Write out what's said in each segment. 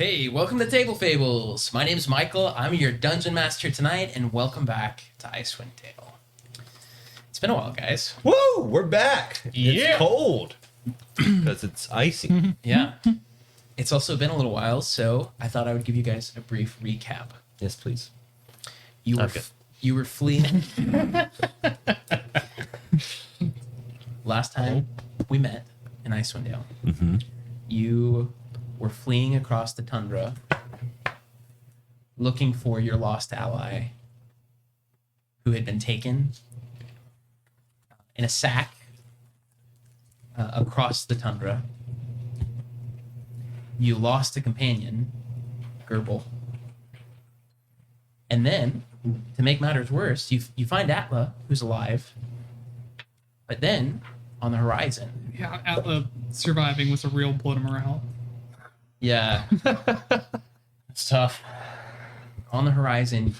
Hey, welcome to Table Fables. My name's Michael. I'm your dungeon master tonight, and welcome back to Icewind Dale. It's been a while, guys. Woo! We're back. Yeah. It's cold because it's icy. Yeah. It's also been a little while, so I thought I would give you guys a brief recap. Yes, please. You were Okay. you were fleeing. Last time we met in Icewind Dale, you were fleeing across the tundra, looking for your lost ally, who had been taken in a sack across the tundra. You lost a companion, Gerbil. And then, to make matters worse, you find Atla, who's alive. But then, on the horizon... Yeah, Atla surviving was a real blow to morale. Yeah. It's tough. On the horizon...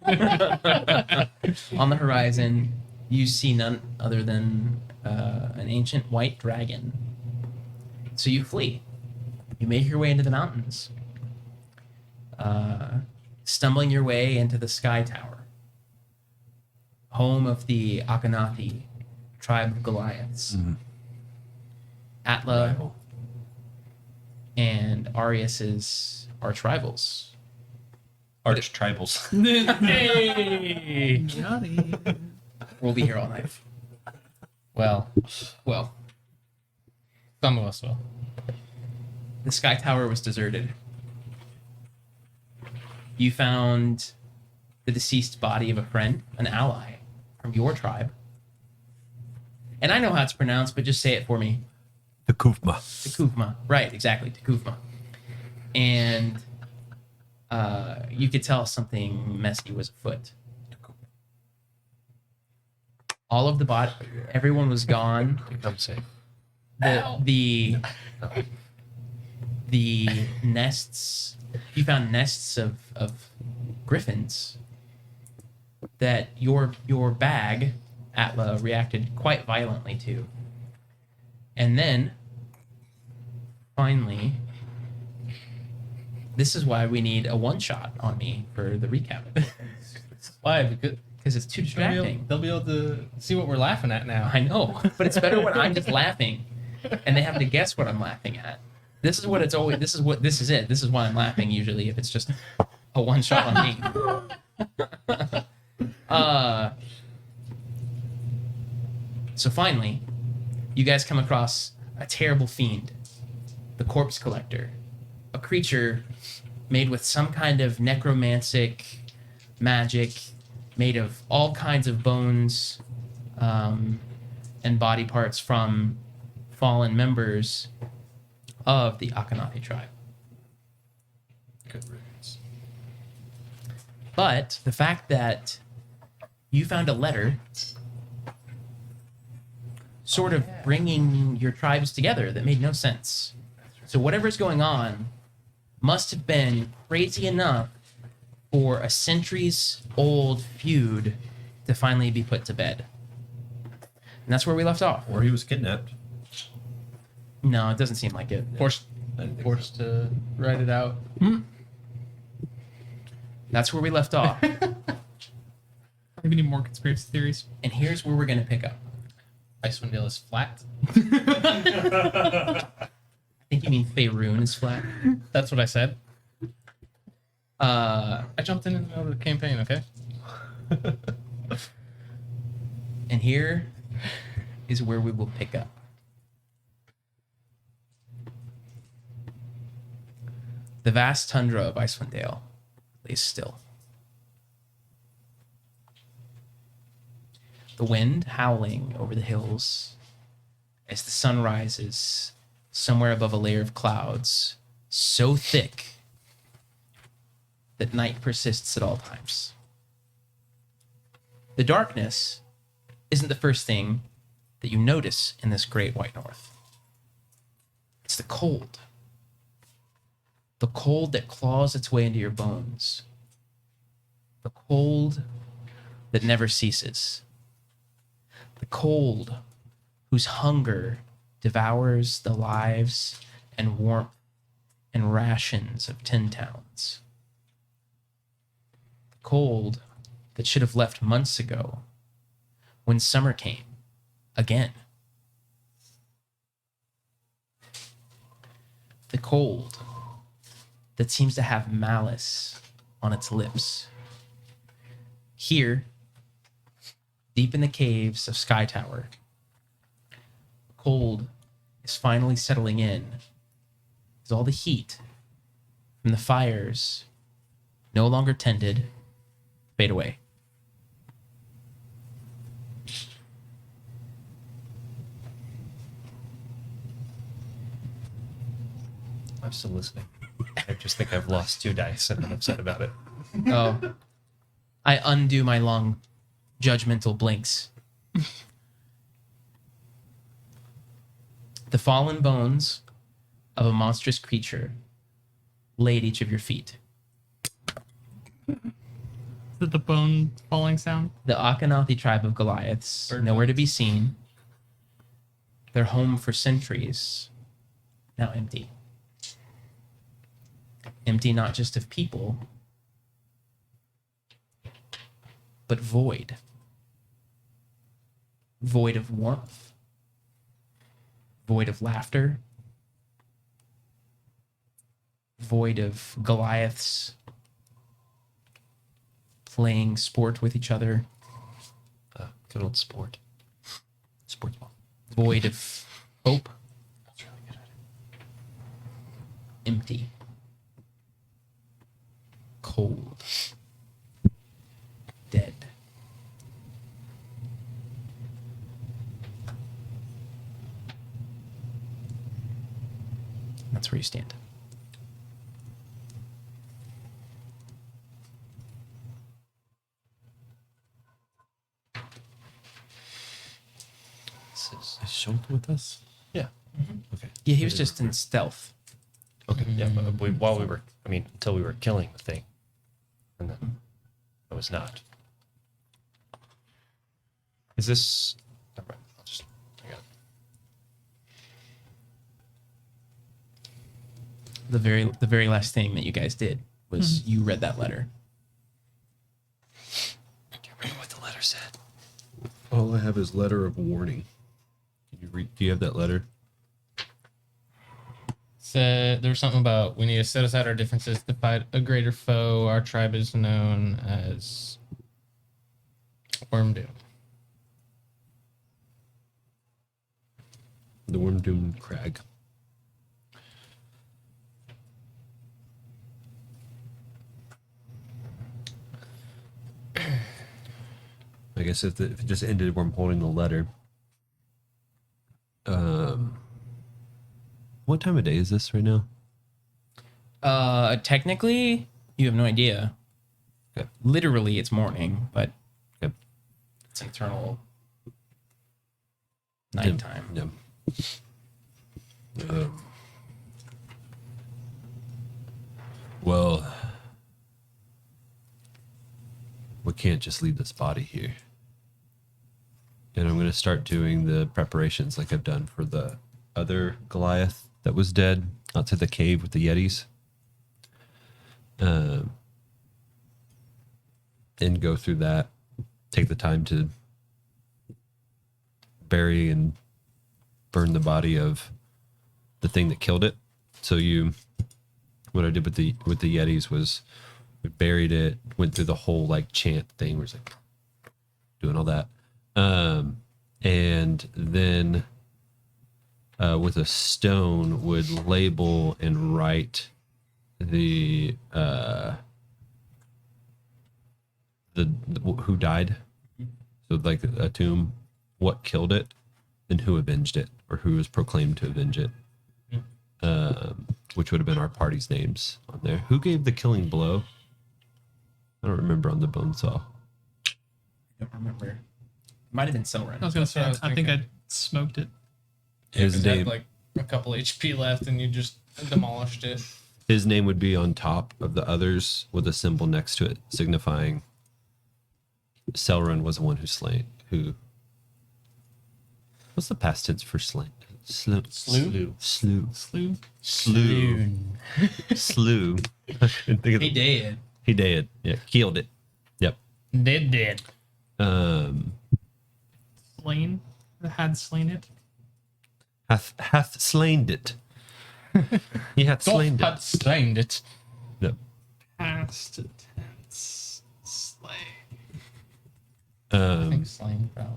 on the horizon, you see none other than an ancient white dragon. So you flee. You make your way into the mountains. Stumbling your way into the Sky Tower, home of the Akhenaten tribe of Goliaths. Atla and Arius's arch rivals. Arch tribals. Hey! Johnny. We'll be here all night. Well, Well, some of us will. the Sky Tower was deserted. You found the deceased body of a friend, an ally from your tribe. And I know how it's pronounced, but just say it for me. Takufma. Takufma. Right, exactly, Takufma. And you could tell something messy was afoot. All of the body, everyone was gone. Come safe. The nests, you found nests of griffins that your bag, Atla, reacted quite violently to. And then, finally, this is why we need a one-shot on me for the recap. Why? Because Because it's too distracting. they'll be able to see what we're laughing at now. I know, but it's better when I'm just laughing and they have to guess what I'm laughing at. This is what it's always. This is it. This is why I'm laughing usually if it's just a one shot on me. So finally, you guys come across a terrible fiend, the Corpse Collector, a creature made with some kind of necromantic magic, made of all kinds of bones and body parts from fallen members of the Akhenaten tribe. Good riddance. But the fact that you found a letter sort of bringing your tribes together that made no sense. So whatever's going on must have been crazy enough for a centuries-old feud to finally be put to bed. And that's where we left off. Or he was kidnapped. No, it doesn't seem like it. Forced to write it out. That's where we left off. Maybe need more conspiracy theories. And here's where we're going to pick up. Icewind Dale is flat. I think you mean Faerun is flat. That's what I said. Uh, I jumped in the middle of the campaign, okay? and here is where we will pick up. The vast tundra of Icewind Dale lays still. The wind howling over the hills as the sun rises somewhere above a layer of clouds so thick that night persists at all times. The darkness isn't the first thing that you notice in this great white north. It's the cold. The cold that claws its way into your bones. The cold that never ceases. The cold whose hunger devours the lives and warmth and rations of 10 towns. The cold that should have left months ago when summer came again. The cold that seems to have malice on its lips. Here, deep in the caves of Sky Tower, cold is finally settling in as all the heat from the fires no longer tended fade away. I'm still listening. I just think I've lost 2 dice and I'm upset about it. Oh, I undo my long judgmental blinks. The fallen bones of a monstrous creature lay at each of your feet. Is it the bone falling sound? The Akhenathi tribe of Goliaths, Bird nowhere to bones. be seen. Their home for centuries, now empty. Empty not just of people, but void. Void of warmth. Void of laughter. Void of Goliaths playing sport with each other. Good old sport. Sports ball. Void of hope. That's really good at it. Empty. Cold. Dead. That's where you stand. Is Schultz with us? Yeah. Okay. Yeah, he was just in stealth. Okay. Yeah, but while we were, until we were killing the thing. And then I was not. Is this... Never mind. I got it. The very last thing that you guys did was you read that letter. Do you remember what the letter said? All I have is letter of warning. Can you read? Do you have that letter? Said there was something about we need to set aside our differences to fight a greater foe. Our tribe is known as Wormdoom. The Wormdoom Crag. I guess if it just ended where I'm holding the letter. What time of day is this right now? Technically, you have no idea. Okay. Literally, it's morning, but Okay. it's eternal nighttime. Yeah. Well, we can't just leave this body here. And I'm going to start doing the preparations like I've done for the other Goliath that was dead outside the cave with the Yetis. And go through that. Take the time to bury and burn the body of the thing that killed it. So what I did with the Yetis was we buried it, went through the whole like chant thing where it's like doing all that. And then with a stone would label and write the who died. So like a tomb, what killed it, and who avenged it, or who was proclaimed to avenge it. Which would have been our party's names on there. Who gave the killing blow? I don't remember on the bone saw. I don't remember. It might have been Selren. I was gonna say, That's what I was I think I thinking. smoked it. His It had name, like a couple HP left, and you just demolished it. his name would be on top of the others with a symbol next to it, signifying Selrun was the one who slain. What's the past tense for slain? Slew. Slew? Slew. Slew. Slew. Slew. I couldn't think of He the- did. He did. Yeah, killed it. Yep. Dead. Slain. Had slain it. Hath slain it. He hath slain Had it. slain it. Yep. Past tense. Slay. I think slain, probably.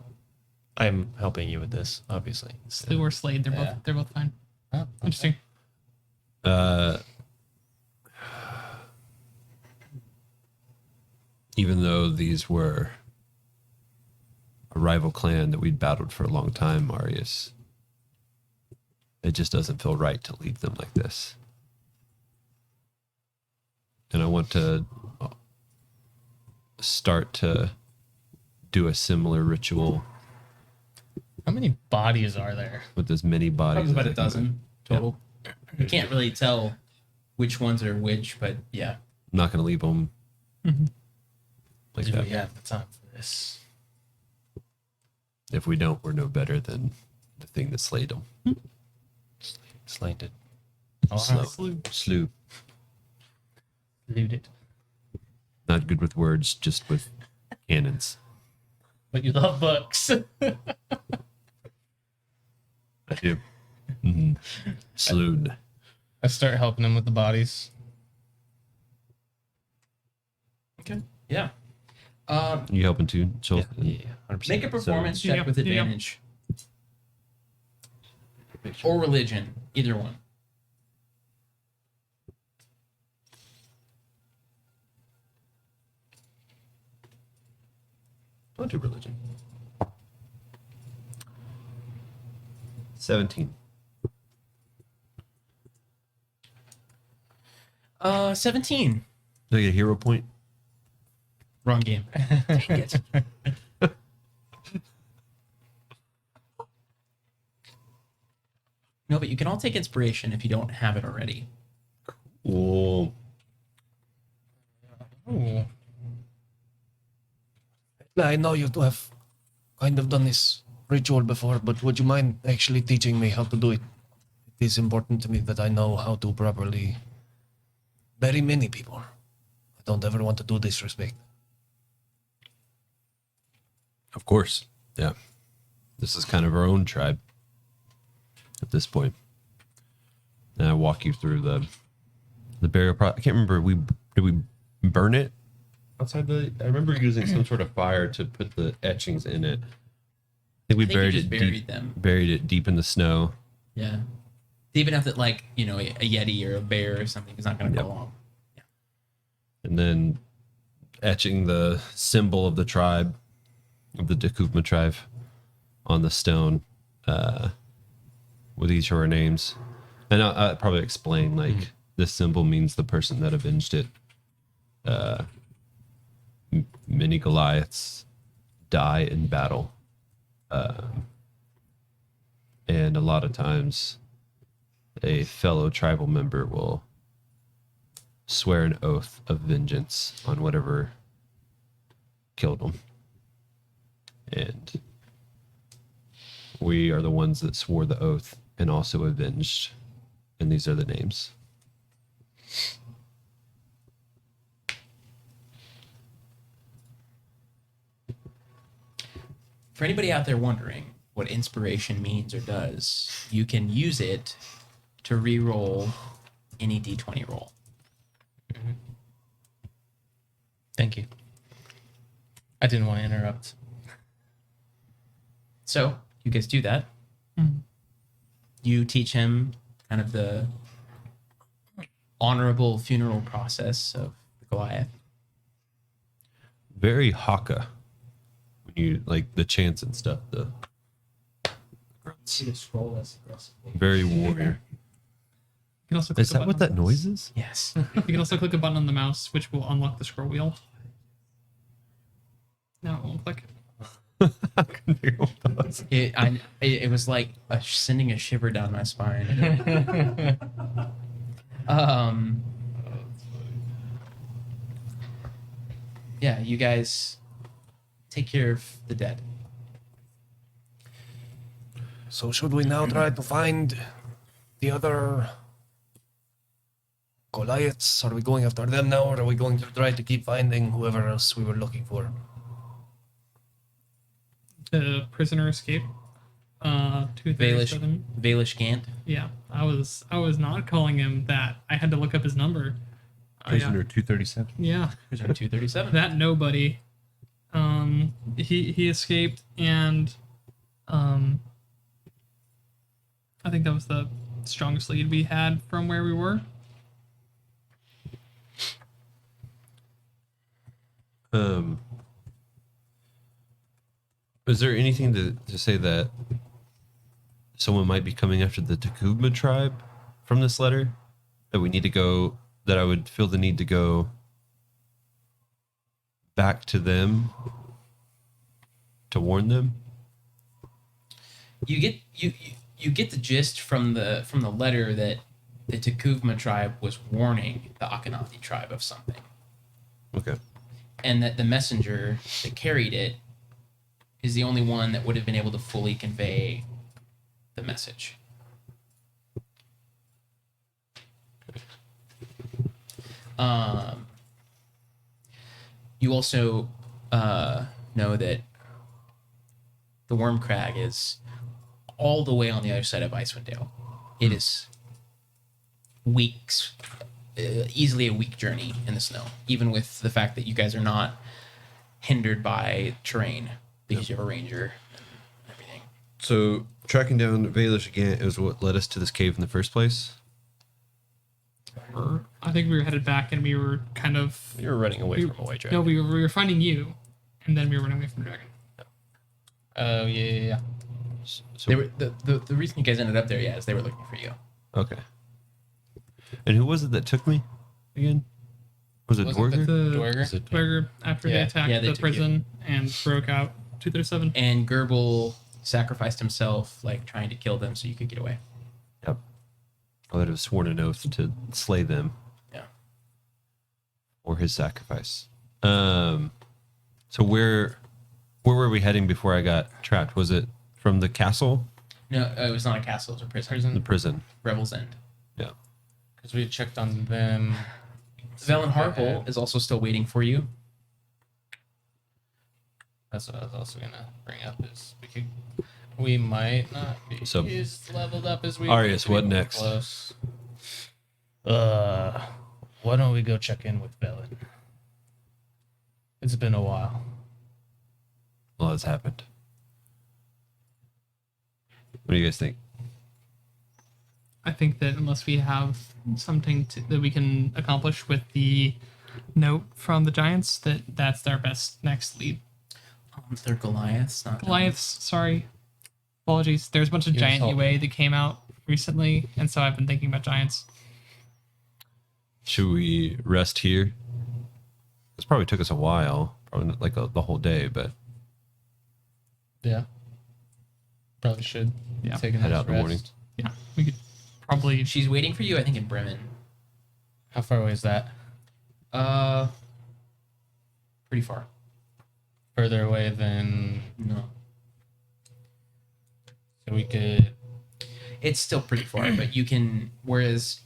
I'm helping you with this, obviously. Slew or slayed. Yeah. They're both fine. Oh, okay. Interesting. Even though these were a rival clan that we'd battled for a long time, Marius, it just doesn't feel right to leave them like this. And I want to start to do a similar ritual How many bodies are there? with as many bodies. Probably about as a I can dozen total. You can't really tell which ones are which, but yeah. I'm not going to leave them like Do that. we have the time for this? If we don't, we're no better than the thing that slayed them. Slain it. Oh, Slow. Slew. Slew. Loot it. Not good with words, just with cannons. But you love books. I do. Mm-hmm. Slewed. I start helping him with the bodies. Okay. Yeah. You helping too, Joel? Yeah, 100%. Make a performance So- check with Yeah. advantage. Or religion. Either one. I'll do religion. 17. 17. Do I get a hero point? Wrong game. Dang it. No, but you can all take inspiration if you don't have it already. Well, Ooh. I know you have kind of done this ritual before, but would you mind actually teaching me how to do it? It is important to me that I know how to properly bury many people. I don't ever want to do disrespect. of course. Yeah. This is kind of our own tribe at this point. And I walk you through the burial I can't remember. Did we burn it outside the? I remember using some sort of fire to put the etchings in it. I think we I think you buried just it buried deep. them. Buried it deep in the snow. Yeah. Deep enough that, like, you know, a yeti or a bear or something is not going to Yep. go along. And then etching the symbol of the tribe, of the Dakukma tribe, on the stone with each of our names. And I'll probably explain, like, this symbol means the person that avenged it. Many Goliaths die in battle. And a lot of times, a fellow tribal member will swear an oath of vengeance on whatever killed them. And we are the ones that swore the oath and also avenged. And these are the names. For anybody out there wondering what inspiration means or does, you can use it to re-roll any d20 roll. Thank you. I didn't want to interrupt. So you guys do that. You teach him kind of the honorable funeral process of the Goliath. Very Haka. When you, like, the chants and stuff. The grunts. scroll less aggressively. Very warrior. You can also click Is a that button what on that the noise is? Yes. You can also click a button on the mouse, which will unlock the scroll wheel. No, it won't click. It was like sending a shiver down my spine. Yeah, you guys take care of the dead. So should we now try to find the other Goliaths? Are we going after them now, or are we going to try to keep finding whoever else we were looking for? The prisoner escaped. 237. Valish Gant. Yeah, I was not calling him that. I had to look up his number. Prisoner 237. Yeah, Prisoner 237. that nobody. He escaped, and I think that was the strongest lead we had from where we were. Is there anything to say that someone might be coming after the Takubma tribe from this letter? That we need to go, that I would feel the need to go back to them to warn them? You get the gist from the letter that the Takuvma tribe was warning the Akhenaten tribe of something, Okay. and that the messenger that carried it is the only one that would have been able to fully convey the message. You also know that the Worm Crag is all the way on the other side of Icewind Dale. It is weeks, easily a week journey in the snow, even with the fact that you guys are not hindered by terrain because you have a ranger and everything. So tracking down Valish again is what led us to this cave in the first place? I think we were headed back, and we were kind of You were running away from a white dragon. no, we were finding you, and then we were running away from the dragon. Oh yeah. So, They were the reason you guys ended up there, is they were looking for you. okay. And who was it that took me again? Was it Wasn't Dwarger? The Dwerger? Dwerger, after they Yeah. attacked Yeah, they the took you. prison and broke out 237. And Gerbil sacrificed himself, like trying to kill them so you could get away. Yep. I would have sworn an oath to slay them. Yeah. Or his sacrifice. So where were we heading before I got trapped? Was it from the castle? No, it was not a castle; it was a prison. The prison. Revel's End. Yeah. Because we checked on them. Velen Harple is also still waiting for you. That's what I was also gonna bring up. Is we might not be So- as leveled up as we. Arius, need to be what more next? Close. Why don't we go check in with Velen? It's been a while. A lot has happened. What do you guys think? I think that unless we have something that we can accomplish with the note from the giants, that's our best next lead. They're Goliaths, not Goliaths, sorry. Apologies. There's a bunch of You giant assault. UA that came out recently, and so I've been thinking about giants. Should we rest here? This probably took us a while, probably not like the whole day, but Yeah. Probably should. Yeah. Take a Head nice out in the morning. rest. Yeah, we could probably. She's waiting for you, I think, in Bremen. How far away is that? Pretty far. Further away than No, so we could. it's still pretty far, but you can. Whereas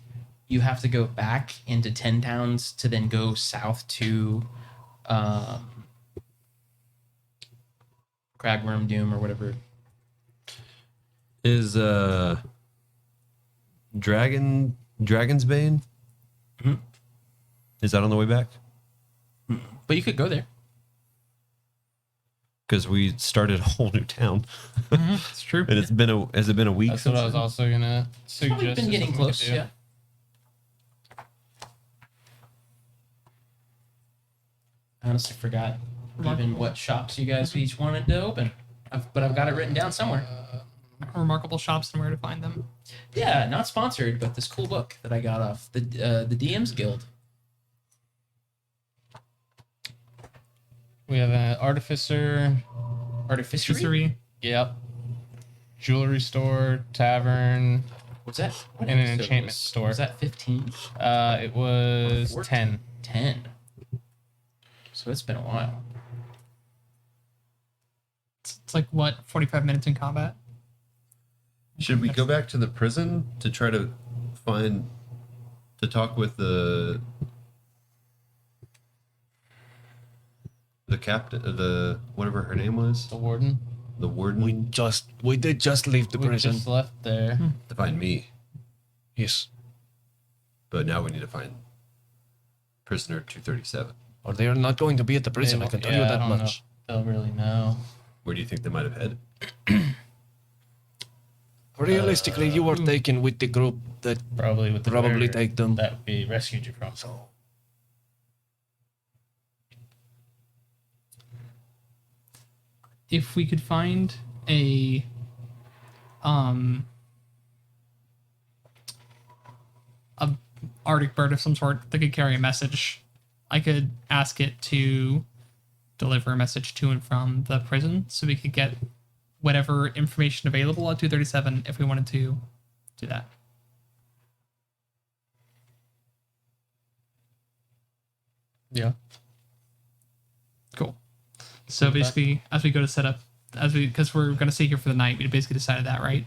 you have to go back into 10 towns to then go south to Cragworm Doom or whatever. is Dragon's Bane? Mhm. Is that on the way back? But you could go there. Because we started a whole new town, It's true. and has it been a week? That's what I was also gonna suggest. Probably been is getting something we could close, do. yeah. I honestly forgot even what shops you guys each wanted to open. But I've got it written down somewhere. Remarkable shops and where to find them. Yeah, not sponsored, but this cool book that I got off the DM's Guild. We have an artificer. Artificery? Fishery. Yep. Jewelry store, tavern. What's that? What And an episode enchantment store. Was that 15? It was 14? 10. 10. So it's been a while. It's like what, 45 minutes in combat? Should we go back to the prison to try to talk with the captain, the whatever her name was, The warden. the warden, We did just leave the We prison. just left there. to find me. Yes. But now we need to find prisoner 237. Or they are not going to be at the prison. I can tell you I that don't know much. if they'll really know. Where do you think they might have headed? Realistically, you were taken with the group that Probably with the probably barrier take them. that we rescued you from. So If we could find a Arctic bird of some sort that could carry a message, I could ask it to deliver a message to and from the prison, so we could get whatever information available at 237 if we wanted to do that. Yeah. Cool. So basically, as we go to set up, because we're gonna stay here for the night, we basically decided that, right?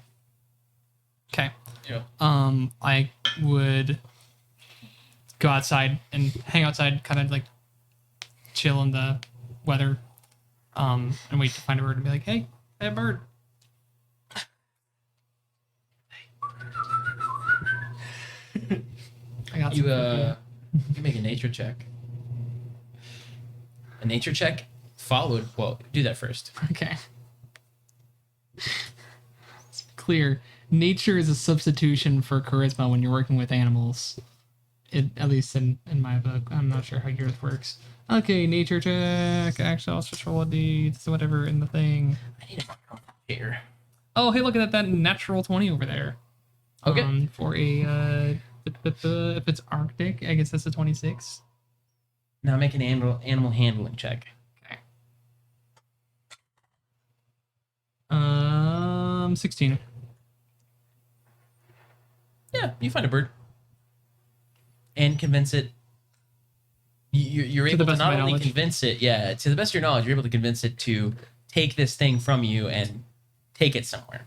Okay. Yeah. I would go outside and hang outside, kind of like chill in the weather, and wait to find a bird and be like, "Hey, hey, bird." I got You some you make a nature check. A nature check followed. Well, do that first. Okay. It's clear. Nature is a substitution for charisma when you're working with animals. At least in my book. I'm not sure how yours works. Okay, nature check. Actually, I'll just roll a d. It's whatever in the thing. I need a here. Oh, hey, look at that natural 20 over there. Okay. For a, if it's Arctic, I guess that's a 26. Now make an animal handling check. Okay. 16. Yeah, you find a bird and convince it. You're To the able to best of not my only knowledge. convince it, yeah, to the best of your knowledge, you're able to convince it to take this thing from you and take it somewhere.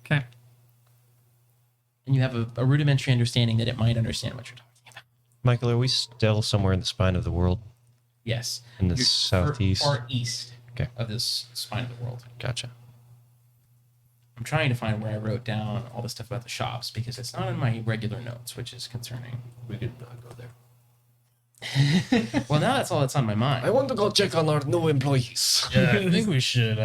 Okay. And you have a rudimentary understanding that it might understand what you're talking about. Michael, are we still somewhere in the spine of the world? Yes. In the You're southeast? Far east Okay. of this spine of the world. Gotcha. I'm trying to find where I wrote down all the stuff about the shops because it's not in my regular notes, which is concerning. We could not go there. Well, now that's all that's on my mind. I want to go check on our new employees. Yeah, I think we should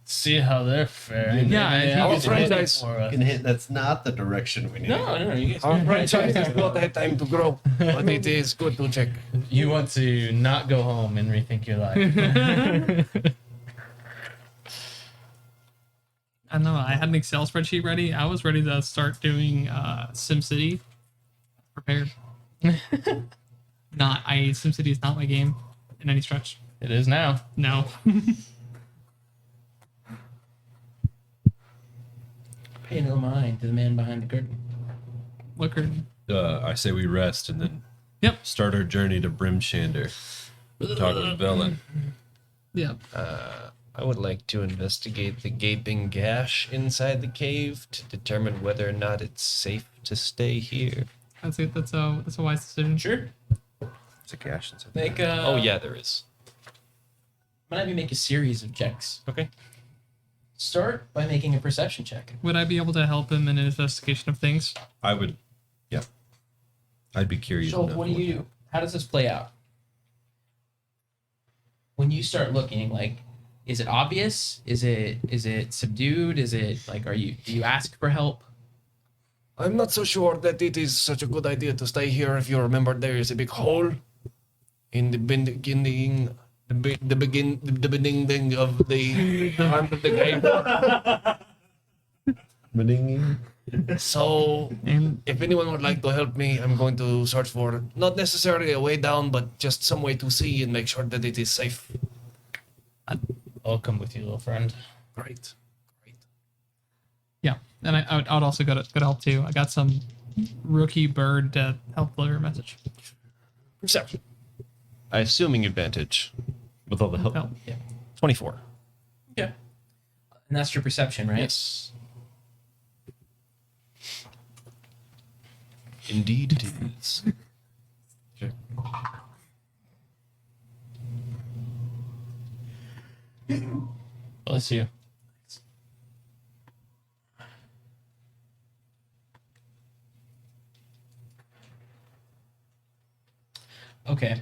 see how they're faring. Yeah, I think Our it's franchise, For us. That's not the direction we need. No, you guys. our franchise has not had time to grow, but it is good to check. You want to not go home and rethink your life. I don't know. I had an Excel spreadsheet ready. I was ready to start doing SimCity. Prepared. SimCity is not my game in any stretch. It is now. No. Pay no mind to the man behind the curtain. Look her. I say we rest and then Yep. start our journey to Brimshander. Talk with Velen. Yeah. I would like to investigate the gaping gash inside the cave to determine whether or not it's safe to stay here. That's it. That's a wise decision. Sure. It's a gash inside. Make Oh yeah, there is. Might have you make a series of checks. Okay. Start by making a perception check. Would I be able to help him in an investigation of things? I would, yeah. I'd be curious. So enough what do you do? How does this play out? When you start looking, like, is it obvious? Is it subdued? Is it like, do you ask for help? I'm not so sure that it is such a good idea to stay here. If you remember, there is a big hole in the beginning, the beginning of the front of the cave. So, And if anyone would like to help me, I'm going to search for not necessarily a way down, but just some way to see and make sure that it is safe. I'll come with you, little friend. Great. yeah, and I would also go to help too. I got some rookie bird to help deliver a message. Perception. I assuming advantage with all the help. Help. Yeah. 24. Yeah. And that's your perception, right? Yes. Indeed, it is. Bless you. Okay.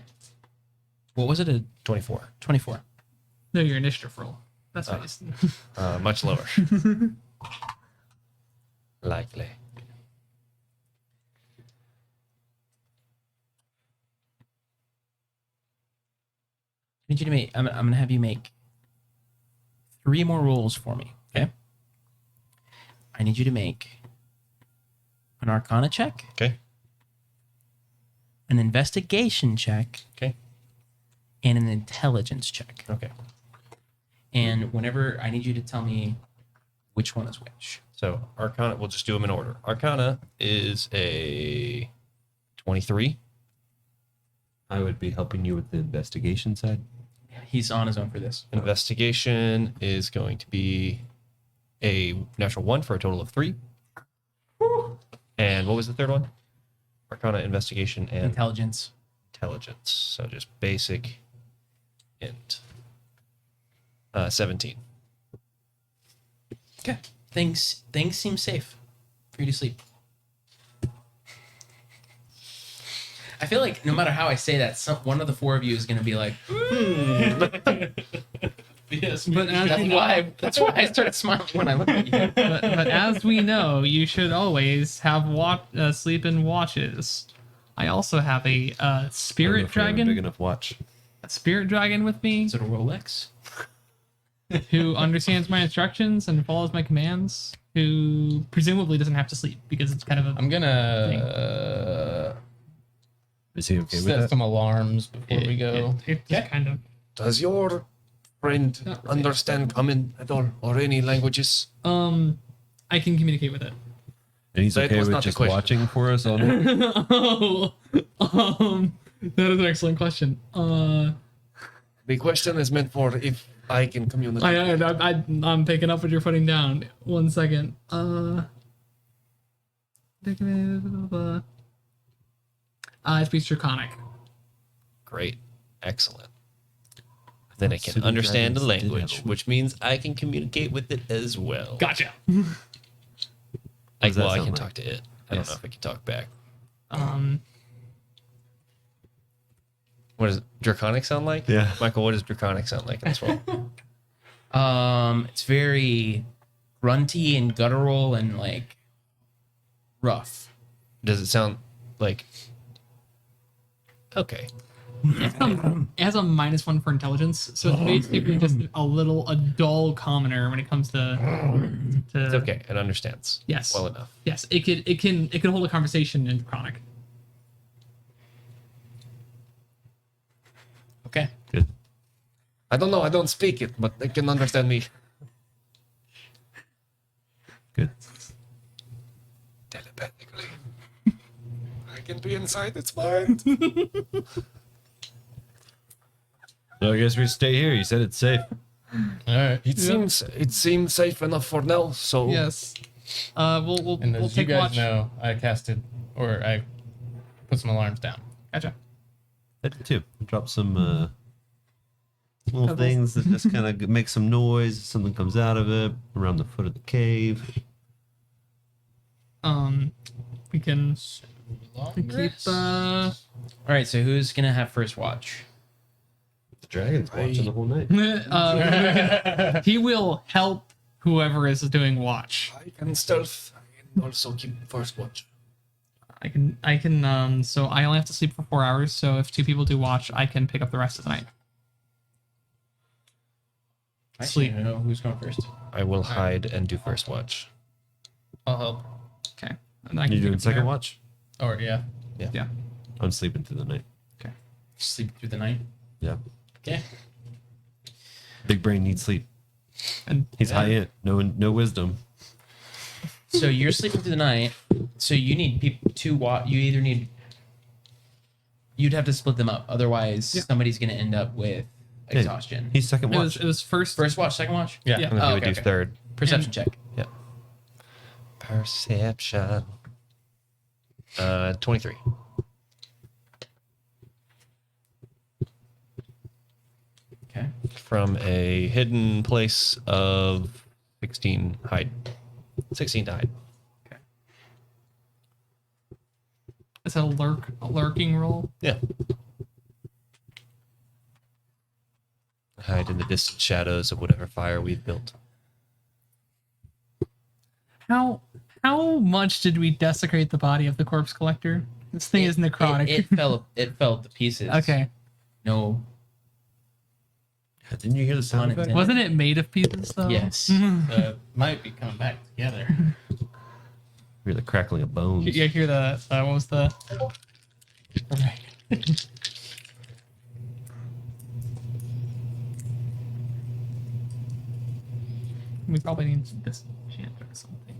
What was it? A 24. 24. No, your initiative roll. That's what it's. Much lower. Likely. I need you to make. I'm gonna have you make 3 more rolls for me. Okay. I need you to make an Arcana check, Okay. an Investigation check, Okay. and an Intelligence check. Okay. And whenever I need you to tell me which one is which. So Arcana, we'll just do them in order. Arcana is a 23. I would be helping you with the investigation side. He's on his own for this. Investigation is going to be a natural 1 for a total of 3. And what was the third one? Arcana, investigation, and Intelligence. intelligence. So just basic int. 17. Okay. Things seem safe for you to sleep. I feel like no matter how I say that, one of the 4 of you is going to be like, Yes, But as that's why I started smiling when I looked at you. but as we know, you should always have sleep in watches. I also have a spirit Big dragon, enough watch. with me Is it a Rolex? who understands my instructions and follows my commands. Who presumably doesn't have to sleep because it's kind of a I'm gonna Is he okay with set that? some alarms before we go. It just kind of. Does your friend understand common at all, or any languages? I can communicate with it. And he's That okay was with not the just question. watching for us all night? That is an excellent question. The question is meant for if I can communicate. I'm picking up what you're putting down. 1 second. It speaks Draconic. Great. Excellent. Then I can Super understand the dragons did language, have a- which means I can communicate with it as well. Gotcha. does that I sound can like? talk to it. I don't Yes. know if I can talk back. What does Draconic sound like? Yeah. Michael, what does Draconic sound like in this world? It's very grunty and guttural and like rough. Does it sound like... Okay. It has a -1 for intelligence, so it's basically just a dull commoner when it comes to. It's okay. It understands. Yes. Well enough. Yes, it can hold a conversation in Draconic. Okay. Good. I don't know. I don't speak it, but they can understand me. Good. Telepathically. I can be inside its mind. So I guess we stay here. You said it's safe. All right. It seems safe enough for now. So Yes. We'll And we'll as you take guys watch. know, I put some alarms down. Gotcha. I did too. Drop some little Pebbles. things that just kind of make some noise. Something comes out of it around the foot of the cave. We can keep. All right. So who's gonna have first watch? The dragon's watching the whole night. He will help whoever is doing watch. I can stealth. I can also keep first watch. I can. So I only have to sleep for 4 hours. So if 2 people do watch, I can pick up the rest of the night. Actually, I don't know who's going first. I will hide and do first watch. I'll help. Okay. And I can You pick doing up second there. watch? Or yeah. Yeah. I'm sleeping through the night. Sleep through the night. Yeah. Okay. Big brain needs sleep. And He's high in. No wisdom. So you're sleeping through the night. So you need people to watch. You either need. You'd have to split them up. Otherwise, somebody's going to end up with exhaustion. He's second It watch. was first. First watch, second watch. Yeah. Yeah. And then Oh, he would okay, do okay. third. Perception check. Yeah. Perception. 23. Okay. From a hidden place of 16 hide. 16 to hide. It's a lurking roll. Yeah. Hide in the distant shadows of whatever fire we've built. How much did we desecrate the body of the corpse collector? This thing is necrotic. It fell to pieces. Okay. No. Didn't you hear the sound Unintended. effect? Wasn't it made of pieces though? Yes. Might be coming back together. Hear the crackling of bones. Yeah, hear the what was the we probably need this chant or something.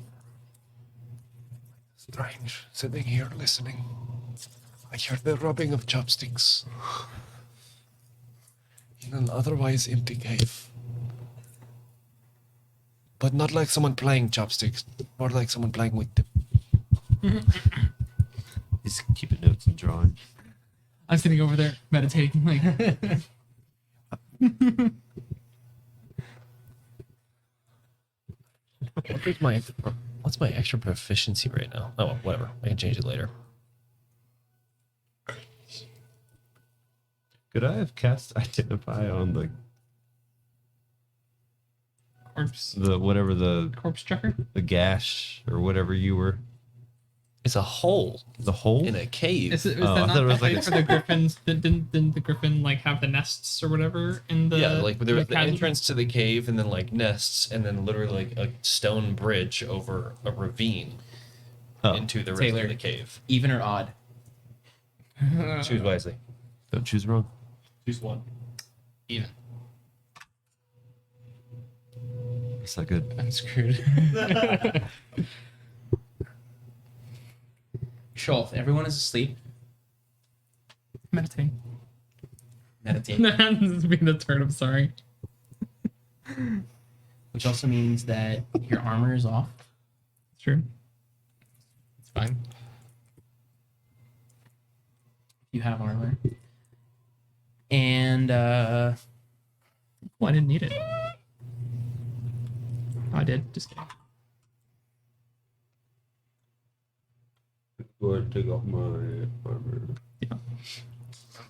Strange, sitting here listening. I hear the rubbing of chopsticks in an otherwise empty cave. But not like someone playing chopsticks, more like someone playing with them. He's keeping notes and drawing. I'm sitting over there meditating like What's my extra proficiency right now? Oh, well, whatever. I can change it later. Could I have cast Identify on corpse whatever the checker. gash or whatever you were? It's a hole The hole? in a cave. Is Oh, that I not thought it was the like place for the griffins? Didn't the griffin like have the nests or whatever in the Yeah, like there was the cabin? entrance to the cave and then like nests and then literally like a stone bridge over a ravine Oh, into the rest Taylor. of the cave. Even or odd? Choose wisely. don't choose wrong. Choose one. Even. It's not good. I'm screwed. Shulf, everyone is asleep. Meditating. Meditate. This is being the turn. I'm sorry. Which also means that your armor is off. It's true. It's fine. You have armor. And Well, I didn't need it. Oh, I did. Just kidding. Go ahead and take off my armor.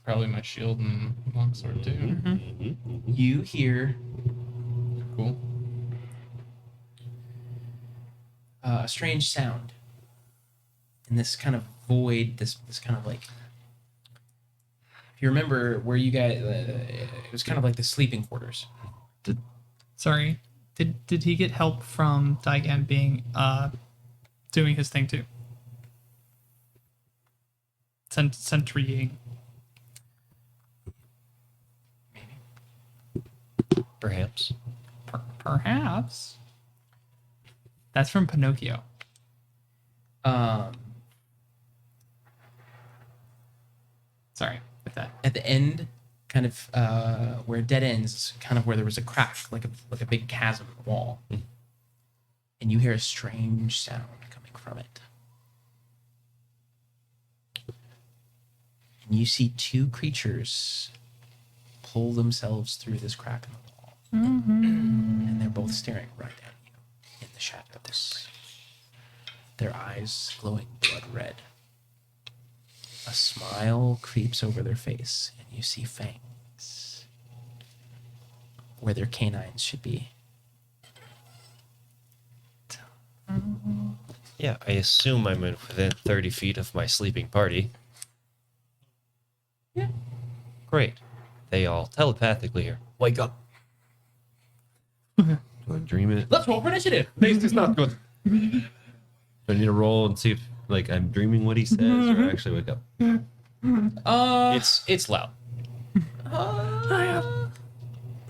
Probably my shield and longsword too. you hear Cool. a strange sound. And this kind of void, this kind of like, if you remember where you guys, it was kind of like the sleeping quarters. Sorry. Did he get help from Daigan being doing his thing too? Sentrying. Perhaps. Perhaps. That's from Pinocchio. Sorry with that. At the end, kind of where it dead ends, kind of where there was a crack, like a big chasm in the wall, and you hear a strange sound coming from it. And you see two creatures pull themselves through this crack in the wall, and they're both staring right at you in the shadows. Their eyes glowing blood red. A smile creeps over their face, and you see fangs where their canines should be. Yeah, I assume I'm within 30 feet of my sleeping party. Yeah. Great. They all telepathically here. Wake up. Do I dream it? Let's roll for initiative. This is not good. Do I need to roll and see if like I'm dreaming what he says or I actually wake up? It's loud.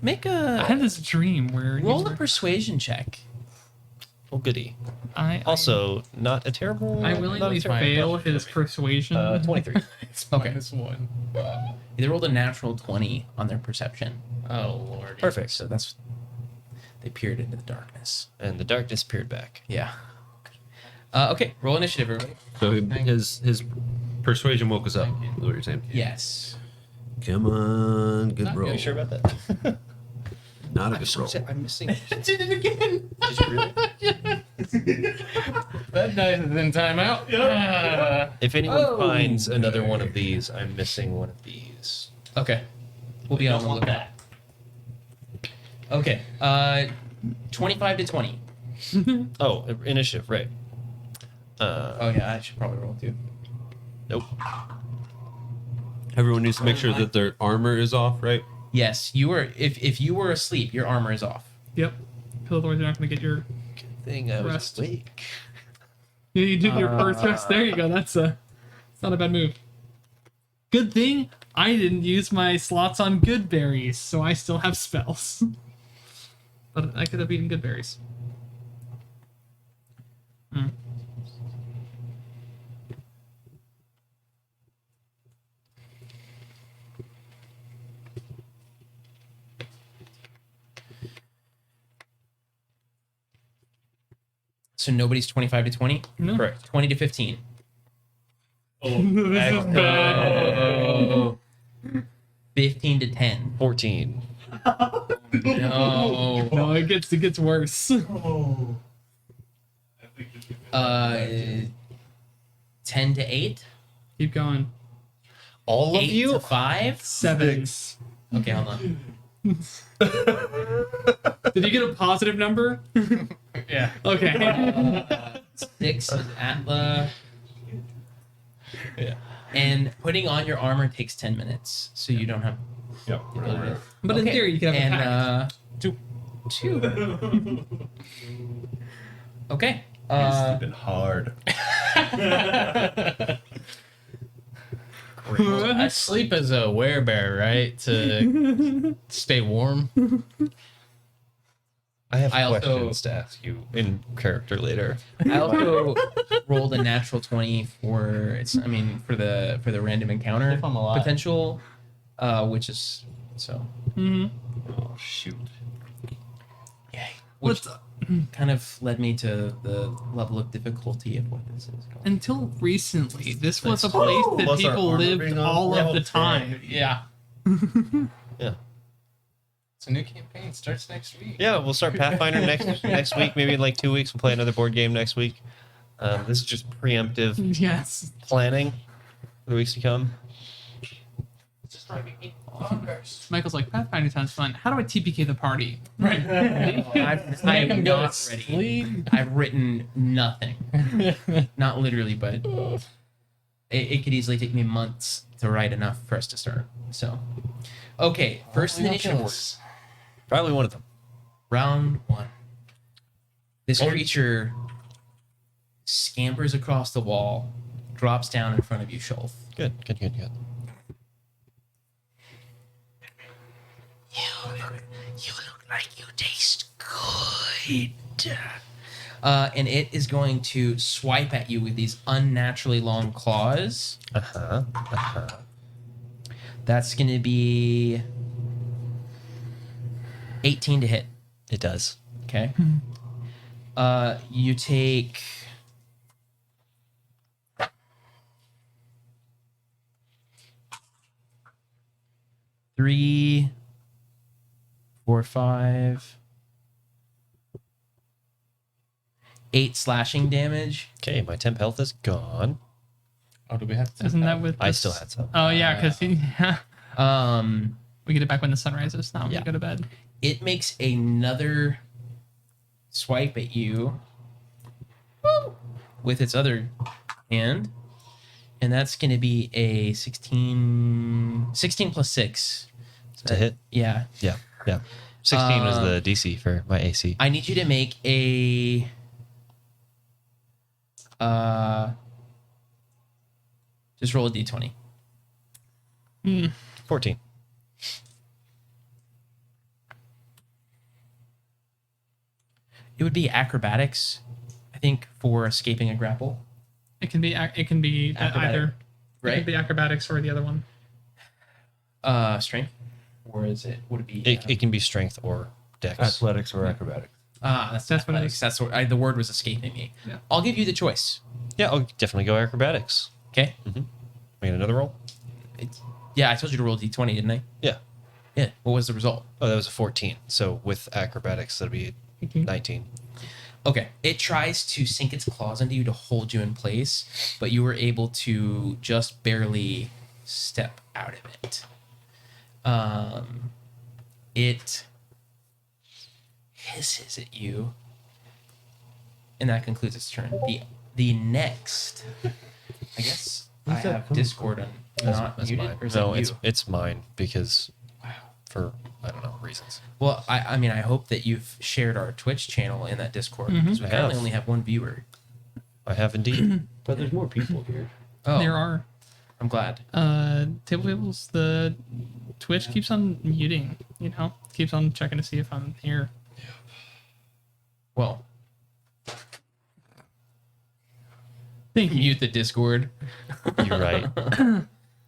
Make I had a this dream where roll a persuasion check. Well, goody. I Also, not a terrible. I not a willingly terrible- fail his persuasion. 23. It's Okay. -1. Wow. They rolled a natural 20 on their perception. Oh lord. Perfect. So that's they peered into the darkness. And the darkness peered back. Yeah. Okay, roll initiative, everybody. So his persuasion woke us up. Is what you're saying? Yes. Come on, good Are roll. you sure about that? Not a good roll. I'm missing. Did it again. Did you really? That dice is in timeout. Yeah. If anyone Oh. finds another one of these, I'm missing one of these. Okay. We'll be on the lookout. Okay. 25 to 20. Oh, initiative, right. Oh yeah, I should probably roll too. Nope. Everyone needs to make sure that their armor is off, right? Yes, you were. If you were asleep, your armor is off. Yep. Otherwise, you're not going to get your. Thing I was Rest. awake. You did your first rest. There you go. It's not a bad move. Good thing I didn't use my slots on good berries, so I still have spells. But I could have eaten good berries. So nobody's 25 to 20. No. Correct. 20 to 15. This is bad. 15 to 10. 14. No. No, it gets worse. 10 to 8. Keep going. All of 8 you? to 5. 7. Okay, hold on. Did you get a positive number? Yeah. Okay. 6 is Atla. Yeah. And putting on your armor takes 10 minutes, so you don't have. Yep. But in Okay, theory, you could have a pact. and 2. Okay. Been hard. Sleep as a werebear, right? To stay warm. I have I also- questions to ask you in character later. I also rolled a natural 20 for for the random encounter If I'm alive. potential, which is so Oh shoot. yeah, which What's kind of led me to the level of difficulty of what this is. Until recently, this was a place that Was our people armor lived being on all of level the 10? time. Yeah. Yeah. It's a new campaign. Starts next week. Yeah, we'll start Pathfinder next week. Maybe in like 2 weeks, we'll play another board game next week. This is just preemptive Yes. planning for the weeks to come. Michael's like, Pathfinder sounds fun. How do I TPK the party? I'm Make 'em go not to ready. sleep. I've written nothing, not literally, but it could easily take me months to write enough for us to start. So, okay, first Hopefully initiative. not kills. Probably one of them. Round 1. This creature scampers across the wall, drops down in front of you, Shulf. Good. You look like you taste good. And it is going to swipe at you with these unnaturally long claws. That's going to be 18 to hit. It does. Okay. You take 3, 4, 5, 8 slashing damage. Okay, my temp health is gone. Oh, do we have to? Isn't that with I this- still had some. Oh, yeah, because Um, we get it back when the sun rises, not when Yeah. we go to bed. it makes another swipe at you with its other hand, and that's going to be a 16 plus 6 To hit? Yeah. Yeah. 16 was the DC for my AC. I need you to make a just roll a d20. 14. It would be acrobatics think for escaping a grapple, It can be Acrobatic, either. It right? can be acrobatics or the other one. Strength, or is it? Would it be? It can be strength or dex. Athletics or acrobatics. That's That's what it athletics. is. That's what the word was escaping me. Yeah. I'll give you the choice. Yeah, I'll definitely go acrobatics. Okay. Make another roll. Yeah, I told you to roll d20, didn't I? Yeah. Yeah. What was the result? Oh, that was a 14. So with acrobatics, that'll be 18. 19. Okay. It tries to sink its claws into you to hold you in place, but you were able to just barely step out of it. It hisses at you, and that concludes its turn. The next, I guess I have Discord on not That's muted, mine. or is No, that you? it's mine because for I don't know reasons. Well, I mean, I hope that you've shared our Twitch channel in that Discord because we I currently have. only have one viewer. I have indeed. But there's more people here. Oh, There are. I'm glad. Table Fables, the Twitch keeps on muting, keeps on checking to see if I'm here. Well, Thank you. mute the Discord. You're right.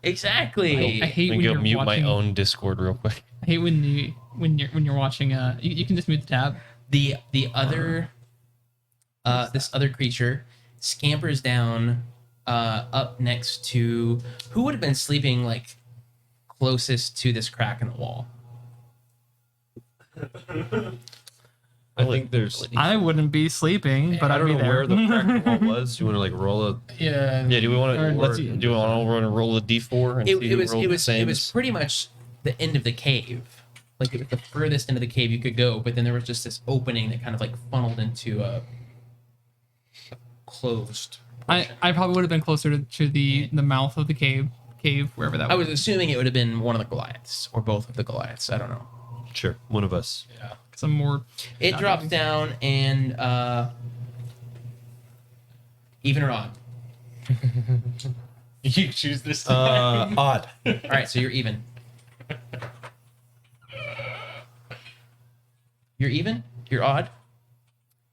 Exactly. I hate Let when me go you're mute watching, my own Discord real quick. I hate when you're watching. You can just mute the tab. The other this other creature scampers down up next to who would have been sleeping like closest to this crack in the wall. I think there's. I wouldn't be sleeping, but I I'd don't be know there. where the crack wall was. You want to like roll a? Yeah. Yeah, do we want Or- to do we want to roll a d4 and see It who was rolled it the was same? it was pretty much the end of the cave. Like it was the furthest end of the cave you could go, but then there was just this opening that kind of like funneled into a closed. I probably would have been closer to the mouth of the cave, wherever that I was. was assuming it would have been one of the Goliaths or both of the Goliaths. I don't know. Sure, one of us. Because I'm more. It Not drops moving. down and even or odd. You choose this. Odd. All right, so you're even. You're even. You're odd.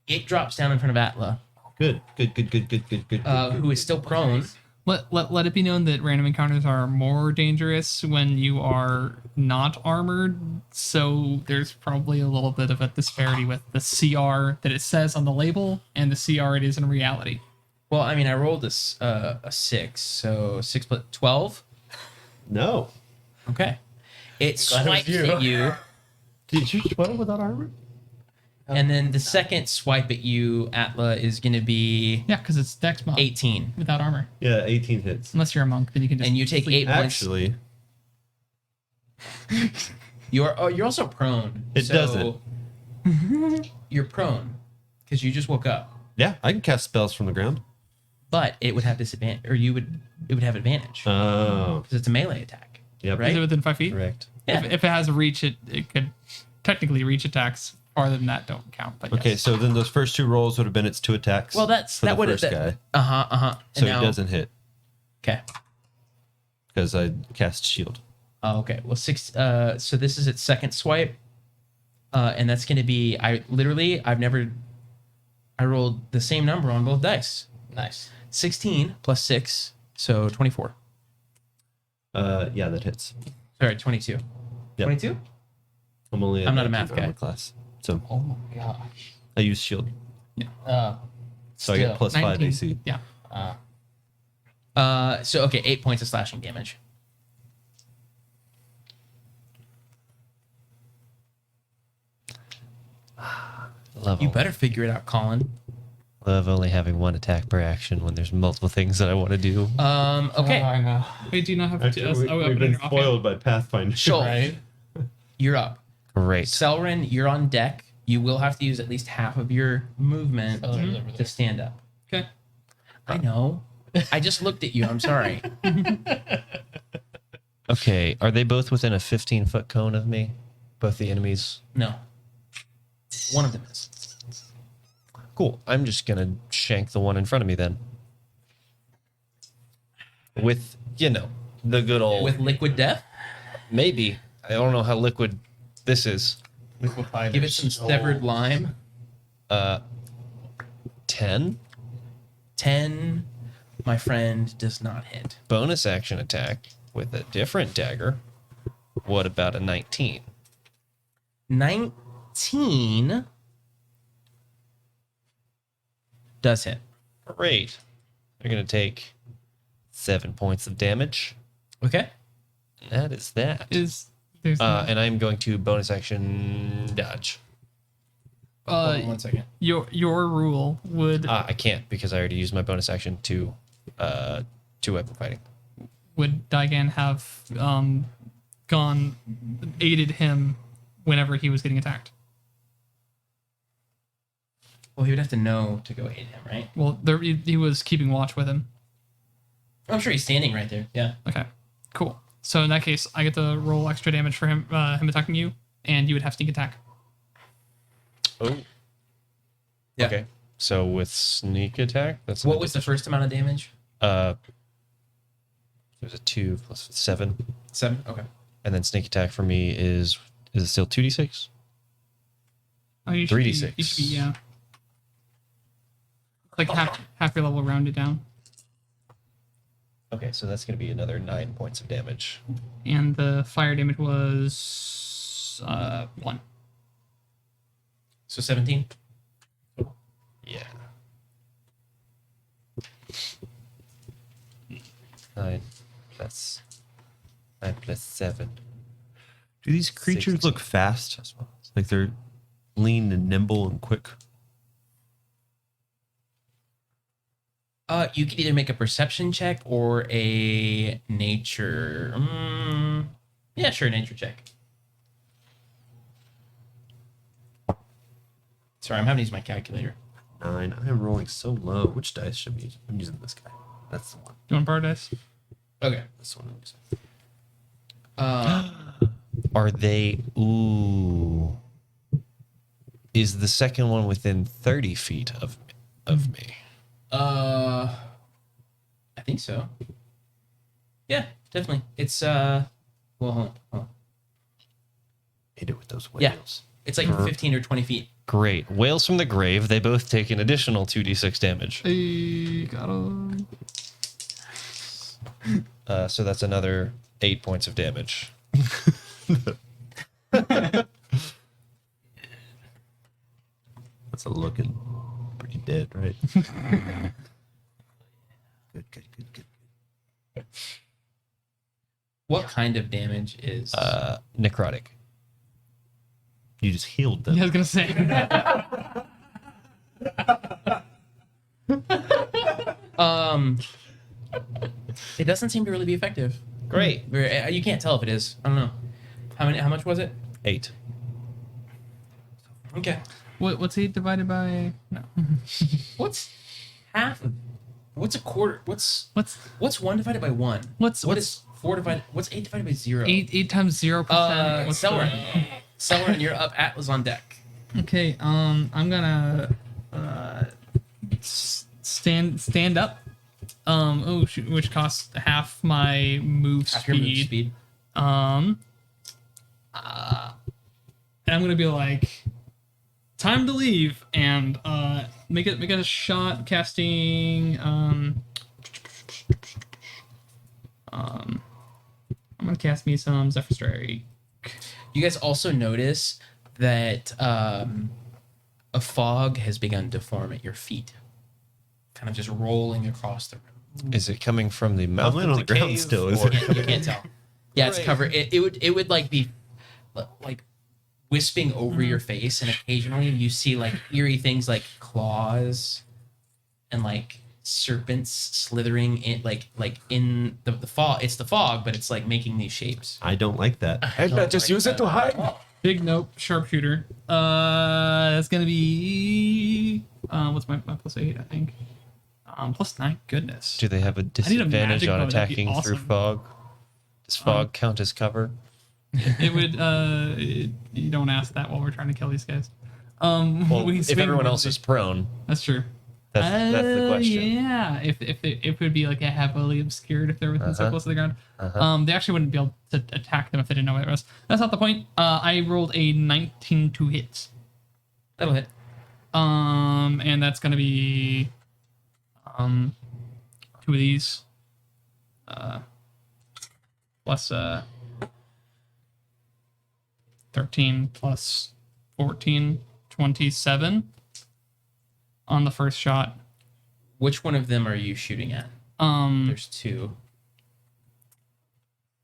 It drops down in front of Atla, Good. who is still prone. Let it be known that random encounters are more dangerous when you are not armored. So there's probably a little bit of a disparity with the CR that it says on the label and the CR it is in reality. Well, I mean, I rolled this a 6, so 6 plus 12. No. Okay. It Glad it was swipes you. at you, Did you 12 without armor? and then the second swipe at you, Atla, is going to be Yeah, because it's Dex mod 18, without armor. Yeah, 18 hits. Unless you're a monk, then you can just. and you take sleep. 8 points. Actually, You're also prone. It doesn't. You're prone because you just woke up, yeah, I can cast spells from the ground. but it would have disadvantage, or it would have advantage Oh. because it's a melee attack. Yep. Right? Is it within 5 feet? correct. Yeah. If it has a reach, it could technically reach attacks farther than that don't count. But Okay, yes. so then those first 2 rolls would have been its 2 attacks. Well, that's for that the would have. first guy. So So he doesn't hit Okay. because I cast shield. Oh, okay. Well, 6. So this is its second swipe, and that's going to be. I rolled the same number on both dice. Nice. 16 plus 6, so 24. Yeah, that hits. Sorry, 22. Yep. 22? I'm only. I'm not a math armor guy. class, so Oh my gosh. I use shield, Still. so I get plus 5 19. AC. Yeah. So okay, 8 points of slashing damage. Love You better figure it out, Colin. love only having one attack per action when there's multiple things that I want to do. Okay, I know. Wait, do you not have Actually, to? we've been spoiled by Pathfinder. Schultz, Right. you're up. Great. Selrin, you're on deck. You will have to use at least half of your movement Selrin's over to there. stand up. Okay. I know. I just looked at you. I'm sorry. Okay, are they both within a 15-foot cone of me? Both the enemies? No. One of them is. Cool. I'm just going to shank the one in front of me then. With, the good old... With liquid death, Maybe. I don't know how liquid this is. give it some severed lime. 10 10. 10, my friend, does not hit. Bonus action attack with a different dagger. What about a 19? 19 does hit. Great. You're going to take 7 points of damage. Okay. That is that. There's And I'm going to bonus action dodge. Hold on 1 second. your rule would I can't because I already used my bonus action to weapon fighting. would Daigan have aided him whenever he was getting attacked? Well, he would have to know to go aid him, right? Well, he was keeping watch with him. I'm sure he's standing right there. Yeah. Okay, cool. So in that case, I get to roll extra damage for him attacking you, and you would have sneak attack. Oh. Yeah. Okay. So with sneak attack, that's What was the first amount of damage? There's a 2 plus 7, 7. Okay. and then sneak attack for me is it still 2d6? Oh, you should 3d6. You should be, yeah. Like half your level rounded down, Okay, so that's going to be another 9 points of damage. and the fire damage was 1. So 17. Yeah. 9 plus 7. Do these creatures 16. look fast? Like they're lean and nimble and quick? You could either make a perception check or a nature. Yeah, sure, nature check. Sorry, I'm having to use my calculator. 9. I am rolling so low. Which dice should be? I'm using this guy. That's the one. You want bar dice? Okay. This one I'm using. Are they... Ooh. Is the second one within 30 feet of me? I think so. Yeah, definitely. It's well, hold on. Hit it with those Yeah. whales. It's like 15 or 20 feet. Great. Whales from the grave, they both take an additional 2d6 damage. Hey, got him. So that's another 8 points of damage. That's a looking pretty dead, right? Good. What kind of damage is? Necrotic. You just healed them. Yeah, I was gonna say. It doesn't seem to really be effective. Great. You can't tell if it is. I don't know. How much was it? 8. Okay. What's 8 divided by? No. What's half of? What's a quarter? What's 1 divided by 1? What's 4 divided? What's 8 divided by 0? 8 times 0%? What's the- Selwyn, you're up. Atlas on deck. Okay, I'm gonna stand up. Which costs half my move Half your move speed. speed. And I'm gonna be like, time to leave, and make it a shot casting. I'm gonna cast me some Zephyr Strike. You guys also notice that a fog has begun to form at your feet, kind of just rolling across the room. Is it coming from the mouth laying of on the the ground cave, still, is or- it? You can't tell. Yeah, it's covered. It would like be like wisping over your face, and occasionally you see like eerie things like claws and like serpents slithering in like in the fog. It's the fog, but it's like making these shapes. I don't like that. Just use it to hide. Big nope, sharpshooter. That's gonna be what's my +8? I think. +9. Goodness. Do they have a need a disadvantage magic on bow, that'd be attacking through awesome. fog? Does fog count as cover? It would. You don't ask that while we're trying to kill these guys. Well, we if swing everyone with else it. is prone, That's true. that's the question. Yeah, if it would be like a heavily obscured if they're within so close to the ground. They actually wouldn't be able to attack them if they didn't know where it was. That's not the point. I rolled a 19 to hit. That'll hit. And that's gonna be 2 of these. Plus 13 plus 14, 27 on the first shot. Which one of them are you shooting at? There's 2.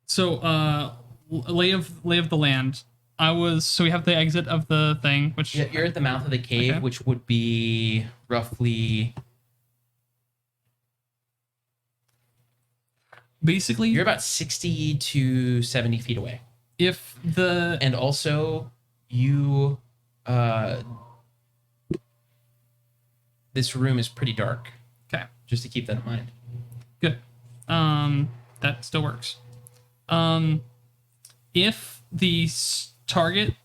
So lay of the land. So we have the exit of the thing, which Yeah, you're at the mouth of the cave, Okay. which would be roughly. basically You're about 60 to 70 feet away. if the And also, you. This room is pretty dark, okay. just to keep that in mind. Good. That still works. If the target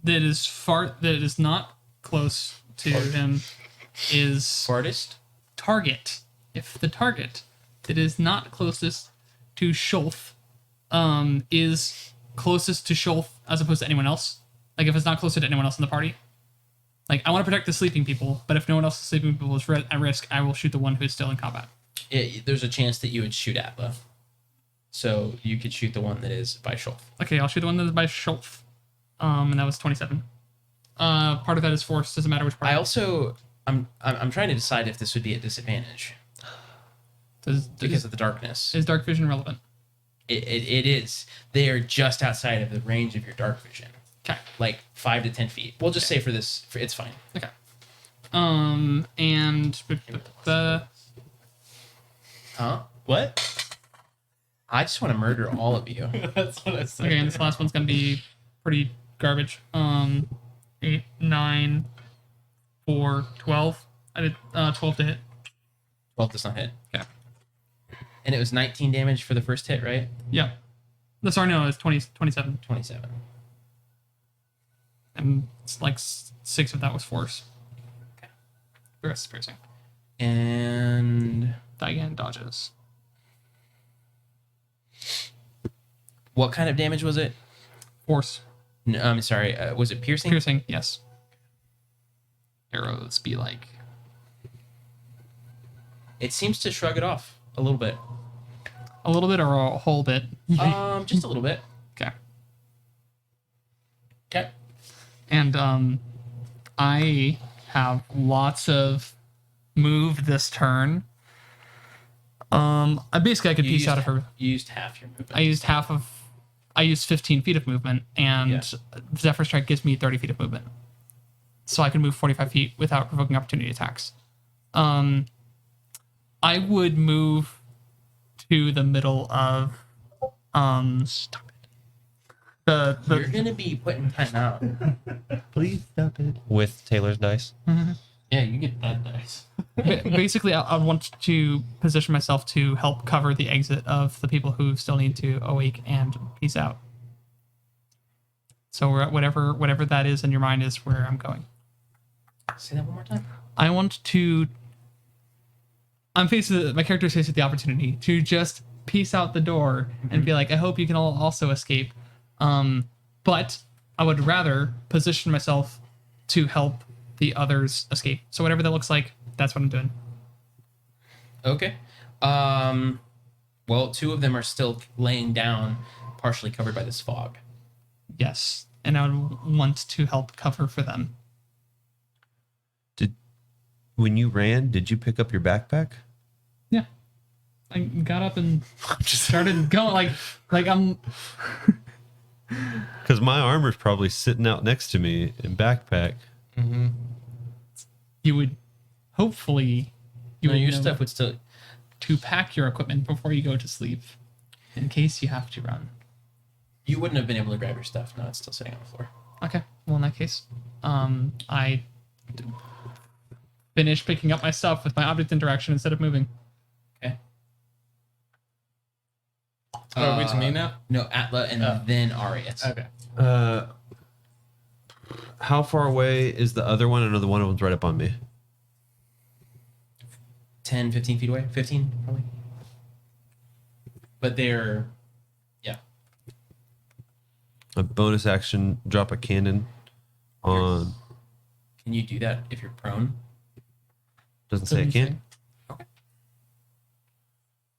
that is not close to him is Fartist? target, if the target that is not closest to Shulf, is closest to Shulf as opposed to anyone else, like if it's not closer to anyone else in the party, like I want to protect the sleeping people, but if no one else is sleeping people is at risk, I will shoot the one who's still in combat. There's a chance that you would shoot Atla. So you could shoot the one that is by Schulf. Okay, I'll shoot the one that is by Schultz. And that was 27. Part of that is force. Doesn't matter which part. I'm trying to decide if this would be a disadvantage because of the darkness. Is dark vision relevant? It is. They are just outside of the range of your dark vision. Okay. Like 5 to 10 feet. We'll just say for this, it's fine. Okay. And the Huh? What? I just want to murder all of you. That's what I said. okay, and this last one's gonna be pretty garbage. 8, 9, 4, 12. I did 12 to hit. 12 does not hit. Okay. And it was 19 damage for the first hit, right? Yeah. No, sorry, no, it's 27. 27. And it's like 6 of that was force. Okay. The rest is piercing. And Diane dodges. what kind of damage was it? Force. No, I'm sorry. Was it piercing? Piercing, yes. Arrows be like. It seems to shrug it off a little bit. A little bit or a whole bit? Just a little bit. Okay. Okay. And I have lots of move this turn. I could piece out of her. You used half your movement. I used 15 feet of movement, and Yeah. Zephyr Strike gives me 30 feet of movement. So I can move 45 feet without provoking opportunity attacks. I would move to the middle of Stop it. You're gonna be putting time out. Please stop it. With Taylor's dice. Yeah, you get that dice. basically I want to position myself to help cover the exit of the people who still need to awake and peace out. So we're at whatever that is in your mind is where I'm going. Say that one more time. I want to. My character is faced with the opportunity to just peace out the door and be like, I hope you can all also escape. But I would rather position myself to help the others escape. So whatever that looks like, that's what I'm doing. Okay. Well, 2 of them are still laying down, partially covered by this fog. Yes. And I would want to help cover for them. When you ran, did you pick up your backpack? Yeah. I got up and just started going like I'm. Because my armor's probably sitting out next to me in backpack. Mm-hmm. You would hopefully you would Your know stuff would still. to pack your equipment before you go to sleep in case you have to run. You wouldn't have been able to grab your stuff. No, it's still sitting on the floor. Okay. Well, in that case, I finish picking up my stuff with my object interaction instead of moving. Okay. Oh, wait to me now? No, Atla and then Arius. Okay. How far away is the other one? I know the one one's right up on me. 10, 15 feet away. 15, probably. But they're. Yeah. A bonus action, drop a cannon on. Can you do that if you're prone? Doesn't say I Doesn't can't. Okay.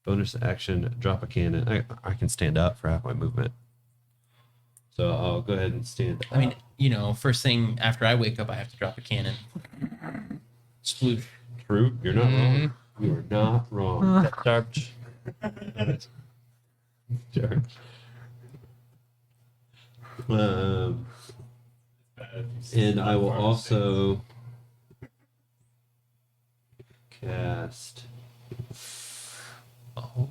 Bonus action, drop a cannon. I can stand up for half my movement. So I'll go ahead and stand up. I mean, first thing after I wake up, I have to drop a cannon. Sploosh. True, you're not wrong. You are not wrong. Charge. Charge. And I will also cast. Oh.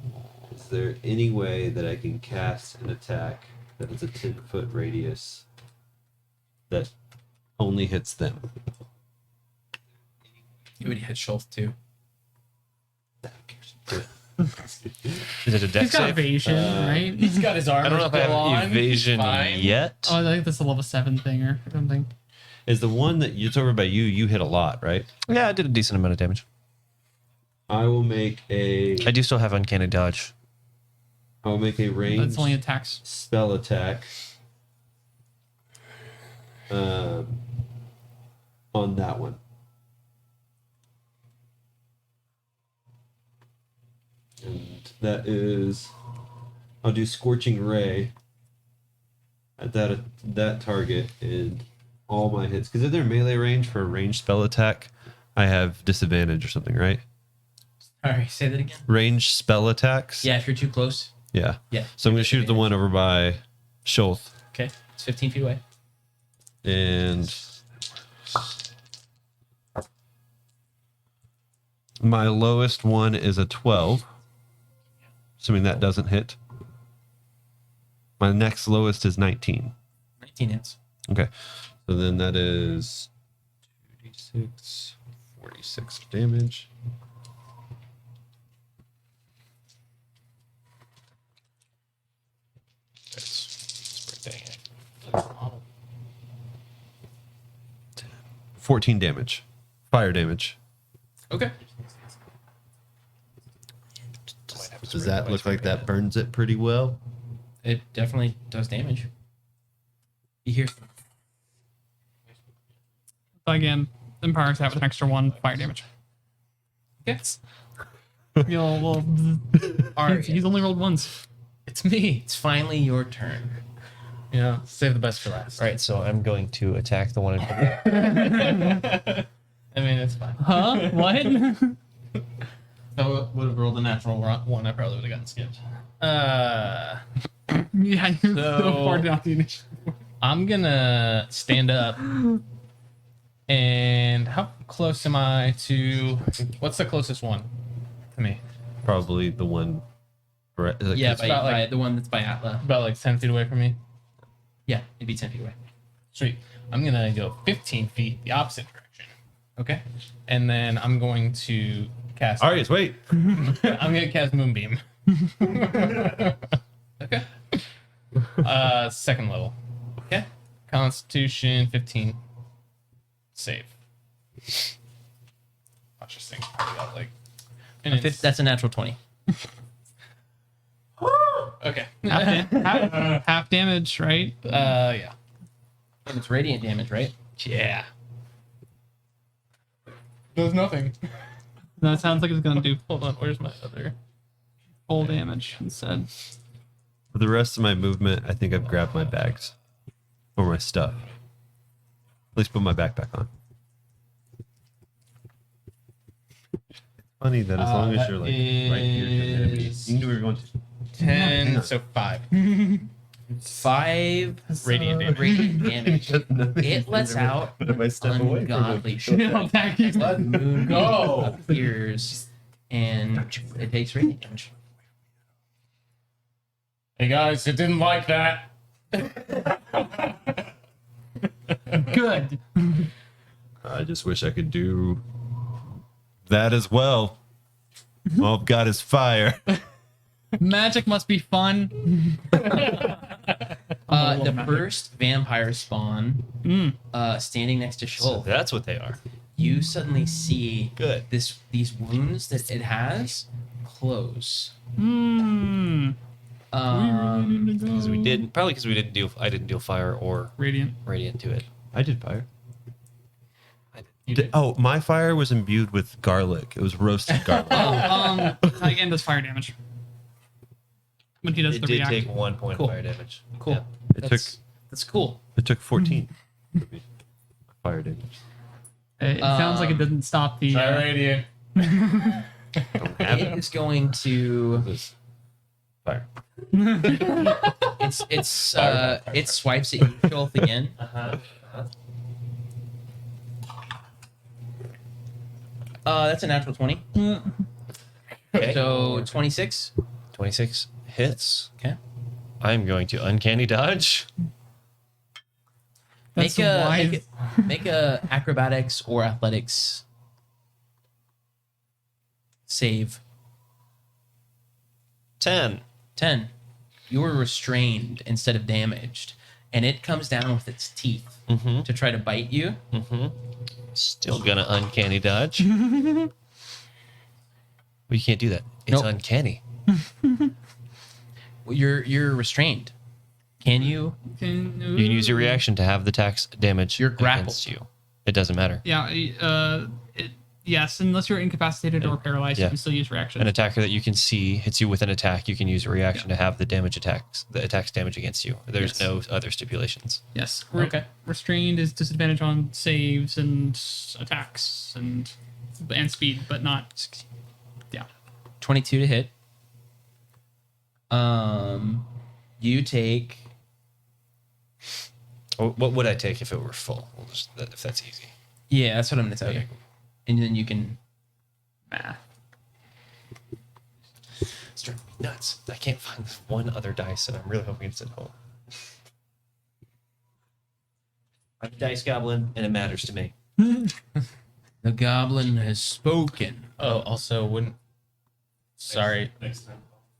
Is there any way that I can cast an attack that is a 10-foot radius that only hits them? You would hit Schultz too. Is it a dex He's got save? evasion, right? He's got his armor I don't know if I still have on. evasion He's fine. yet. Oh, I think that's a level 7 thing or something. Is the one that it's over by you? You hit a lot, right? Yeah, I did a decent amount of damage. I will make a. I do still have uncanny dodge. I will make a range That's only attacks. spell attack. On that one. And that is, I'll do Scorching Ray at that target, and all my hits, because if they're melee range for a ranged spell attack, I have disadvantage or something, right? All right, say that again. Ranged spell attacks. Yeah, if you're too close. Yeah. Yeah. So I'm gonna shoot at the one over by Schultz, Okay, it's 15 feet away. and my lowest one is a 12. Assuming that doesn't hit. My next lowest is 19. 19 hits. Okay. So then that is 2d6, 46 damage. That's 14 damage. Fire damage. Okay. Does that look like that burns it pretty well? It definitely does damage. You hear? Again, Empire's that with an extra 1 fire damage. Yes. Well, he's only rolled once. It's me. It's finally your turn. Save the best for last. All right, so I'm going to attack the one in front of I mean, it's fine. Huh? What? If I would have rolled a natural one, I probably would have gotten skipped. Yeah, you're so far down the initiative. I'm gonna stand up. And how close am I to? What's the closest one to me? Probably the one. Yeah, it's by, about, by like- the one that's by Atla. About like 10 feet away from me. Yeah, it'd be 10 feet away. Sweet. I'm gonna go 15 feet the opposite direction, Okay. and then I'm going to cast. Arius, wait. I'm gonna cast Moonbeam. Okay. Second level. Okay. Constitution 15. Save. Watch this thing. Got, like, and it's- That's a natural 20. okay. Half damage, right? Yeah. And it's radiant damage, right? Yeah. Does nothing. That sounds like it's gonna do Hold on. Where's my other? full damage instead. For the rest of my movement, I think I've grabbed my bags. Or my stuff. At least put my backpack on. Funny that as long as that you're like right here, you're gonna be. You is- can do where you're going to. 10. So 5. 5 Radiant damage. radiant damage. It lets out But if I step away from ungodly it, shit. Go. Moon Go. appears and it takes radiant damage. Hey guys, it didn't like that. Good. I just wish I could do that as well. All I've got is fire. Magic must be fun. The first vampire spawn, standing next to So Schultz, that's what they are. you suddenly see Good. these wounds that it has close. Hmm. Because we didn't, probably because I didn't deal fire or Radiant. radiant to it. I did fire. My fire was imbued with garlic. It was roasted garlic. Again, does fire damage when he does It the did react. take 1 point Cool. of fire damage. Cool. Yeah. That's cool. It took 14 for me. Fire damage. It sounds like it doesn't stop the. Radiant. It is going to. Fire. It swipes at you, Shulth, again. That's a natural 20. Okay. So 26. 26 hits. Okay. I'm going to uncanny dodge. That's Make wise. make a acrobatics or athletics save. 10. 10. You were restrained instead of damaged, and it comes down with its teeth to try to bite you. Still gonna uncanny dodge. Well, you can't do that. It's Nope. uncanny. Well, you're restrained. Can you? You can use your reaction to have the tax damage You're grappled. against you. It doesn't matter. Yeah. Yes, unless you're incapacitated or paralyzed, Yeah. you can still use reaction. An attacker that you can see hits you with an attack. You can use a reaction to have the attacks damage against you. There's no other stipulations. Yes. Okay. Restrained is disadvantage on saves and attacks and speed, but not. Yeah. 22 to hit. You take. What would I take if it were full? If that's easy. Yeah, that's what I'm gonna tell you. And then you can. Math. It's driving me nuts. I can't find this one other dice, and I'm really hoping it's at home. I'm a dice goblin, and it matters to me. The goblin has spoken. Oh, also wouldn't. Sorry.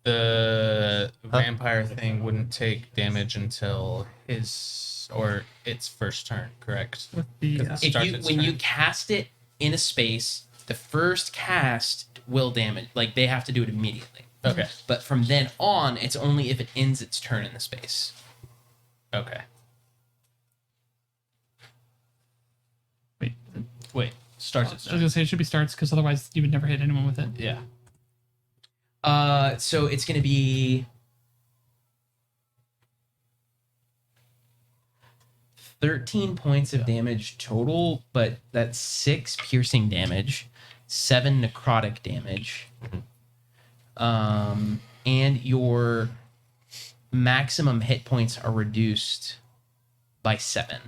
The vampire thing wouldn't take damage until his or its first turn, correct? The, 'Cause If starts you its when you turn. cast it in a space, the first cast will damage. Like they have to do it immediately. Okay. But from then on, it's only if it ends its turn in the space. Okay. wait. Starts I its was turn. gonna say it should be starts because otherwise you would never hit anyone with it. Yeah. So it's gonna be 13 points of damage total, but that's 6 piercing damage, 7 necrotic damage. And your maximum hit points are reduced by 7.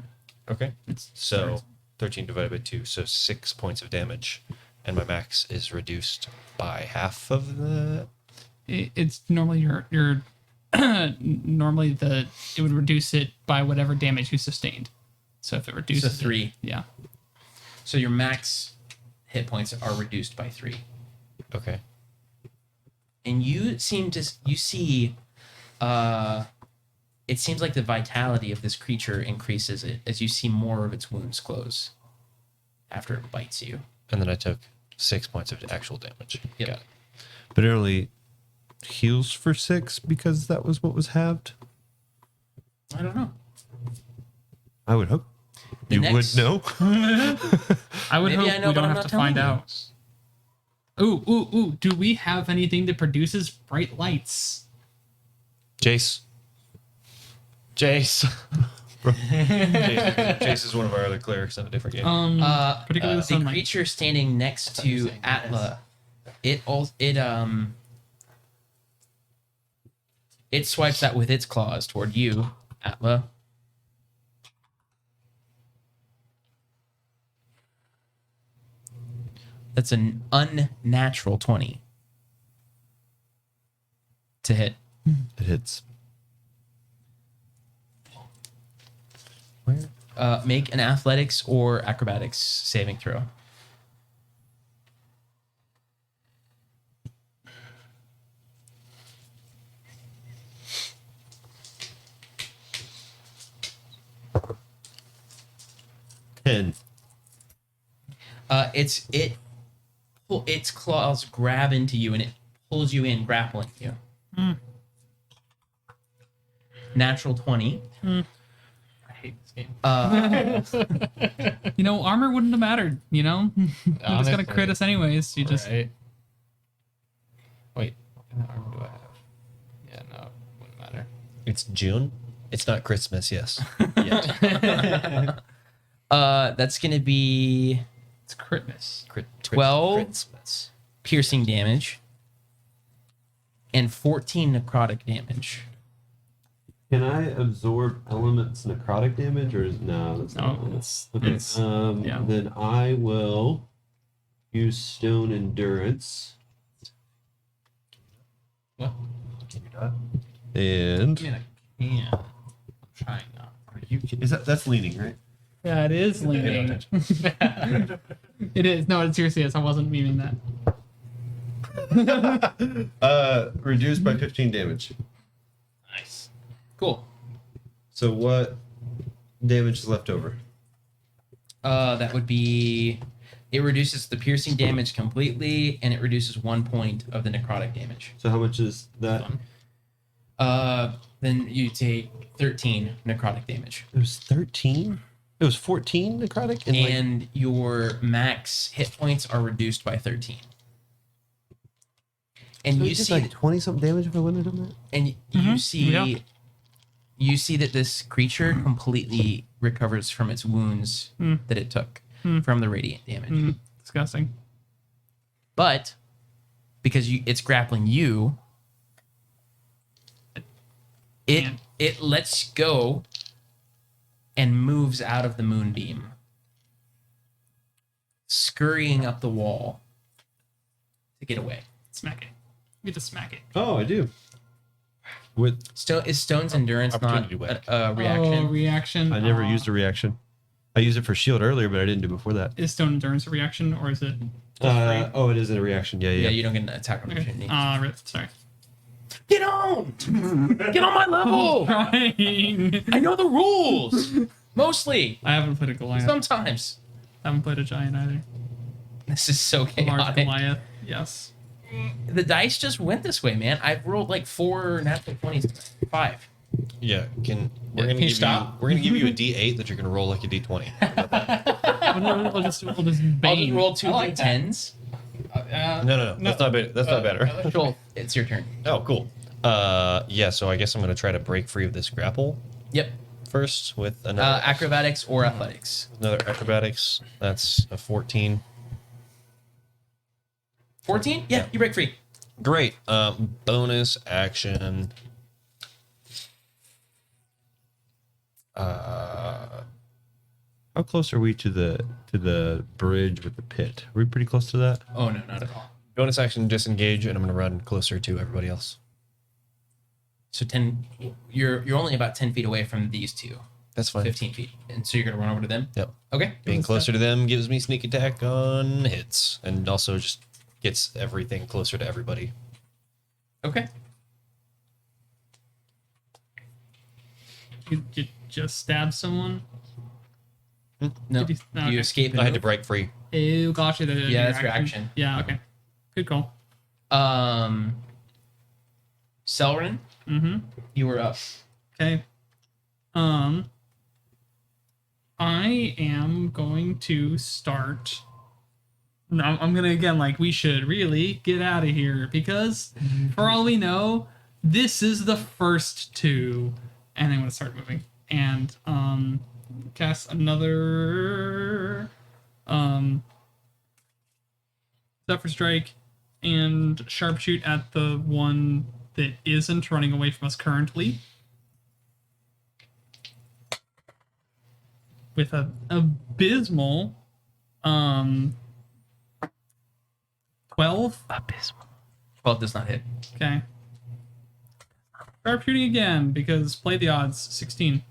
Okay. So 13 divided by 2, so 6 points of damage. And my max is reduced by half of that. It's normally your normally it would reduce it by whatever damage you sustained. So if it reduces So 3. yeah. So your max hit points are reduced by 3. Okay. And you see it seems like the vitality of this creature increases as you see more of its wounds close after it bites you. And then I took 6 points of actual damage. Yep. Got it. But it only heals for 6 because that was what was halved. I don't know. I would hope. The You next- would know. I would Maybe hope I know, we but don't I'm have not to find telling you. out. Ooh. Do we have anything that produces bright lights? Jace. Jace. Jace is one of our other clerics in a different game. Particularly the The sunlight. creature standing next to Atla, it swipes out with its claws toward you, Atla. That's an unnatural 20 to hit. It hits. Make an athletics or acrobatics saving throw. Its claws grab into you and it pulls you in, grappling you. Natural 20. hate this game. Uh, Armor wouldn't have mattered. They're just gonna Honestly. crit us anyways. You just Right. Wait, what kind of armor do I have? Yeah, no, it wouldn't matter. It's June. It's not Christmas, yes. that's gonna be it's critness. 12 Christmas. piercing damage and 14 necrotic damage. Can I absorb elements necrotic damage, or no? That's not No, elements. it's, Okay. it's yeah. Then I will use stone endurance. What? Can you not? And I mean, I can. I'm trying not. that's leaning, right? Yeah, it is leaning. It is. No, it seriously is. I wasn't meaning that. Reduced by 15 damage. Nice. Cool. So what damage is left over? That would be. It reduces the piercing damage completely, and it reduces 1 point of the necrotic damage. So how much is that? Then you take 13 necrotic damage, It was 13. It was 14 necrotic, and your max hit points are reduced by 13. And you see, 20 something damage if I wouldn't have done that. and you see, yeah. you see that this creature completely recovers from its wounds that it took from the radiant damage. Disgusting. But because it's grappling you, Man. it lets go and moves out of the moonbeam, scurrying up the wall to get away. Smack it. You get to smack it. Oh, I do. With Is Stone's endurance not Opportunity whack. a reaction? Oh, reaction. I never used a reaction. I used it for shield earlier, but I didn't do before that. Is stone endurance a reaction or is it? Oh, it is a reaction. Yeah, Yeah, yeah. you don't get an attack opportunity. Sorry. Get on! Get on my level! Trying. I know the rules! Mostly. I haven't played a Goliath. Sometimes. I haven't played a giant either. This is so A large chaotic. Goliath. Yes. The dice just went this way, man. I've rolled like 4 natural 20s. 5. Yeah, we're Can gonna you give stop? you we're gonna give you a D8 that you're gonna roll like a D20. We'll just I'll just bane. roll 2 I like that. d10s. No, that's not better. That's not better. Joel, it's your turn. Oh, cool. Yeah. So I guess I'm gonna try to break free of this grapple Yep. first with another Acrobatics or athletics. another acrobatics. That's a 14. 14? Yeah, you break free. Great. Bonus action. How close are we to the bridge with the pit? Are we pretty close to that? Oh, no, not at all. Bonus action disengage, and I'm gonna run closer to everybody else. So 10, you're only about 10 feet away from these two. That's fine. 15 feet. And so you're going to run over to them? Yep. Okay. Being closer to them gives me sneak attack on hits, and also just gets everything closer to everybody. Okay. You just stab someone. No, Did you- you okay. escape and I had to move? break free. Oh, gotcha. Yeah, that's your action. Yeah, okay. Good call. Selrin, Mm-hmm. you were up. Okay. I am going to start. No, I'm gonna again we should really get out of here because for all we know, this is the first two, and I'm gonna start moving and cast another Zephyr Strike and Sharpshoot at the one that isn't running away from us currently. With a abysmal 12. Abysmal. 12 does not hit. Okay. Sharpshooting again because play the odds. 16.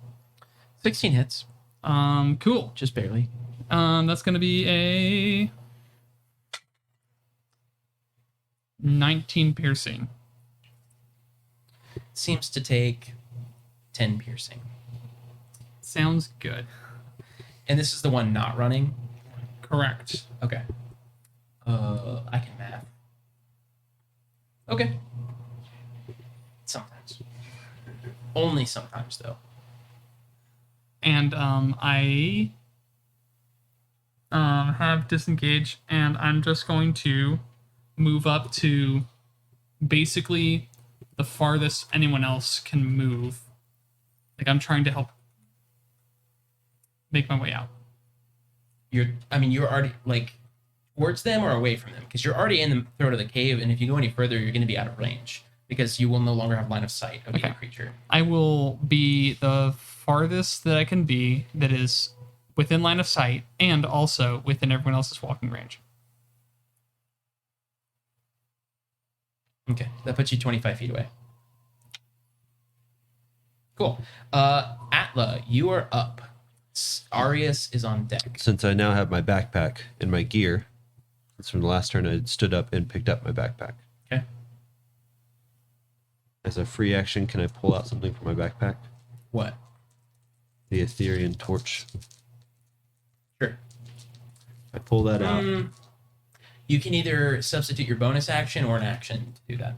16 hits. Cool. Just barely. That's gonna be a 19 piercing. Seems to take 10 piercing. Sounds good. And this is the one not running? Correct. Okay. I can math. Okay. Sometimes. Only sometimes, though. and I have disengage, and I'm just going to move up to basically the farthest anyone else can move. Like I'm trying to help make my way out. You're already like towards them or away from them, because you're already in the throat of the cave, and if you go any further, you're going to be out of range because you will no longer have line of sight of Okay. the creature. I will be the farthest that I can be that is within line of sight and also within everyone else's walking range. Okay, that puts you 25 feet away. Cool. Atla, you are up. Arius is on deck. Since I now have my backpack and my gear, it's from the last turn I stood up and picked up my backpack. Okay. As a free action, can I pull out something from my backpack? What? The Etherean torch. Sure. I pull that out. You can either substitute your bonus action or an action to do that.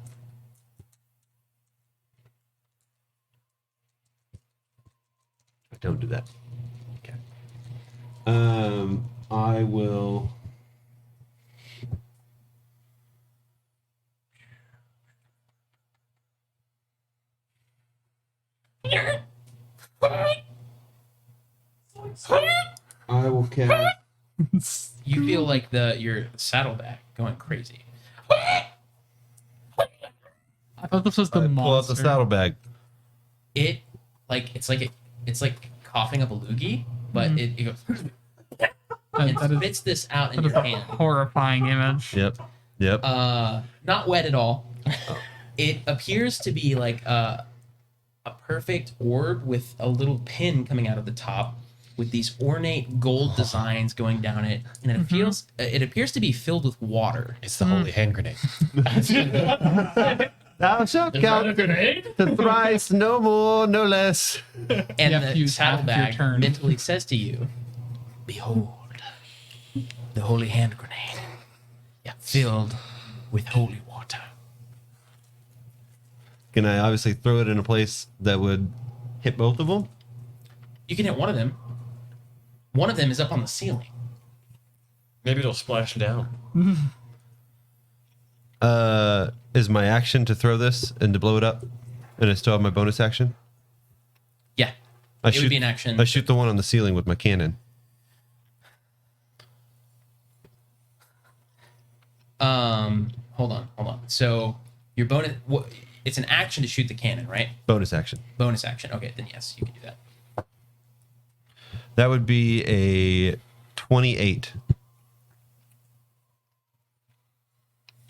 I don't do that. Okay. I will. I will cast. You feel like your saddlebag going crazy. I thought this was the monster. Pull out the saddlebag. It's like coughing up a loogie, but it goes and That is, spits this out in that is your a hand. horrifying image. Yep. Yep. Not wet at all. It appears to be like a perfect orb with a little pin coming out of the top, with these ornate gold designs going down it, and it appears to be filled with water. It's the holy hand grenade. Thou shalt count the thrice, no more, no less. And You have to the use half of your saddlebag turn. mentally says to you, "Behold, the holy hand grenade, filled with holy water." Can I obviously throw it in a place that would hit both of them? You can hit one of them. One of them is up on the ceiling. Maybe it'll splash down. Is my action to throw this and to blow it up, and I still have my bonus action? Yeah, I it would be an action. I shoot the one on the ceiling with my cannon. Hold on. So your bonus, it's an action to shoot the cannon, right? Bonus action. Bonus action. Okay, then yes, you can do that. That would be a 28.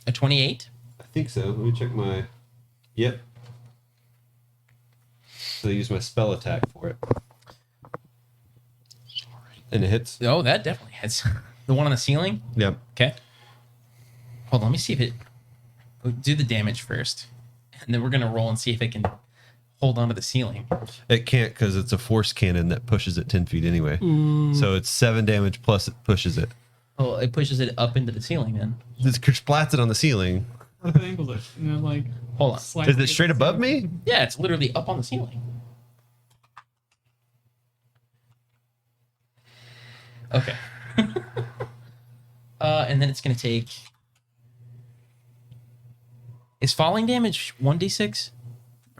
A 28. I think so. Let me check my. Yep. So I use my spell attack for it. And it hits. Oh, that definitely hits. The one on the ceiling. Yep. Okay. Hold on. Let me see if it. Do the damage first, and then we're gonna roll and see if it can hold onto the ceiling. It can't because it's a force cannon that pushes it 10 feet anyway. So it's 7 damage plus it pushes it. Well, it pushes it up into the ceiling then. This splats it on the ceiling. What if it angles it? You know, like Hold on. slightly Is it straight above me? Yeah, it's literally up on the ceiling. Okay. And then it's gonna take. Is falling damage 1d6? It's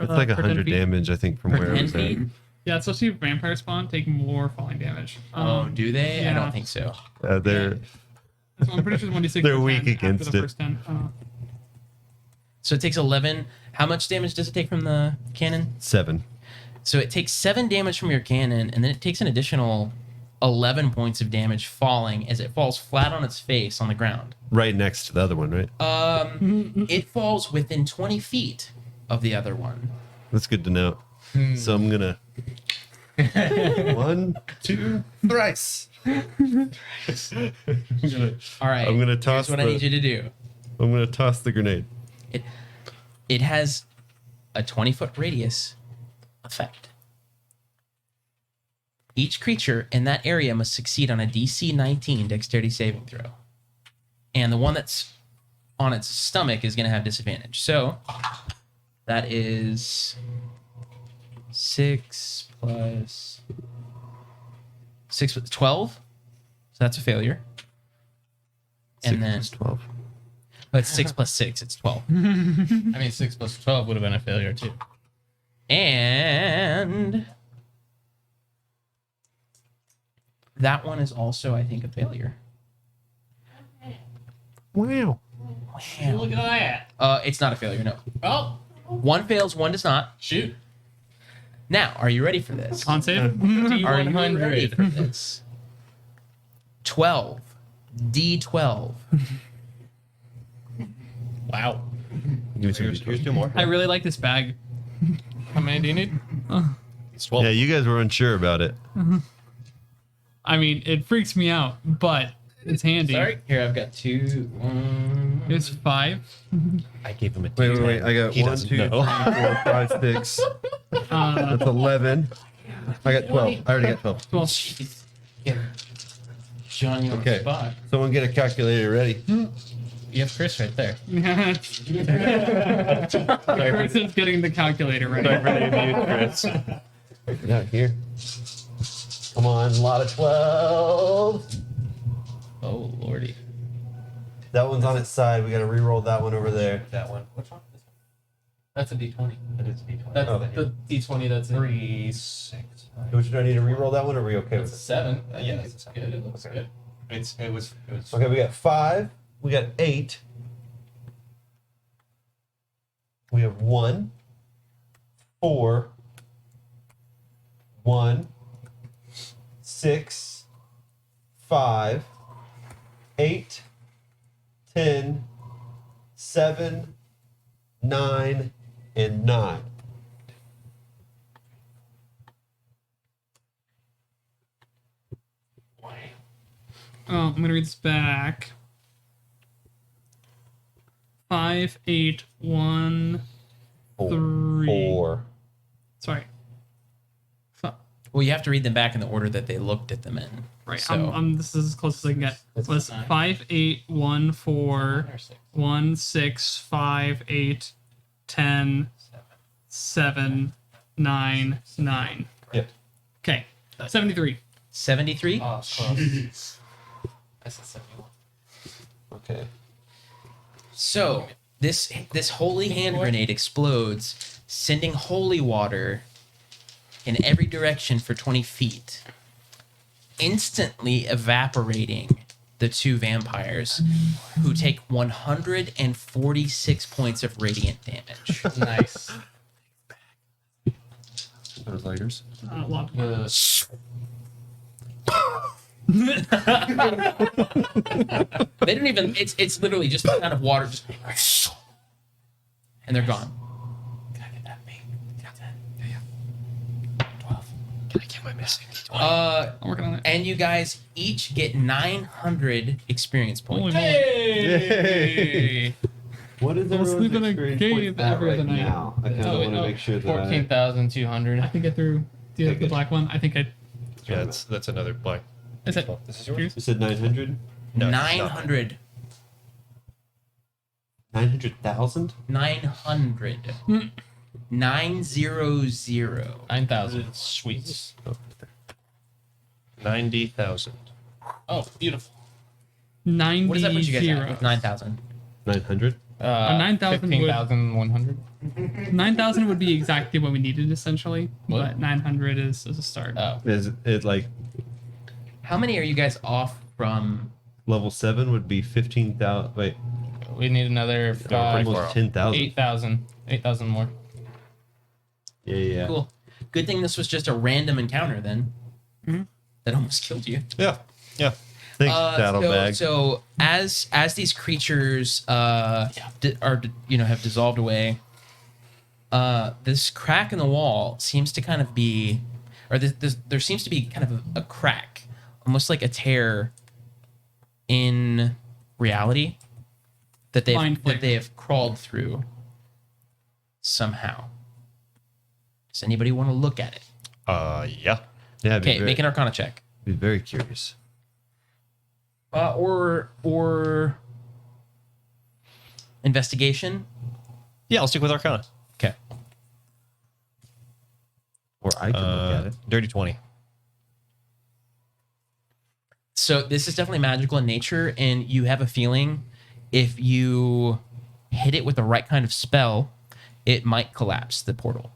like for 10 100 feet? damage, I think, from For where I 10 was at. feet? Yeah, especially if vampire spawn take more falling damage. Oh, do they? I yeah. don't think so. They're So I'm pretty sure it's 1d6. They're for weak 10 after against the it. first 10. So it takes 11. How much damage does it take from the cannon? 7. So it takes 7 damage from your cannon, and then it takes an additional 11 points of damage falling as it falls flat on its face on the ground. Right next to the other one, right? It falls within 20 feet of the other one. That's good to know. So I'm gonna 1, 2, thrice. All right. I'm gonna toss Here's what I need you to do. I'm gonna toss the grenade. It has a 20-foot radius effect. Each creature in that area must succeed on a DC 19 dexterity saving throw. And the one that's on its stomach is going to have disadvantage. So that is 6 plus 6 plus 12. So that's a failure. And 6 then plus 12. but it's 6 plus 6. It's 12. I mean, 6 plus 12 would have been a failure too. And that one is also, I think, a failure. Wow. Look at that. It's not a failure, no. Oh, One fails, one does not. shoot. Now, are you ready for this? Con save. Are you ready D100. for this? 12. D12. Wow. Here's 2 more. I really like this bag. How many do you need? It's 12. Yeah, you guys were unsure about it. I mean, it freaks me out, but it's handy. Sorry. Here, I've got 2. One. There's 5. I gave him a Wait. I got He 1, doesn't 2, 3, know. 4, 5, 6. That's 11. I got 12. I already got 12. Well, Jeez. Yeah. John, you on Okay. the spot. Someone get a calculator ready. You have Chris right there. Chris is getting the calculator ready. Get out here. Come on, a lot of 12. Oh, lordy. That one's on its side. We got to re-roll that one over there. That one. Which one? That's a D20. That is D20. That's Oh. the D20 that's 3, 6. Which do I need to re-roll that one, or are we okay That's with a it? 7. Yeah, That's it's a good. It looks good. It was. Okay, we got 5. We got 8. We have 1, 4, 1, 6, 5, 8, 10, 7, 9, and 9. Oh, I'm gonna read this back. 5, 8, 1, 3. 4. Sorry. Well, you have to read them back in the order that they looked at them in. Right. So, This is as close as I can get. That's Was 9. 5, 8, 1, 4, Or 6. 1, 6, 5, 8, 10, 7, 9, 9. Yep. Okay. 73. 73. Oh, close. I said 71. Okay. So this holy hand grenade explodes, sending holy water in every direction for 20 feet, instantly evaporating the 2 vampires, who take 146 points of radiant damage. Nice. Those lighters. Lock. They don't even. It's literally just a kind of water, just, and they're gone. Can I get that big? Got that? Yeah. 12. Can I get my missing? I'm working on it. And you guys each get 900 experience points. Holy moly. Hey! What is We'll sleep in a experience cave point at every other night. now? I kind of want to make sure that 14,200. I can get through the Okay, good. black one. I think I. Yeah, that's another blank. Is it? This is yours. Yours? You said 900? No, it's not. 900. 900,000? 900. 900. 9,000. Sweet. 90,000. Oh, beautiful. 90. What does that put you guys at with 9,000? 900? 9,000 would- 15,100. 9,000 would be exactly what we needed, essentially. What? But 900 is a start. Oh. Is it like How many are you guys off from? level 7 would be 15,000? Wait, We need another pretty far almost off. 10,000. 8,000. 8,000 more. Yeah. Cool. Good thing this was just a random encounter then. Mhm. That almost killed you. Yeah. Thanks, Saddlebag. So as these creatures have dissolved away, this crack in the wall seems to kind of be, or there seems to be kind of a crack, almost like a tear in reality that Mind flick. they have crawled through somehow. Does anybody want to look at it? Yeah. Yeah, I'd be Okay, very, make an Arcana check. be very curious. Or investigation. Yeah, I'll stick with Arcana. Okay. Or I can look at it. Dirty 20. So this is definitely magical in nature, and you have a feeling if you hit it with the right kind of spell, it might collapse the portal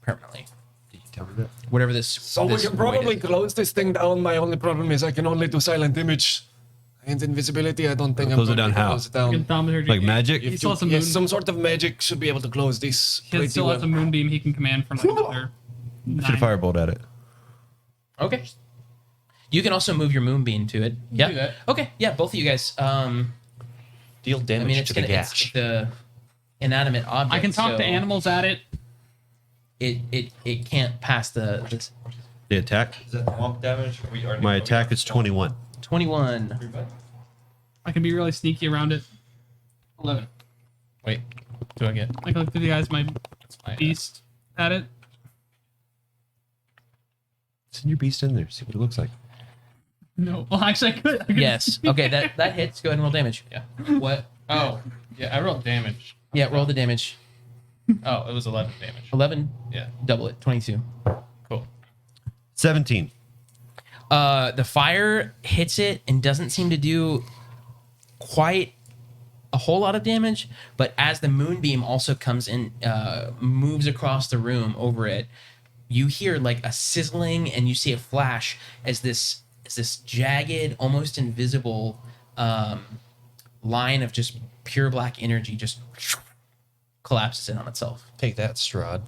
permanently. Did you tell me that? Whatever this. So we this can void probably is. close this thing down. My only problem is I can only do silent image and invisibility. I don't think I'm Close it going down to how? close it down. Thaumaturgy. Like magic? He still has a moon. Yes, some sort of magic should be able to close this. He Pretty still has a well. moonbeam he can command from like another. I should have firebolt at it. Okay. You can also move your moonbeam to it. Yeah. do that. Okay. Yeah. Both of you guys. Deal I damage mean, it's to the gonna. It's gash. the inanimate object. I can talk so to animals at it. It can't pass this. The attack? Is that womp damage? My attack is 21. 21. I can be really sneaky around it. 11. Wait, what do I get? I can look through the eyes of my That's my beast at it. Send your beast in there. See what it looks like. No, well, actually, I could. Yes. Okay. That hits. Go ahead and roll damage. Yeah. What? Oh, yeah. I rolled damage. Yeah. Roll the damage. Oh, it was 11 damage. 11. Yeah. Double it. 22. Cool. 17. The fire hits it and doesn't seem to do quite a whole lot of damage, but as the moonbeam also comes in, moves across the room over it, you hear like a sizzling and you see a flash as this jagged, almost invisible line of just pure black energy just collapses in on itself. Take that, Strahd.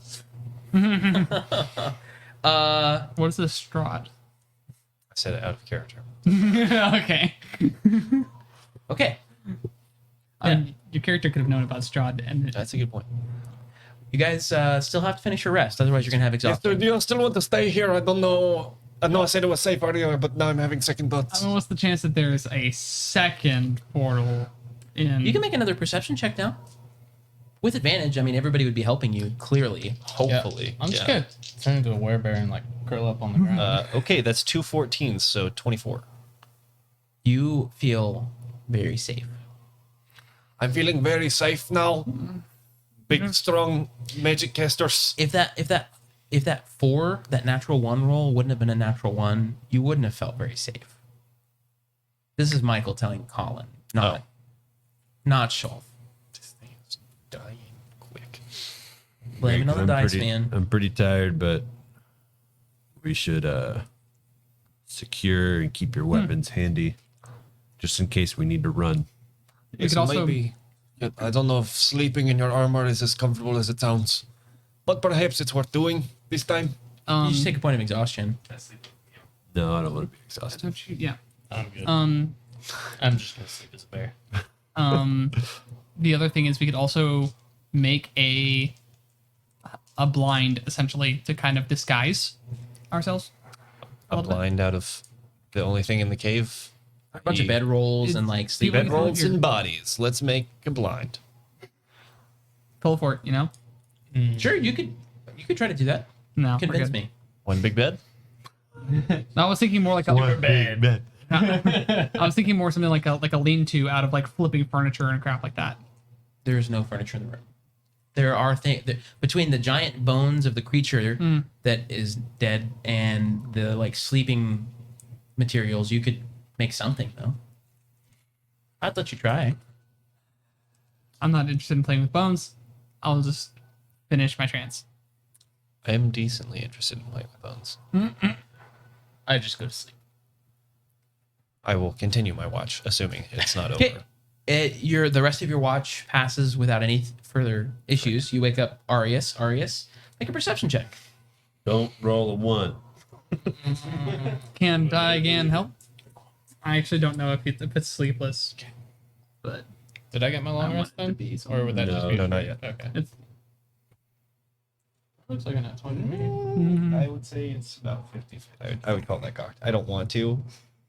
What is this Strahd? I said it out of character. Okay. Okay. Your character could have known about Strahd, and That's a good point. You guys still have to finish your rest, otherwise you're gonna have Yes, exhaustion. do you still want to stay here? I don't know. I know I said it was safe earlier, but now I'm having second thoughts. I mean, what's the chance that there's a second portal in? You can make another perception check now. With advantage, I mean, everybody would be helping you, clearly. Hopefully. I'm just yeah. gonna turn into a werebear and like curl up on the ground. Okay, that's 2 14s, so 24. You feel very safe. I'm feeling very safe now. Big, strong magic casters. If that 4, that natural 1 roll wouldn't have been a natural 1, you wouldn't have felt very safe. This is Michael telling Colin, not Shulf. This thing is dying quick. Blame it on the I'm dice, pretty, man. I'm pretty tired, but we should secure and keep your weapons handy, just in case we need to run. You Yes, could also maybe. I don't know if sleeping in your armor is as comfortable as it sounds, but perhaps it's worth doing this time. You just take a point of exhaustion. No, I don't want to be exhausted. don't you- yeah. I'm good. I'm just gonna sleep as a bear. The other thing is we could also make a blind essentially to kind of disguise ourselves. A blind out of the only thing in the cave. A bunch of bedrolls and like sleep people- bedrolls. Bedrolls and bodies. Let's make a blind. Pull for it, you know? Sure, you could try to do that. No, we're Convince good. me. One big bed? No, I was thinking more like a bed. I was thinking more something like a lean-to out of like flipping furniture and crap like that. There is no furniture in the room. There are things between the giant bones of the creature that is dead and the like sleeping materials. You could make something though. I'd let you try. I'm not interested in playing with bones. I'll just finish my trance. I am decently interested in playing with bones. I just go to sleep. I will continue my watch, assuming it's not Okay. over. The rest of your watch passes without any further issues. You wake up Arius. Arius, make a perception check. Don't roll a 1. Can die again help? I actually don't know if it's sleepless, but Did I get my long I rest want it to then? be something. Or would that just No, be? no, not yet. Okay. it's Looks like a nat 20 to me. I would say it's about 50. I would call that cocked. I don't want to.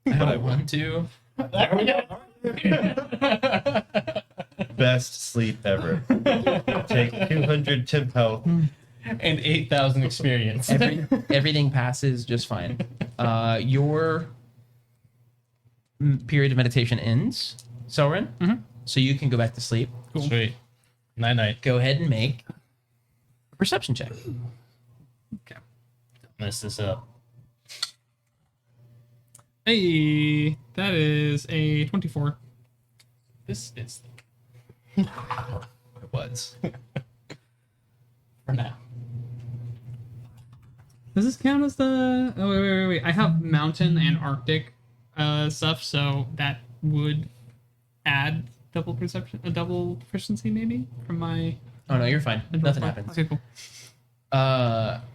But I want to. Best sleep ever. Take 200 temp health. And 8,000 experience. Everything passes just fine. Your period of meditation ends, Selrin. So you can go back to sleep. Sweet. Night night. Go ahead and make a perception check. Mess this up. Hey, that is a 24. This is It was. for now. Does this count as the? Oh wait. I have mountain and Arctic stuff, so that would add double perception, a double proficiency maybe from my. Oh no, you're fine. Nothing happens. Okay, cool.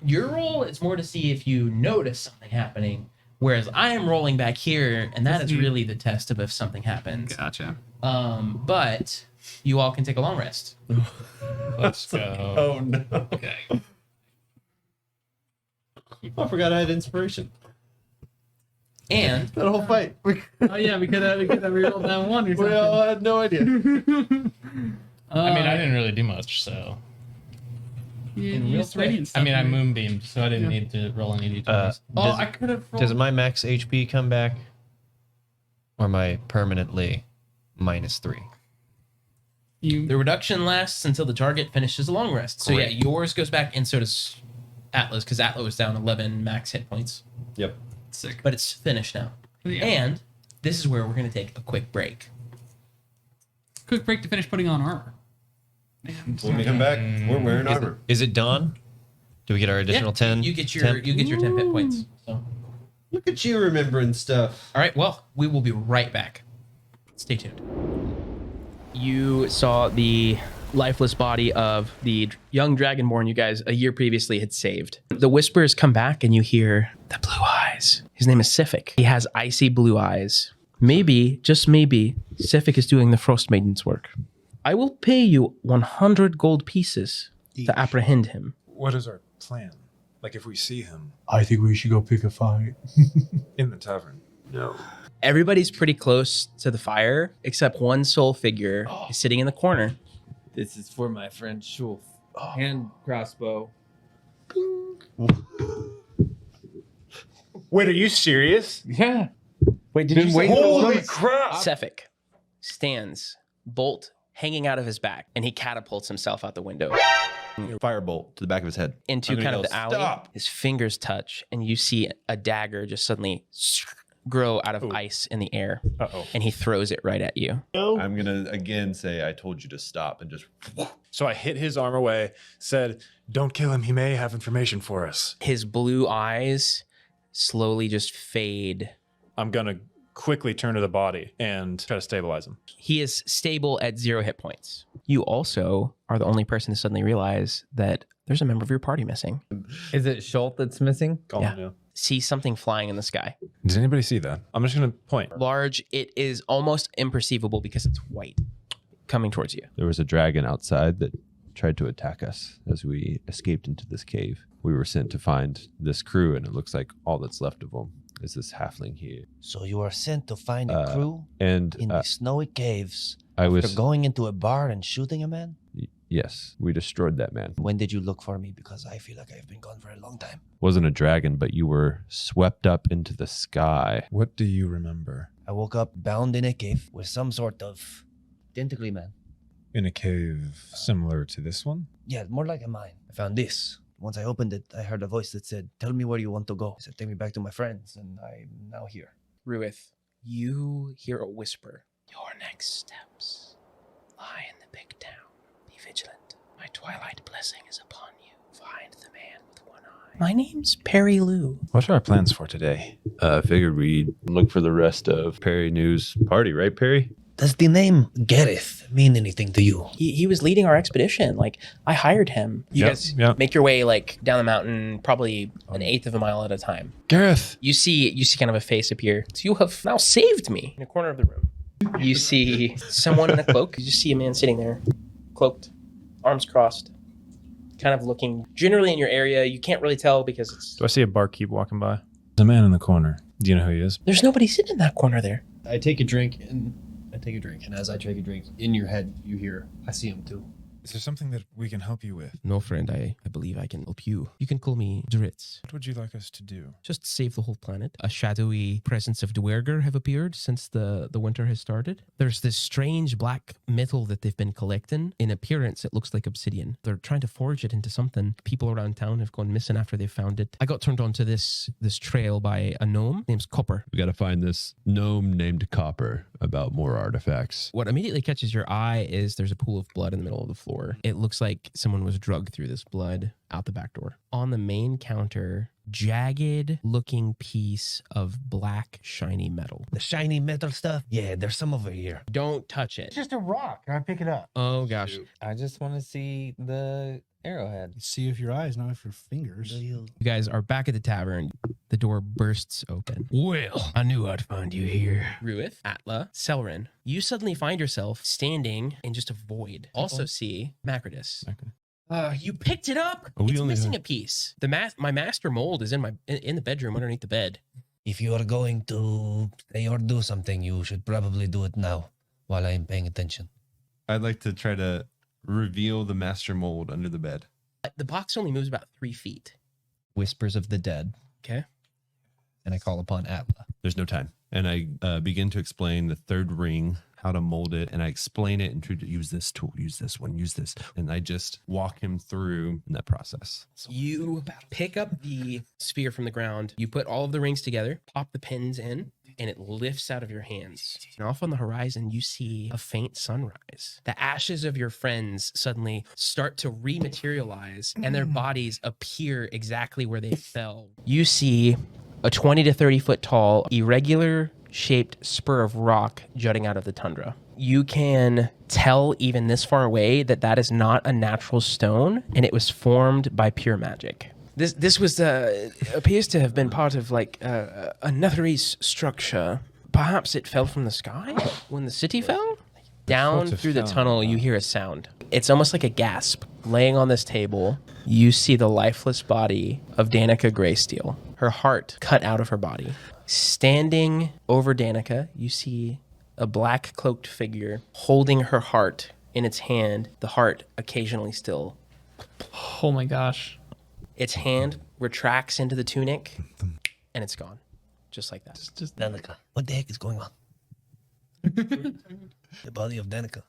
Your roll is more to see if you notice something happening, whereas I am rolling back here, and that is really the test of if something happens. Gotcha. But you all can take a long rest. Let's go. Oh no. Okay. I forgot I had inspiration. And That whole fight. Oh yeah, we could have rerolled that one or something. We all had no idea. I mean, I didn't really do much, so. You real used quick, radiant stuff. I mean, I moonbeamed, so I didn't need to roll any d20s. I could have rolled. Does my max HP come back? Or am I permanently -3? The reduction lasts until the target finishes a long rest. So Great. yeah, yours goes back, and so does Atlas, because Atlas was down 11 max hit points. Yep. Sick. But it's finished now. Yeah. And this is where we're going to take a quick break. Quick break to finish putting on armor. When we come back, we're wearing armor. Is it dawn? Do we get our additional 10? You get your temp? you get your 10 hit points. So. Look at you remembering stuff. All right, well, we will be right back. Stay tuned. You saw the lifeless body of the young dragonborn you guys a year previously had saved. The whispers come back and you hear the blue eyes. His name is Sifik. He has icy blue eyes. Maybe, just maybe, Sifik is doing the Frostmaiden's work. I will pay you 100 gold pieces to apprehend him. What is our plan? Like if we see him I think we should go pick a fight. in the tavern? No. Everybody's pretty close to the fire, except one sole figure is sitting in the corner. This is for my friend Schulf. Hand crossbow. Wait, are you serious? Yeah. Wait, did you wait? Holy crap! Sefik stands, bolt hanging out of his back, and he catapults himself out the window Firebolt to the back of his head. into I'm gonna kind of go, the alley. "Stop!" His fingers touch, and you see a dagger just suddenly grow out of ice in the air, Uh-oh. and he throws it right at you. I'm gonna again say I told you to stop and just. So I hit his arm away, said, "Don't kill him. He may have information for us." His blue eyes slowly just fade. I'm gonna quickly turn to the body and try to stabilize him. He is stable at 0 hit points. You also are the only person to suddenly realize that there's a member of your party missing. Is it Schultz that's missing? Call Yeah. him now. See something flying in the sky. Does anybody see that? I'm just gonna point. Large, it is almost imperceivable because it's white coming towards you. There was a dragon outside that tried to attack us as we escaped into this cave. We were sent to find this crew, and it looks like all that's left of them is this halfling here. So you are sent to find a crew And in the snowy caves I after was going into a bar and shooting a man? yes, we destroyed that man. When did you look for me? Because I feel like I've been gone for a long time. Wasn't a dragon, but you were swept up into the sky. What do you remember? I woke up bound in a cave with some sort of tentacly man. In a cave similar to this one? Yeah, more like a mine. I found this. Once I opened it, I heard a voice that said, "Tell me where you want to go." I said, "Take me back to my friends," and I'm now here. Ruith, you hear a whisper. Your next steps lie in the big town. Be vigilant. My twilight blessing is upon you. Find the man with one eye. My name's Perry Lou. What are our plans for today? Figured we'd look for the rest of Perry New's party, right, Perry? Does the name Gareth mean anything to you? He was leading our expedition. Like, I hired him. You Yep, guys yep. make your way, like, down the mountain, probably an eighth of a mile at a time. Gareth! You see kind of a face appear. So you have now saved me. In a corner of the room, you see someone in a cloak. You just see a man sitting there, cloaked, arms crossed, kind of looking generally in your area. You can't really tell because it's... Do I see a barkeep walking by? The man in the corner. Do you know who he is? There's nobody sitting in that corner there. I take a drink, and as I take a drink, in your head, you hear, "I see him too." Is there something that we can help you with? No, friend, I believe I can help you. You can call me Dritz. What would you like us to do? Just save the whole planet. A shadowy presence of Dwerger have appeared since the winter has started. There's this strange black metal that they've been collecting. In appearance, it looks like obsidian. They're trying to forge it into something. People around town have gone missing after they found it. I got turned onto this trail by a gnome named Copper. We got to find this gnome named Copper about more artifacts. What immediately catches your eye is there's a pool of blood in the middle of the floor. It looks like someone was drugged through this blood out the back door. On the main counter, jagged looking piece of black shiny metal. The shiny metal stuff? Yeah, there's some over here. Don't touch it. It's just a rock. I pick it up. Oh gosh. I just want to see the arrowhead. See with your eyes, not with your fingers. You guys are back at the tavern. The door bursts open. Well, I knew I'd find you here. Ruith, Atla, Selrin, you suddenly find yourself standing in just a void. Also see Macrodus. You picked it up. It's missing a piece. My master mold is in the bedroom underneath the bed. If you are going to say or do something, you should probably do it now while I am paying attention. I'd like to try to reveal the master mold under the bed. The box only moves about 3 feet. Whispers of the dead. Okay. And I call upon Atla. There's no time. And I begin to explain the third ring, how to mold it, and I explain it and try to use this tool, use this one, use this. And I just walk him through in that process. You pick up the sphere from the ground. You put all of the rings together, pop the pins in, and it lifts out of your hands. And off on the horizon, you see a faint sunrise. The ashes of your friends suddenly start to rematerialize, and their bodies appear exactly where they fell. You see a 20 to 30 foot tall, irregular shaped spur of rock jutting out of the tundra. You can tell even this far away that that is not a natural stone, and it was formed by pure magic. This was appears to have been part of like a netherese structure. Perhaps it fell from the sky when the city fell? Down through the tunnel, you hear a sound. It's almost like a gasp. Laying on this table, you see the lifeless body of Danica Greysteel. Her heart cut out of her body. Standing over Danica, you see a black cloaked figure holding her heart in its hand, the heart occasionally still. Oh my gosh. Its hand retracts into the tunic, and it's gone. Just like that. Just Danica. What the heck is going on? The body of Danica.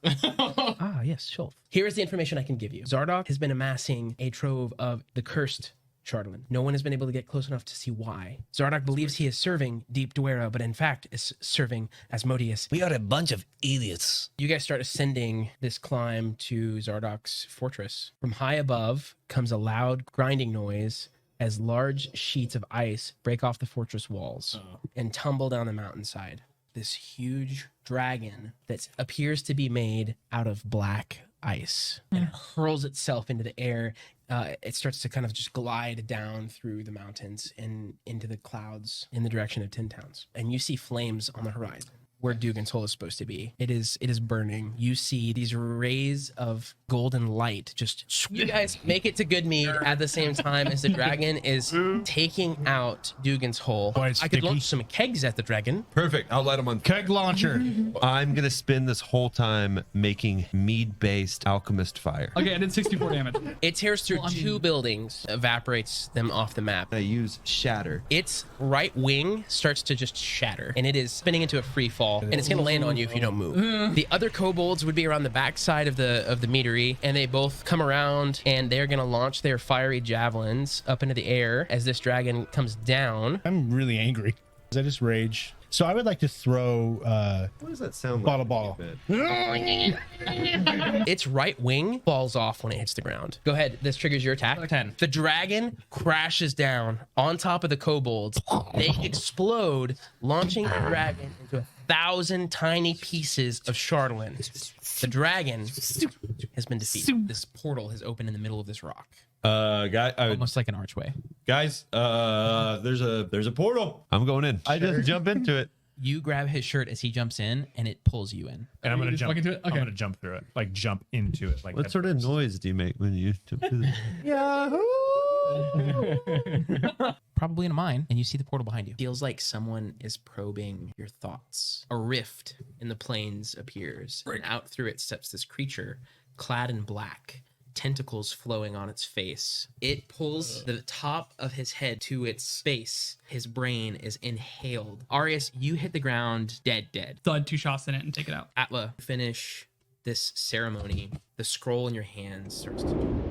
Ah, yes, sure. Here is the information I can give you. Zardoc has been amassing a trove of the cursed Chardalyn. No one has been able to get close enough to see why. Zardoc believes he is serving Deep Dwera, but in fact is serving Asmodeus. We are a bunch of idiots. You guys start ascending this climb to Zardoc's fortress. From high above comes a loud grinding noise as large sheets of ice break off the fortress walls and tumble down the mountainside. This huge dragon that appears to be made out of black ice and hurls itself into the air. It starts to kind of just glide down through the mountains and into the clouds in the direction of Tin Towns. And you see flames on the horizon where Dugan's Hole is supposed to be. It is burning. You see these rays of golden light just... You guys make it to Goodmead at the same time as the dragon is taking out Dugan's Hole. Quite I could sticky. launch some kegs at the dragon. Perfect. I'll light him on. Keg launcher. I'm going to spend this whole time making mead-based alchemist fire. Okay, I did 64 damage. It tears through two buildings, evaporates them off the map. I use shatter. Its right wing starts to just shatter, and it is spinning into a free fall, and it's going to land on you if you don't move. The other kobolds would be around the backside of the meadery, and they both come around, and they're going to launch their fiery javelins up into the air as this dragon comes down. I'm really angry. I just rage. So I would like to throw What does that sound like? bottle. Its right wing falls off when it hits the ground. Go ahead. This triggers your attack. 10. The dragon crashes down on top of the kobolds. They explode, launching the dragon into 1,000 tiny pieces of Chardalyn. The dragon has been defeated. This portal has opened in the middle of this rock. Almost like an archway. Guys, there's a portal. I'm going in. I just jump into it. You grab his shirt as he jumps in, and it pulls you in. And I'm You gonna just jump walk into it? I'm Okay. gonna jump through it. Like jump into it. Like What sort of noise do you make when you jump through the... Probably in a mine, and you see the portal behind you. Feels like someone is probing your thoughts. A rift in the plains appears, and out through it steps this creature clad in black. tentacles flowing on its face. It pulls the top of his head to its face. His brain is inhaled. Arius, you hit the ground dead. Thud 2 shots in it and take it out. Atla, finish this ceremony. The scroll in your hands starts to...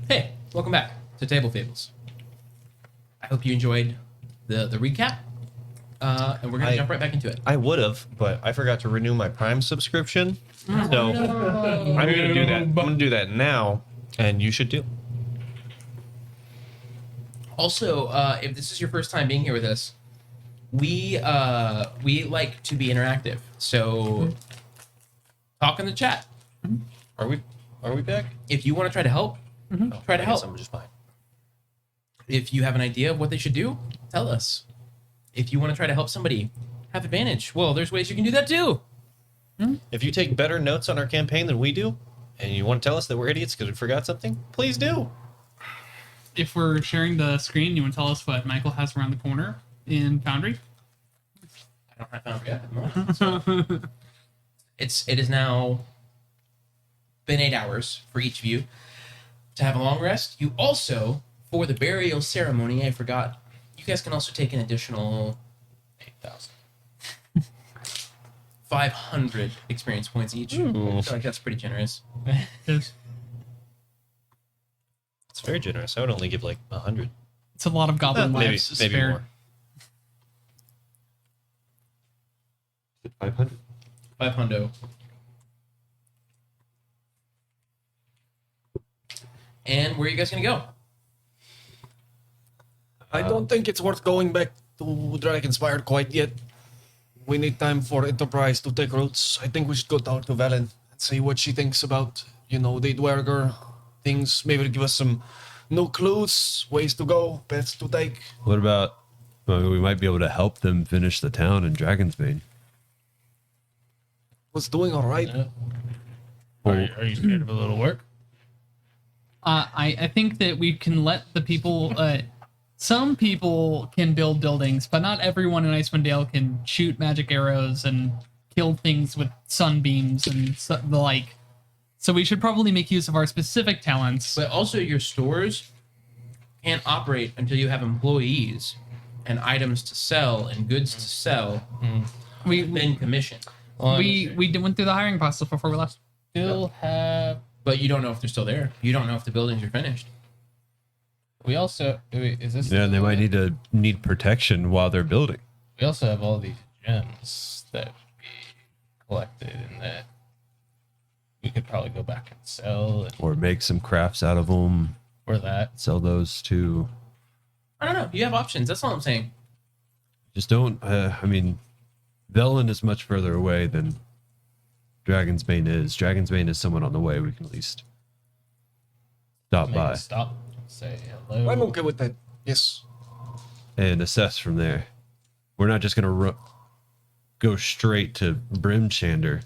Hey, welcome back to Table Fables. I hope you enjoyed the recap. And we're going to jump right back into it. I would have, but I forgot to renew my Prime subscription. So I'm going to do that. I'm going to do that now, and you should too. Also, if this is your first time being here with us, we like to be interactive. So talk in the chat. Are we back? If you want to try to help, try to I guess help. I'm just fine. If you have an idea of what they should do, tell us. If you want to try to help somebody have advantage, well, there's ways you can do that too. If you take better notes on our campaign than we do, and you want to tell us that we're idiots because we forgot something, please do. If we're sharing the screen, you want to tell us what Michael has around the corner in Foundry? I don't have Foundry yet at the moment. So it is now been 8 hours for each of you to have a long rest. You also, for the burial ceremony, I forgot, you guys can also take an additional 8,000. 500 experience points each. I feel like that's pretty generous. It's very generous. I would only give like 100. It's a lot of goblin Maybe lives spared. more. 500. 500. And where are you guys gonna go? I don't think it's worth going back to Dragonspire quite yet. We need time for Enterprise to take roots. I think we should go talk to Valen and see what she thinks about, the Dwerger things. Maybe give us some new clues, ways to go, paths to take. What about? Well, we might be able to help them finish the town in Dragonsbane. Was doing all right. Are you scared of a little work? I think that we can let the people. Some people can build buildings, but not everyone in Icewind Dale can shoot magic arrows and kill things with sunbeams and the like. So we should probably make use of our specific talents. But also, your stores can't operate until you have employees and items to sell and goods to sell. Then commission. We went through the hiring process before we left. Still have. But you don't know if they're still there. You don't know if the buildings are finished. We also is this? Yeah, and they might need protection while they're building. We also have all these gems that we collected, and that we could probably go back and sell, Or make some crafts out of them. or that. Sell those too. I don't know. You have options. That's all I'm saying. Just don't. Velen is much further away than Dragonsbane is. Dragonsbane is someone on the way. We can at least stop Maybe by stop, say hello. I'm okay with that. Yes. and assess from there. We're not just gonna go straight to Brimchander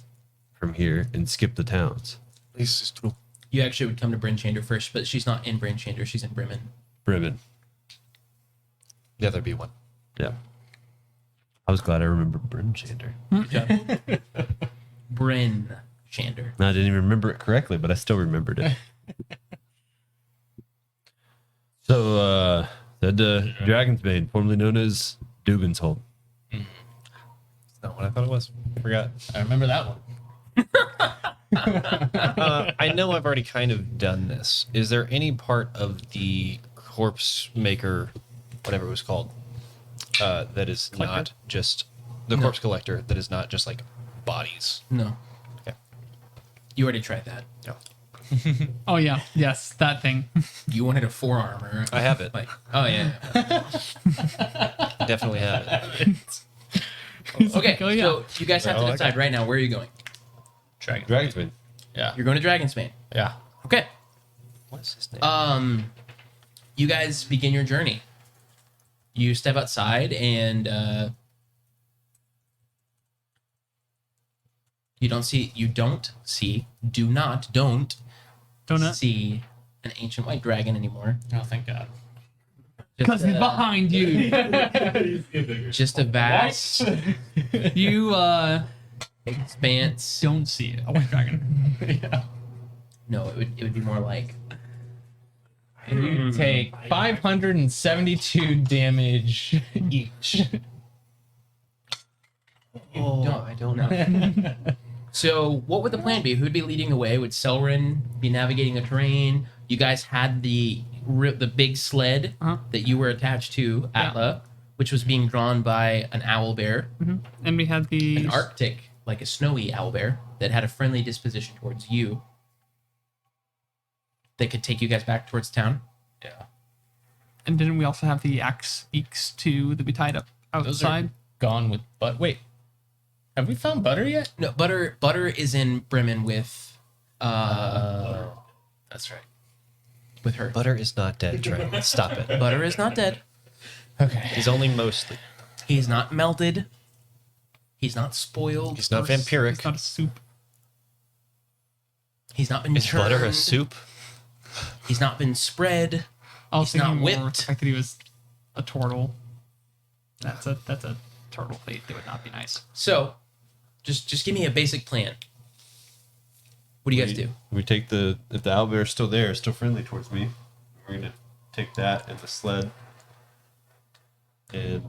from here and skip the towns. This is true. You actually would come to Bryn Chander first, but she's not in Bryn Chander. She's in Bremen. Bremen. Yeah, there'd be one. Yeah. I was glad I remembered Brimchander. Good job. Bryn Chander. I didn't even remember it correctly, but I still remembered it. So, the Dragonsbane, formerly known as Dugenshold. It's not what I thought it was. Forgot. I remember that one. I know I've already kind of done this. Is there any part of the corpse maker, whatever it was called, that is not just the corpse collector, that is not just like bodies? No. Okay. You already tried that. No. Oh yeah, yes, that thing. You wanted a forearm, or I have it. like, oh yeah. Definitely have it. Okay, Oh, yeah. so you guys have to Well, decide right now where are you going. Dragonsbane. Yeah. You're going to Dragonsbane. Yeah. Okay. What's his name? You guys begin your journey. You step outside and don't see Donut. see an ancient white dragon anymore. Oh, thank God. Because he's behind you. Just a vast You expanse don't see it. A white dragon. Yeah. No, it would be more like And you take 572 damage each. I don't know. So, what would the plan be? Who'd be leading the way? Would Selrin be navigating the terrain? You guys had the big sled that you were attached to, Atla, which was being drawn by an owl bear, And we had the an Arctic, like a snowy owl bear that had a friendly disposition towards you. That could take you guys back towards town. Yeah. And didn't we also have the axe beaks too that we tied up Those are outside? gone with wait. Have we found butter yet? No, Butter is in Bremen with That's right. with her. Butter is not dead, Trey. Stop it. Butter is not dead. Okay. He's only mostly. He's not melted. He's not spoiled. He's not It's vampiric. not a soup. He's not been Is butter a churned. soup? He's not been spread. I was He's not thinking more with whipped. the fact that he was a turtle. That's a turtle fate that would not be nice. So, just give me a basic plan. What do you guys do? We take if the owlbear's still there, still friendly towards me, we're gonna take that and the sled and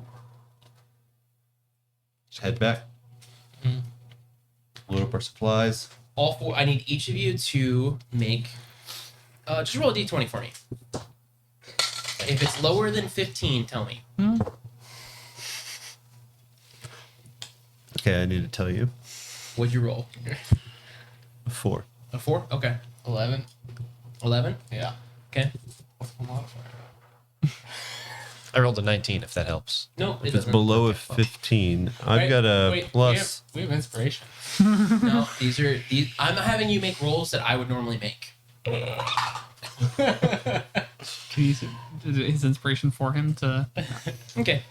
just head back. Load up our supplies. All four. I need each of you to make. Just roll a d20 for me. If it's lower than 15, tell me. Okay, I need to tell you. What'd you roll? 4. A 4? Okay. 11. 11? Yeah. Okay. What's the modifier? I rolled a 19, if that helps. No, it If it's doesn't. below a Okay, well, 15, I've got a Wait, plus. We have inspiration. No, these. I'm having you make rolls that I would normally make. Can you use his inspiration for him to? Okay.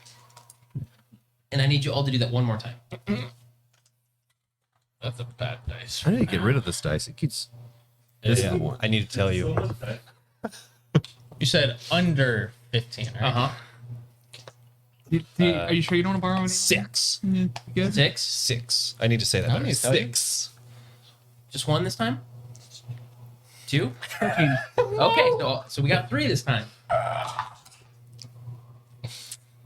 And I need you all to do that one more time. That's a bad dice. I need to get rid of this dice. It keeps. This is the one. I need to tell you. You said under 15, right? Uh huh. Are you sure you don't want to borrow any? 6. Yeah, you good? 6. 6. I need to say that. How better. many is that? 6. Just one this time? 2? 13. Okay, so we got 3 this time.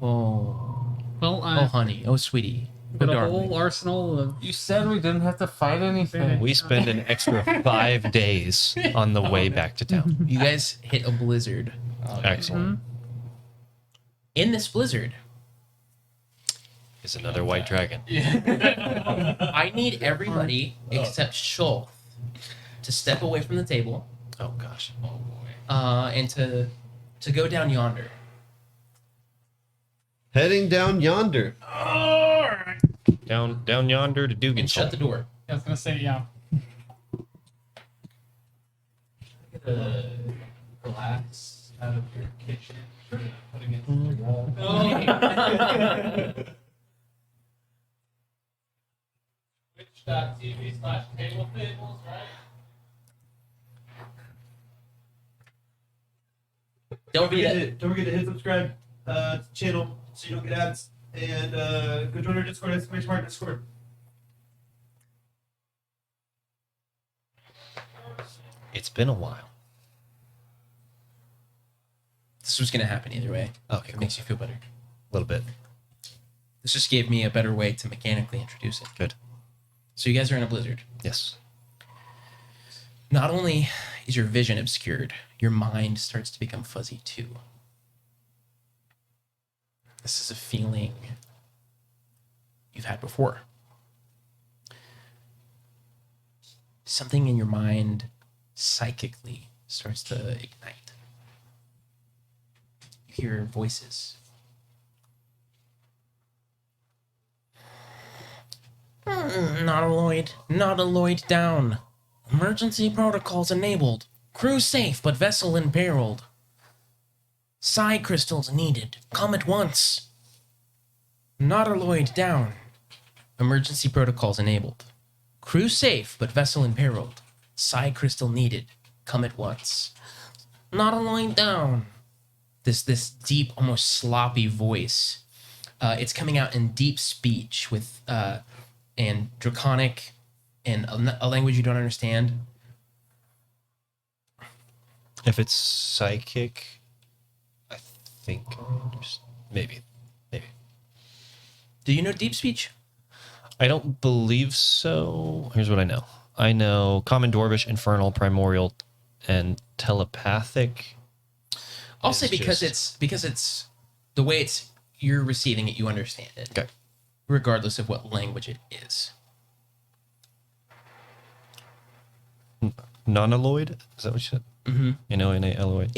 Oh. Well, Oh, honey. Oh, sweetie. Oh, got a darling. whole arsenal of. You said we didn't have to fight anything. We spend an extra 5 days on the way back to town. You guys hit a blizzard. Excellent. In this blizzard, Is another white dragon. I need everybody except Shulk to step away from the table Oh gosh. and to go down yonder. Heading down yonder. Down yonder to And Dugan's shut the door. I was gonna say yeah. Get a glass out of your kitchen. Put against the wall. Twitch.tv/Table Fables, right? Don't be that. Don't forget to hit subscribe to the channel so you don't get ads. And go join our Discord, !mark Discord. It's been a while. This was going to happen either way. Okay, It cool. makes you feel better. A little bit. This just gave me a better way to mechanically introduce it. Good. So you guys are in a blizzard. Yes. Not only is your vision obscured, your mind starts to become fuzzy too. This is a feeling you've had before. Something in your mind psychically starts to ignite. You hear voices. Not alloyed down. Emergency protocols enabled. Crew safe, but vessel imperiled. Psi crystals needed. Come at once. Not alloyed down. Emergency protocols enabled. Crew safe, but vessel imperiled. Psi crystal needed. Come at once. Not alloyed down. This deep, almost sloppy voice. It's coming out in deep speech with and draconic and a language you don't understand. If it's psychic, I think maybe. Do you know deep speech? I don't believe so. Here's what I know. I know Common Dwarvish, Infernal, Primordial, and Telepathic. I'll say because it's the way you're receiving it, you understand it. Okay. Regardless of what language it is. Nautiloid? Is that what you said? Mm-hmm. N-O-N-A-L-O-I-D.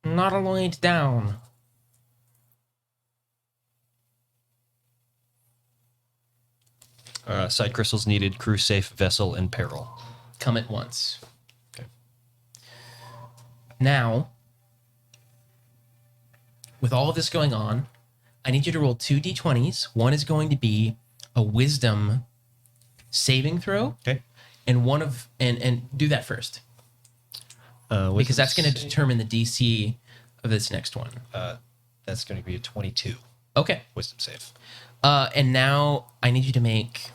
Nautiloid. Nautiloid down. Side crystals needed, crew safe, vessel in peril. Come at once. Okay. Now, with all of this going on, I need you to roll 2 d20s. One is going to be a wisdom saving throw. Okay. And one of and do that first. Because that's going to determine the DC of this next one. That's going to be a 22. Okay. Wisdom save. And now I need you to make.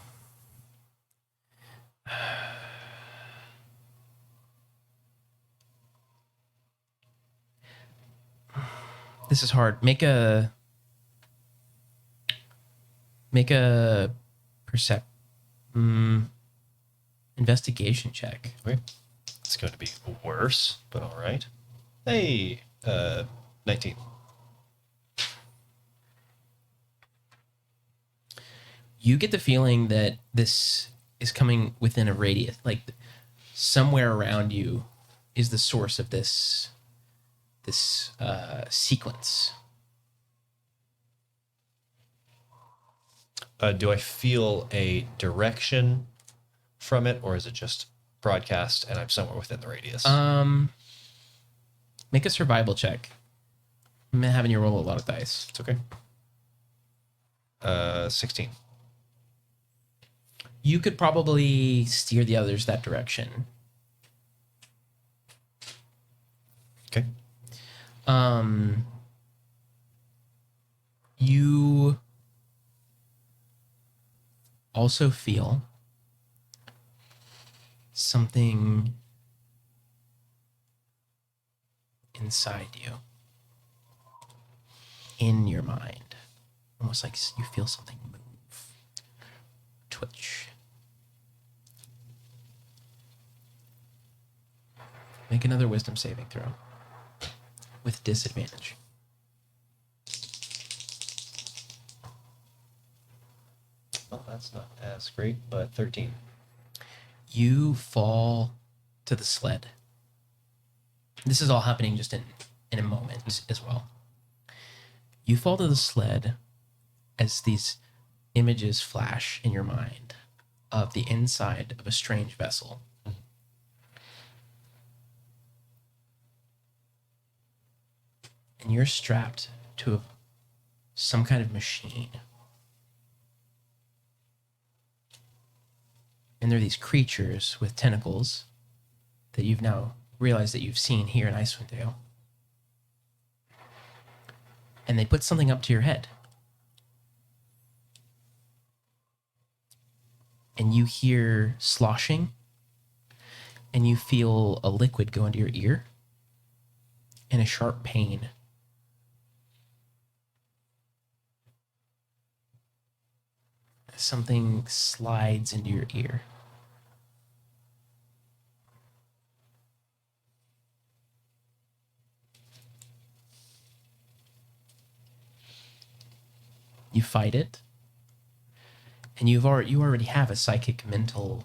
This is hard. Make a investigation check. Okay. It's going to be worse, but all right. Hey, 19. You get the feeling that this is coming within a radius, like somewhere around you is the source of this sequence. Do I feel a direction from it, or is it just broadcast and I'm somewhere within the radius? Make a survival check. I'm having you roll a lot of dice. It's okay. 16. You could probably steer the others that direction. Okay. You also feel something inside you, in your mind, almost like you feel something move, twitch. Make another wisdom saving throw with disadvantage. Well, that's not as great, but 13. You fall to the sled. This is all happening just in a moment as well. You fall to the sled as these images flash in your mind of the inside of a strange vessel. And you're strapped to some kind of machine. And there are these creatures with tentacles that you've now realized that you've seen here in Icewind Dale. And they put something up to your head. And you hear sloshing. And you feel a liquid go into your ear. And a sharp pain. Something slides into your ear. You fight it, and you already have a psychic mental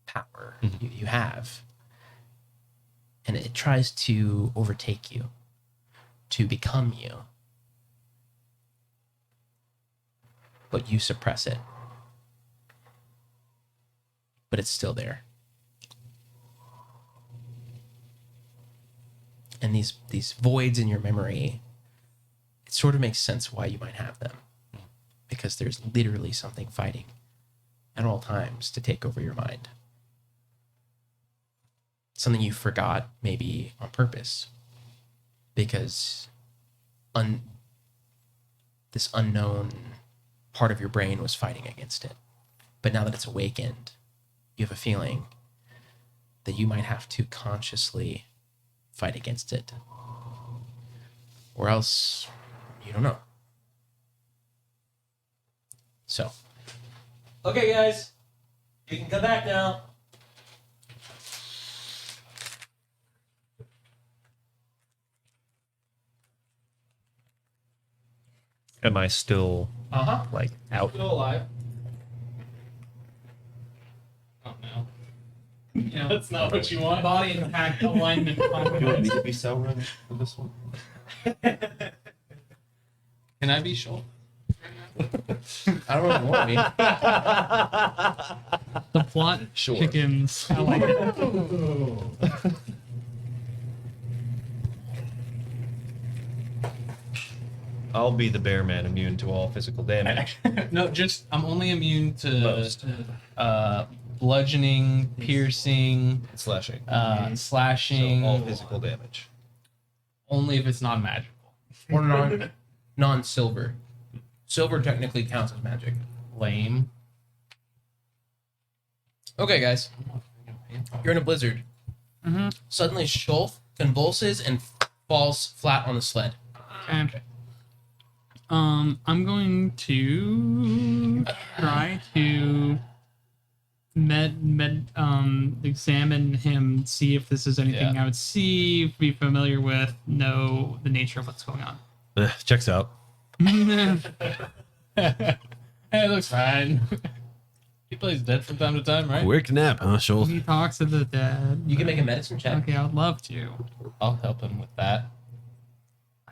power. Mm-hmm. You have, and it tries to overtake you, to become you, but you suppress it. But it's still there. And these voids in your memory, it sort of makes sense why you might have them. Because there's literally something fighting at all times to take over your mind. Something you forgot, maybe on purpose. Because this unknown part of your brain was fighting against it. But now that it's awakened, you have a feeling that you might have to consciously fight against it. Or else, you don't know. So. Okay, guys. You can come back now. Am I still like out? Still alive. Oh no. Yeah, that's not what you want. Body impact alignment. to be Sauron for this one? Can I be Shoal? I don't know if you want me. The plot chickens. I like it. I'll be the bear man, immune to all physical damage. No, just I'm only immune to Most. bludgeoning, piercing, Slashing. slashing. So all physical damage. Only if it's not magical. Or non-silver. Silver technically counts as magic. Lame. Okay, guys. You're in a blizzard. Suddenly, Shulf convulses and falls flat on the sled. Okay. I'm going to try to examine him, see if this is anything Yeah. I would see, be familiar with, know the nature of what's going on. Checks out. Hey, it looks fine. He plays dead from time to time, right? Quick nap, huh, Shoal? He talks to the dead. You can make a medicine check. Okay, I would love to. I'll help him with that.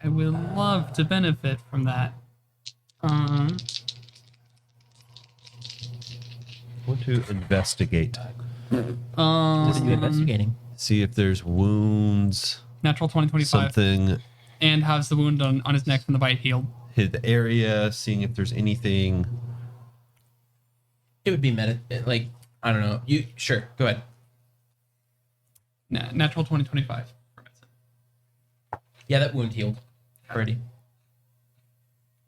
I would love to benefit from that. Want to investigate. What are you investigating? See if there's wounds, Natural 2025. something And has the wound on his neck from the bite healed. hit the area, seeing if there's anything. It would be like, I don't know. You sure? Go ahead. Natural 2025. Yeah, that wound healed already.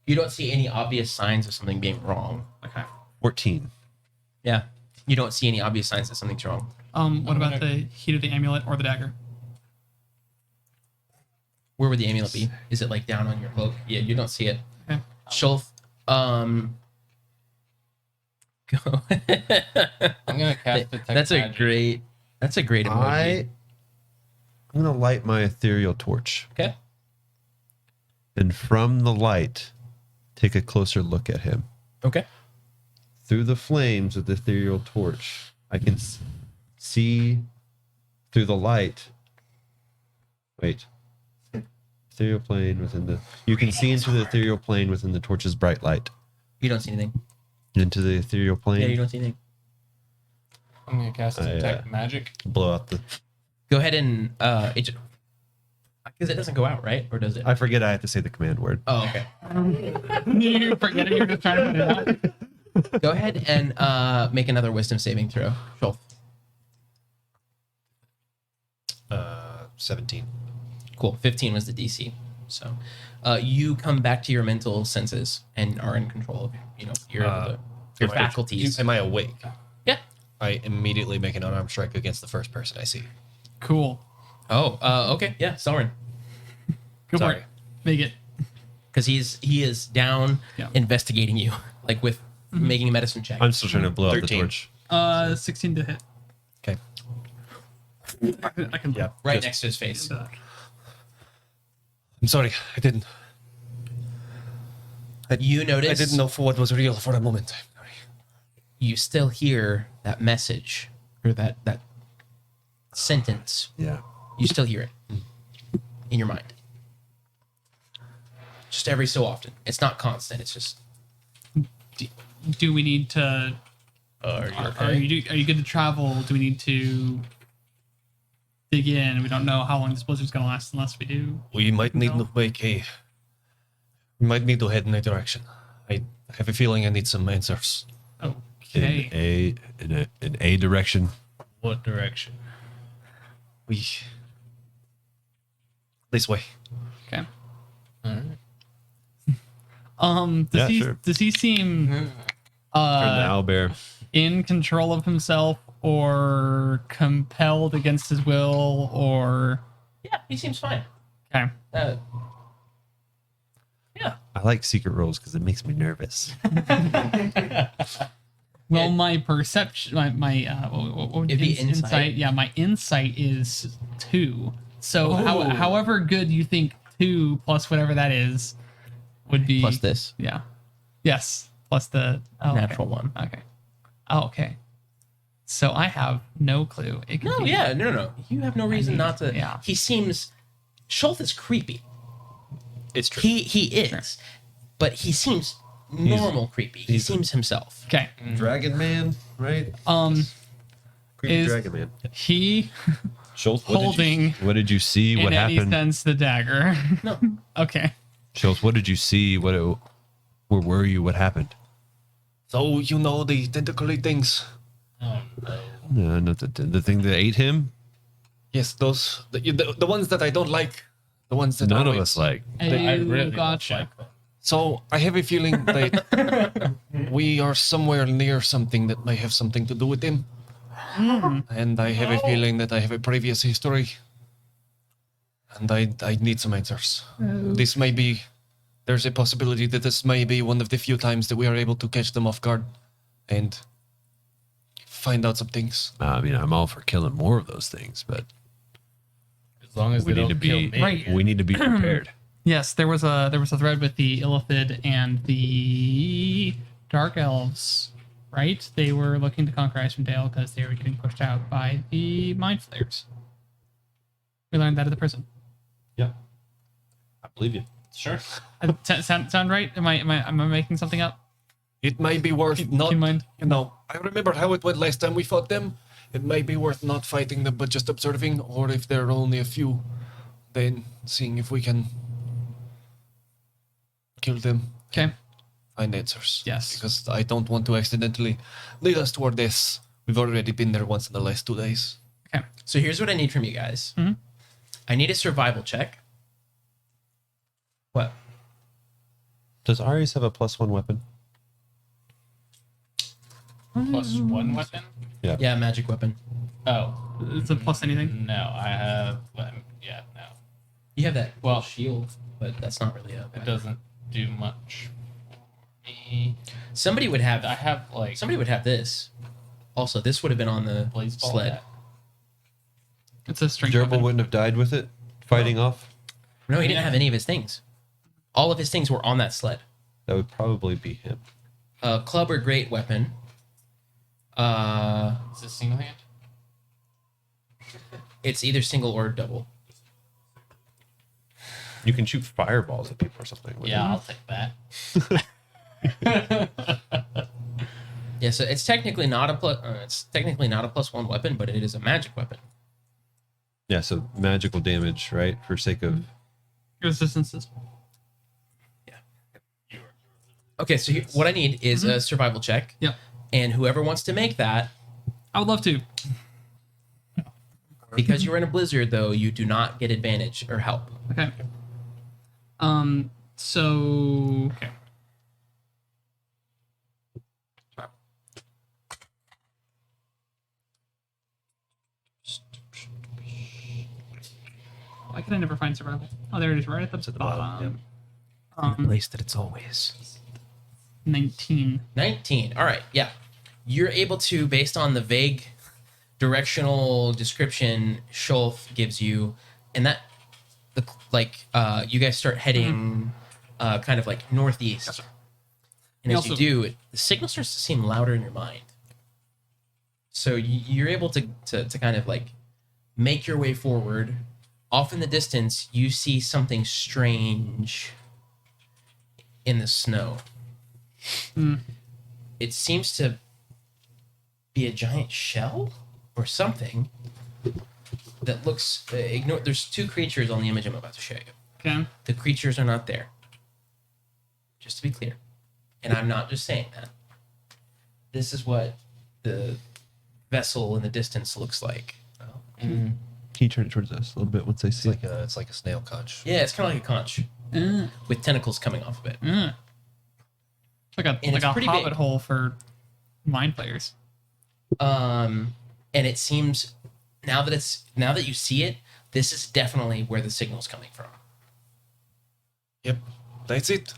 You don't see any obvious signs of something being wrong. Okay. 14. Yeah, you don't see any obvious signs that something's wrong. What about the heat of the amulet or the dagger? Where would the amulet be? Is it like down on your cloak? Yeah, you don't see it. Okay. Shulf, go. I'm gonna cast detect That's a magic. great. That's a great emoji. I'm gonna light my ethereal torch, Okay. and from the light, take a closer look at him. Okay. Through the flames of the ethereal torch, I can see through the light. Wait. Ethereal plane within the. You can see into the ethereal plane within the torch's bright light. You don't see anything. Into the ethereal plane. Yeah, you don't see anything. I'm gonna cast detect magic. Blow out the. Go ahead and because it doesn't go out, right? Or does it? I forget I have to say the command word. Oh, okay. You forget it, you're just trying to put it out. Go ahead and make another wisdom saving throw. Shulf. 17. Cool. 15 was the DC. So you come back to your mental senses and are in control of your faculties. Am I awake? Yeah. I immediately make an unarmed strike against the first person I see. Cool. Oh, okay. Yeah, Selrin. Go for Sorry. it. Make it. Because he is down investigating you, like with making a medicine check. I'm still trying to blow out the 13. torch. 16 to hit. Okay. I can Yeah. right just- next to his face. I'm sorry, I didn't. You notice I didn't know for what was real for a moment. I'm sorry. you still hear that message or that sentence. Yeah. You still hear it in your mind. Just every so often. It's not constant. It's just Do we need to? are you Are you good to travel? Do we need to dig in? We don't know how long this blizzard's gonna last unless we do. We might need to make a. We might need to head in a direction. I have a feeling I need some answers. Okay. In a direction. What direction? We. This way. Okay. Yeah, sure. Does he seem Turn the owlbear. in control of himself, or compelled against his will, or Yeah, he seems fine. okay. Yeah. I like secret rolls because it makes me nervous. Well, my perception, what would It'd be insight. Yeah, my insight is 2. So, however good you think 2 plus whatever that is would be Plus this. Yeah. Yes. Plus the Natural one. Okay. Oh, okay. So I have no clue. It could No, be, yeah, no. You have no reason not to. yeah. He seems. Schultz is creepy. It's true. He is, but he seems normal creepy. He seems himself. Okay. Dragon Man, right? Creepy Is Dragon Man. he Schultz, holding what did you see? in What any happened? sense the dagger? No. Okay. Schultz, what did you see? Where were you? What happened? So you know the tentacly things. No, not the thing that ate him. Yes, those the ones that I don't like. The ones that None of always- us like. I really gotcha. don't like So I have a feeling that we are somewhere near something that may have something to do with him. And I have a feeling that I have a previous history. And I need some answers. This may be... There's a possibility that this may be one of the few times that we are able to catch them off guard and find out some things. I mean, I'm all for killing more of those things, but As long as we they need to don't kill be me. Right. we need to be prepared. Yes, there was a thread with the Illithid and the Dark Elves, right? They were looking to conquer Icewind Dale because they were getting pushed out by the Mind Flayers. We learned that at the prison. Yeah, I believe you. Sure. Sound right? Am I making something up? It may be worth Keep not... in mind. You know, I remember how it went last time we fought them. It may be worth not fighting them, but just observing, or if there are only a few, then seeing if we can kill them. Okay. Find answers. Yes. Because I don't want to accidentally lead us toward this. We've already been there once in the last 2 days. Okay. So here's what I need from you guys. Mhm. I need a survival check. What? Does Ares have a +1 weapon? Plus 1 weapon? Yeah, magic weapon. Oh. It's a plus anything? No, I have. Yeah, no. You have that Well- shield, but that's not really a. It doesn't do much for me. Somebody would have. I have, like, Somebody would have this. Also, this would have been on the blaze ball. sled. It's a strength Gerbil weapon. wouldn't have died with it, fighting off. No, he didn't have any of his things. All of his things were on that sled. That would probably be him. Club or great weapon. Is this single hand? It's either single or double. You can shoot fireballs at people or something. with Yeah, it. I'll take that. Yeah, so it's technically not a +1 weapon, but it is a magic weapon. Yeah. So magical damage, right? For sake of Resistances. Okay, so what I need is a survival check. Yep. And whoever wants to make that, I would love to. because you're in a blizzard, though, you do not get advantage or help. Okay. So okay. Why can I never find survival? Oh, there it is, right at the bottom. Place that it's always. 19. 19. All right, yeah. You're able to, based on the vague directional description Schulf gives you, and that, you guys start heading kind of like northeast. And We as you also- do, the signal starts to seem louder in your mind. So you're able to kind of like make your way forward. Off in the distance, you see something strange in the snow. It seems to be a giant shell or something that looks there's 2 creatures on the image I'm about to show you. Okay. The creatures are not there, just to be clear, and I'm not just saying that. This is what the vessel in the distance looks like. Can you turn it towards us a little bit once they see it? It's like a snail conch. Yeah, it's kind of like a conch with tentacles coming off of it. Like a And like it's a pretty hobbit big. hole for mind players. and it seems now that you see it, this is definitely where the signal's coming from. Yep, that's it.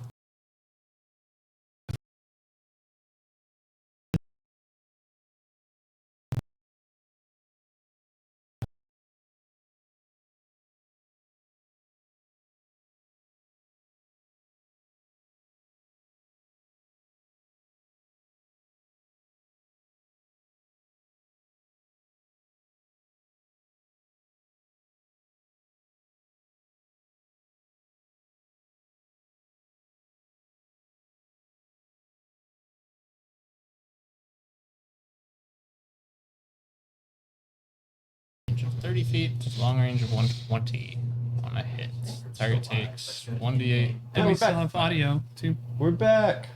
Range of 30 feet, long range of 120 on a hit. Target takes 1d8. And we still have audio too. We're back.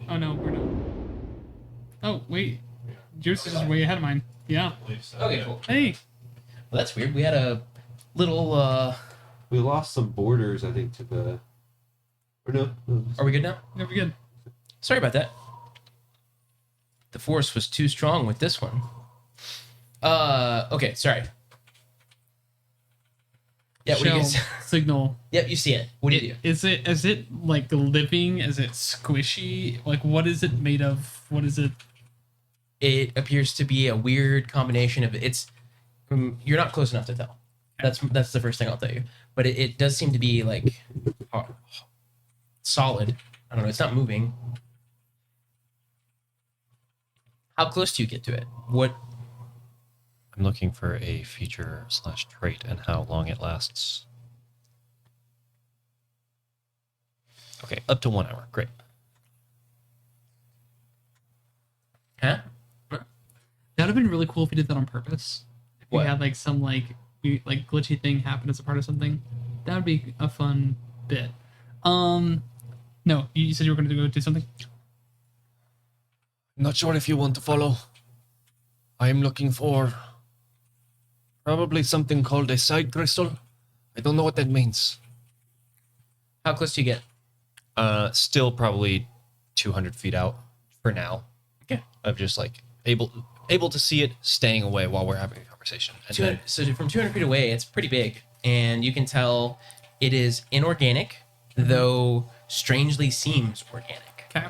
Oh no, we're not. Oh wait, yours is way ahead of mine. Yeah. Okay, cool. Hey. Well, that's weird. We had a little. We lost some borders, I think, to the. Or no. Are we good now? Yeah, we're good. Sorry about that. The force was too strong with this one. Okay, sorry. Yeah, what do you Shell signal. Yep, you see it. What do you do? Is it like living? Is it squishy? Like what is it made of? What is it? It appears to be a weird combination of it's. You're not close enough to tell. That's the first thing I'll tell you. But it does seem to be like solid. I don't know. It's not moving. How close do you get to it? What? I'm looking for a feature / trait and how long it lasts. Okay, up to 1 hour. Great. Huh? That would have been really cool if you did that on purpose. If you What? had like some like glitchy thing happen as a part of something. That would be a fun bit. No, you said you were going to go do something. Not sure if you want to follow. I am looking for probably something called a side crystal. I don't know what that means. How close do you get? Still probably 200 feet out for now. Okay. Of just like able to see it, staying away while we're having a conversation. And then, So from 200 feet away, it's pretty big, and you can tell it is inorganic, though strangely seems organic. Okay.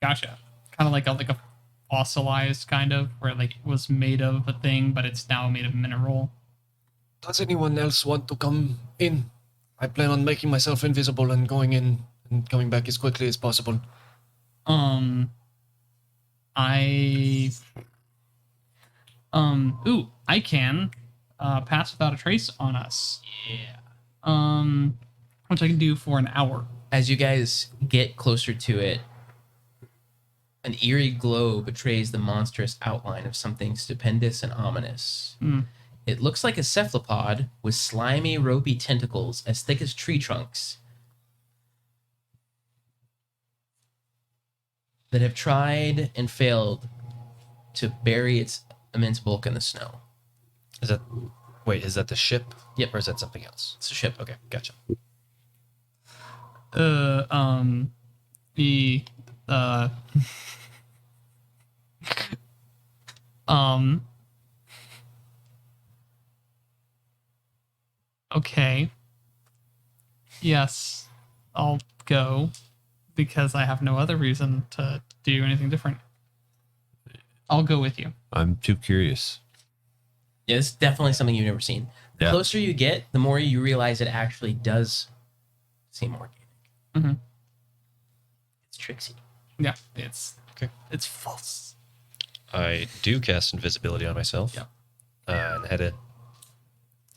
Gotcha. Kind of like a fossilized kind of, where like it was made of a thing, but it's now made of mineral. Does anyone else want to come in? I plan on making myself invisible and going in and coming back as quickly as possible. I can pass without a trace on us. Yeah. Which I can do for an hour. As you guys get closer to it, an eerie glow betrays the monstrous outline of something stupendous and ominous. It looks like a cephalopod with slimy, ropey tentacles as thick as tree trunks that have tried and failed to bury its immense bulk in the snow. is that the ship? Yep. Or is that something else? It's a ship. Okay, gotcha. Okay. Yes, I'll go because I have no other reason to do anything different. I'll go with you. I'm too curious. Yeah, it's definitely something you've never seen. The Yeah. closer you get, the more you realize it actually does seem organic. Mm-hmm. It's tricksy. Yeah, it's Okay. It's false. I do cast invisibility on myself. Yeah. And head in.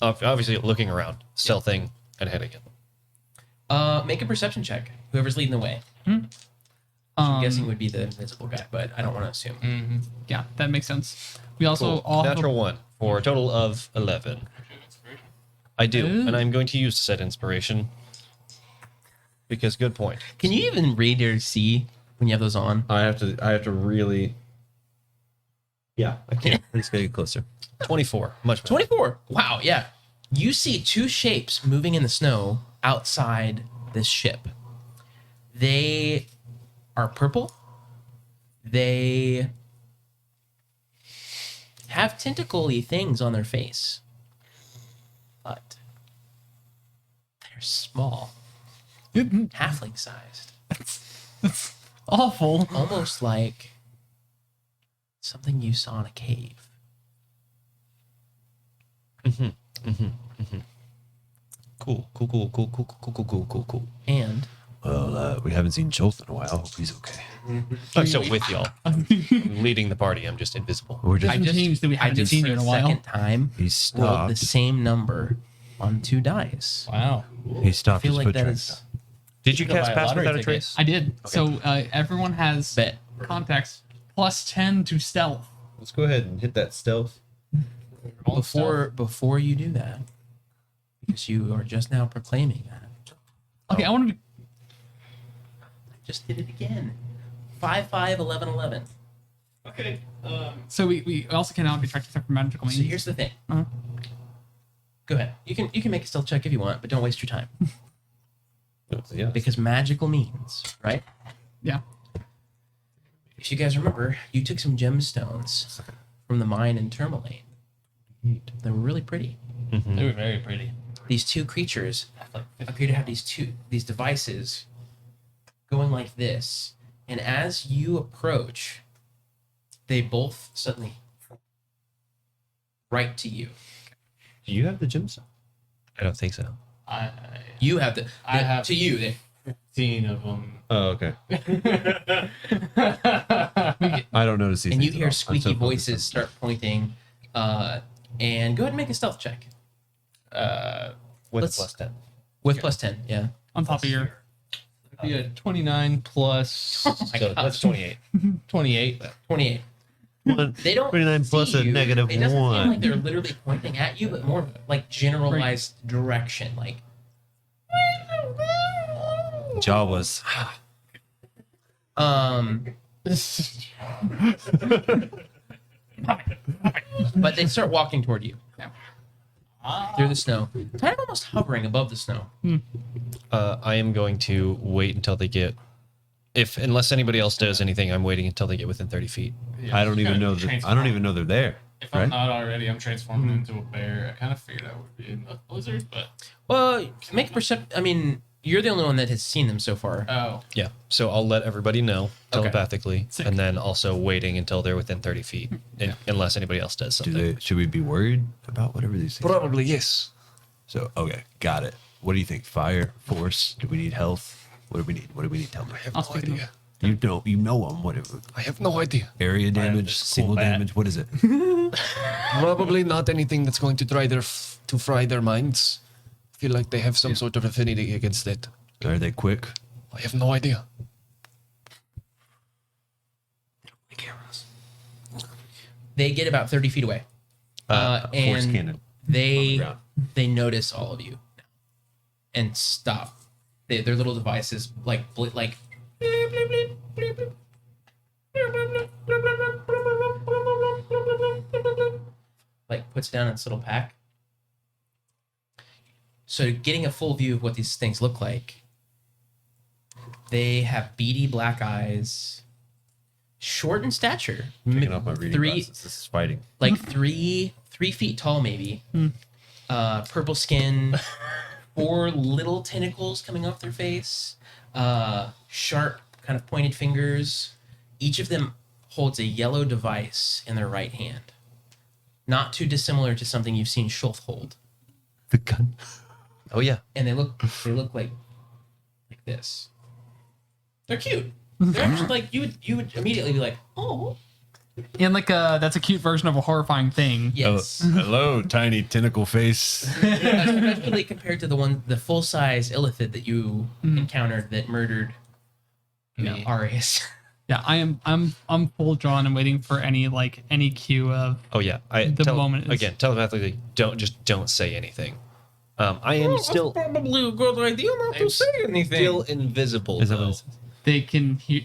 Obviously looking around, stealthing, and heading in. Make a perception check. Whoever's leading the way. I'm guessing would be the invisible guy, but I don't want to assume. Yeah, that makes sense. We also Cool. all have Natural 1 for a total of 11. I do, and I'm going to use said inspiration because good point. Can you even read or see when you have those on? I have to really. Yeah, I can't. I just gotta get closer. 24, much better. 24. Wow, yeah. You see two shapes moving in the snow outside this ship. They are purple. They have tentacle-y things on their face, but they're small, halfling-sized, That's awful. almost like something you saw in a cave. Cool. And Well, we haven't seen Jolt in a while. Hope he's okay. I'm still with y'all. Leading the party. I'm just invisible. We're just, Doesn't change that we I haven't just seen for you in the a while. second time he's rolled the stopped. same number on 2 dice. Wow. He I stopped feel his like foot that tracks. is Did you Go buy cast a Pass lottery Without a ticket. Trace? I did. So everyone has bet. context plus 10 to stealth. Let's go ahead and hit that stealth. Before you do that, because you are just now proclaiming that. Okay, I want to be. I just did it again. 5, 5, 11, 11. Okay. So we also cannot be tracked except for magical means. So here's the thing. Uh-huh. Go ahead. You can make a stealth check if you want, but don't waste your time. Yeah. Because magical means, right? Yeah. If you guys remember, you took some gemstones from the mine in Tourmaline. They were really pretty. They were very pretty. These 2 creatures appear to have these devices going like this, and as you approach, they both suddenly right to you. Do you have the gemstone? I don't think so. You have I have to you. They, 15 of them. Oh, okay. I don't notice these and you things at hear all. I'm squeaky so focused voices on- start pointing. And go ahead and make a stealth check With Let's- plus 10. with plus 10. Yeah. On top of your. Be a 29 plus Oh my So God. that's 28. 28. 28. They don't 29 plus see a you. negative It doesn't feel 1. like they're literally pointing at you, but more like generalized direction. Like Jawas. but they start walking toward you through the snow, kind of almost hovering above the snow. I am going to wait until they get. Unless anybody else does anything, I'm waiting until they get within 30 feet. I don't even know that. I don't even know they're there. If Right? I'm not already, I'm transforming into a bear. I kind of figured I would be in the blizzard, but Well, make a perception. I mean, you're the only one that has seen them so far. oh, Yeah. So I'll let everybody know Okay. telepathically, and then also waiting until they're within 30 feet, unless anybody else does Do something. they? Should we be worried about whatever these things? Probably yes. So okay, got it. What do you think? Fire, force? Do we need health? What do we need? What do we need? Tell me. I have I'll no speak to idea. You know them. Whatever. I have no idea. Area damage, just single cool bat. damage. What is it? Probably not anything that's going to try to fry their minds. I feel like they have some sort of affinity against it. Are they quick? I have no idea. They get about 30 feet away, Force and cannon. they ground. notice all of you and stop. Their little devices like like puts down its little pack. So getting a full view of what these things look like, they have beady black eyes, short in stature, Taking off my reading glasses. This is fighting. like 3 feet tall maybe, purple skin, 4 little tentacles coming off their face, sharp kind of pointed fingers. Each of them holds a yellow device in their right hand, not too dissimilar to something you've seen Schulf hold. The gun. Oh yeah. And they look like this. They're cute. They're actually like you would immediately be like, oh And like that's a cute version of a horrifying thing. yes. Hello, tiny tentacle face. Especially compared to the full size illithid that you encountered that murdered Arius. Yeah, I'm full drawn and waiting for any cue of Oh yeah. The moment is- again telepathically. Don't say anything. I am still probably a good idea not to say anything. still invisible. Is that what though. it says? they can hear,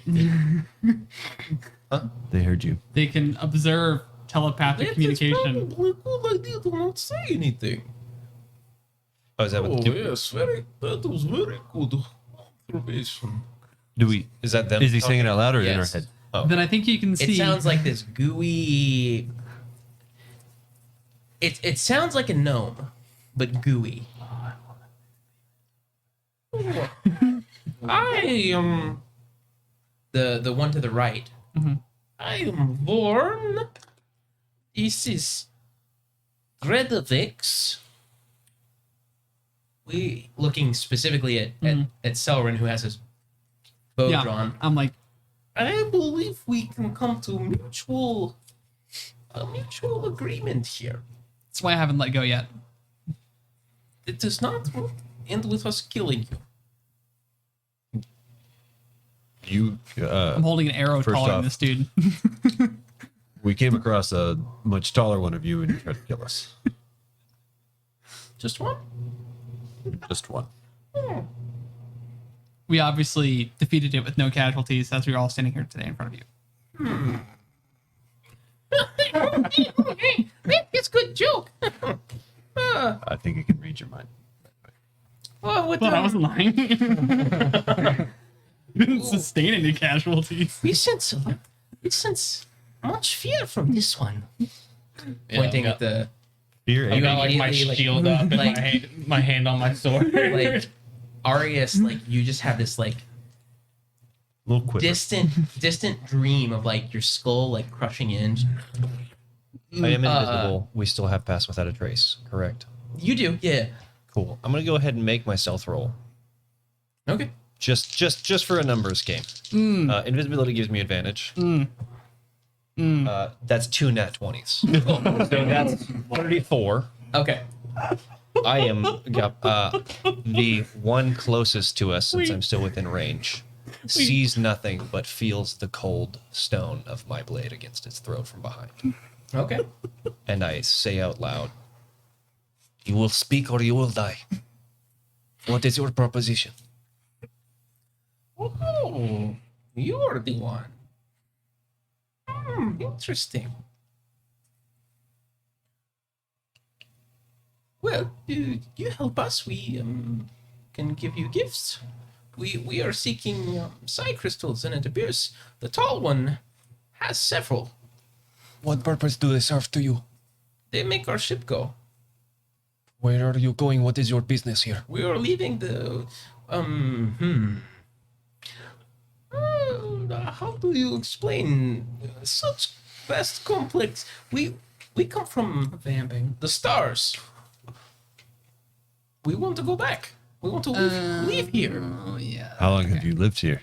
They heard you. they can observe telepathic communication. Probably a good idea to not say anything. Oh, is that what? yes, that was very good observation. Do we? Is that them? Is he saying it out loud or in our Yes. head? Oh. Then I think you can see. It sounds like this gooey. It sounds like a gnome, but gooey. I am the one to the right. I am born. This is Redovix. We looking specifically at Selrin, who has his bow Yeah, drawn. I'm like, I believe we can come to a mutual agreement here. that's why I haven't let go yet. It does not end with us killing you. You, I'm holding an arrow first taller than off- this dude. we came across a much taller one of you and you tried to kill us. Just one? Just one. We obviously defeated it with no casualties as we were all standing here today in front of you. It's a good joke. I think it can read your mind. Well, what Well, I wasn't lying. Didn't sustain any casualties. we sense much fear from this one. Pointing at the Fear I got like my Immediately, like- shield up and like- my hand on my sword. like Arius, like you just have this like little quiver. distant dream of like your skull like crushing in. I am invisible. We still have pass without a trace, correct? You do, yeah. Cool. I'm gonna go ahead and make my stealth roll. Okay. Just for a numbers game. Invisibility gives me advantage. That's 2 nat 20s. So that's 34. Okay. I am the one closest to us, since I'm still within range. Sees nothing but feels the cold stone of my blade against its throat from behind. Okay. And I say out loud, "You will speak or you will die. What is your proposition?" Oh, you're the one. Interesting. Well, you help us. We can give you gifts. We are seeking psi crystals, and it appears the tall one has several. What purpose do they serve to you? They make our ship go. Where are you going? What is your business here? We are leaving the how do you explain such vast complex? We come from Vamping. the stars. We want to go back. We want to leave here. Oh, yeah. How long have you lived here?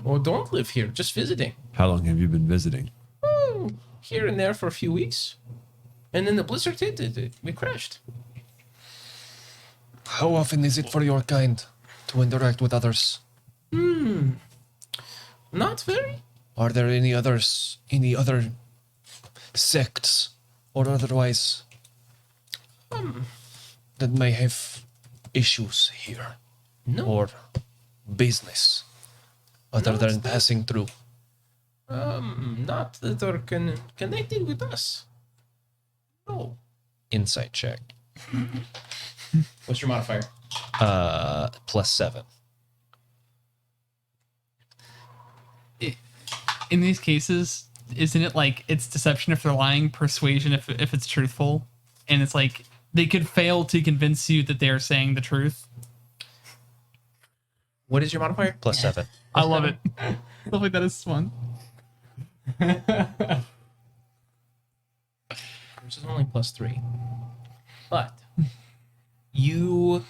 Or don't live here, just visiting. How long have you been visiting? Here and there for a few weeks. And then the blizzard hit, we crashed. How often is it for your kind to interact with others? Not very. Are there any other sects or otherwise that may have issues here No. or business other No, than it's not. passing through? Not that are connected with us. No. Insight check. What's your modifier? +7. In these cases, isn't it like it's deception if they're lying, persuasion if it's truthful? And it's like they could fail to convince you that they're saying the truth. What is your modifier? +7. I love it. Stuff like that is fun. Which is only +3. But you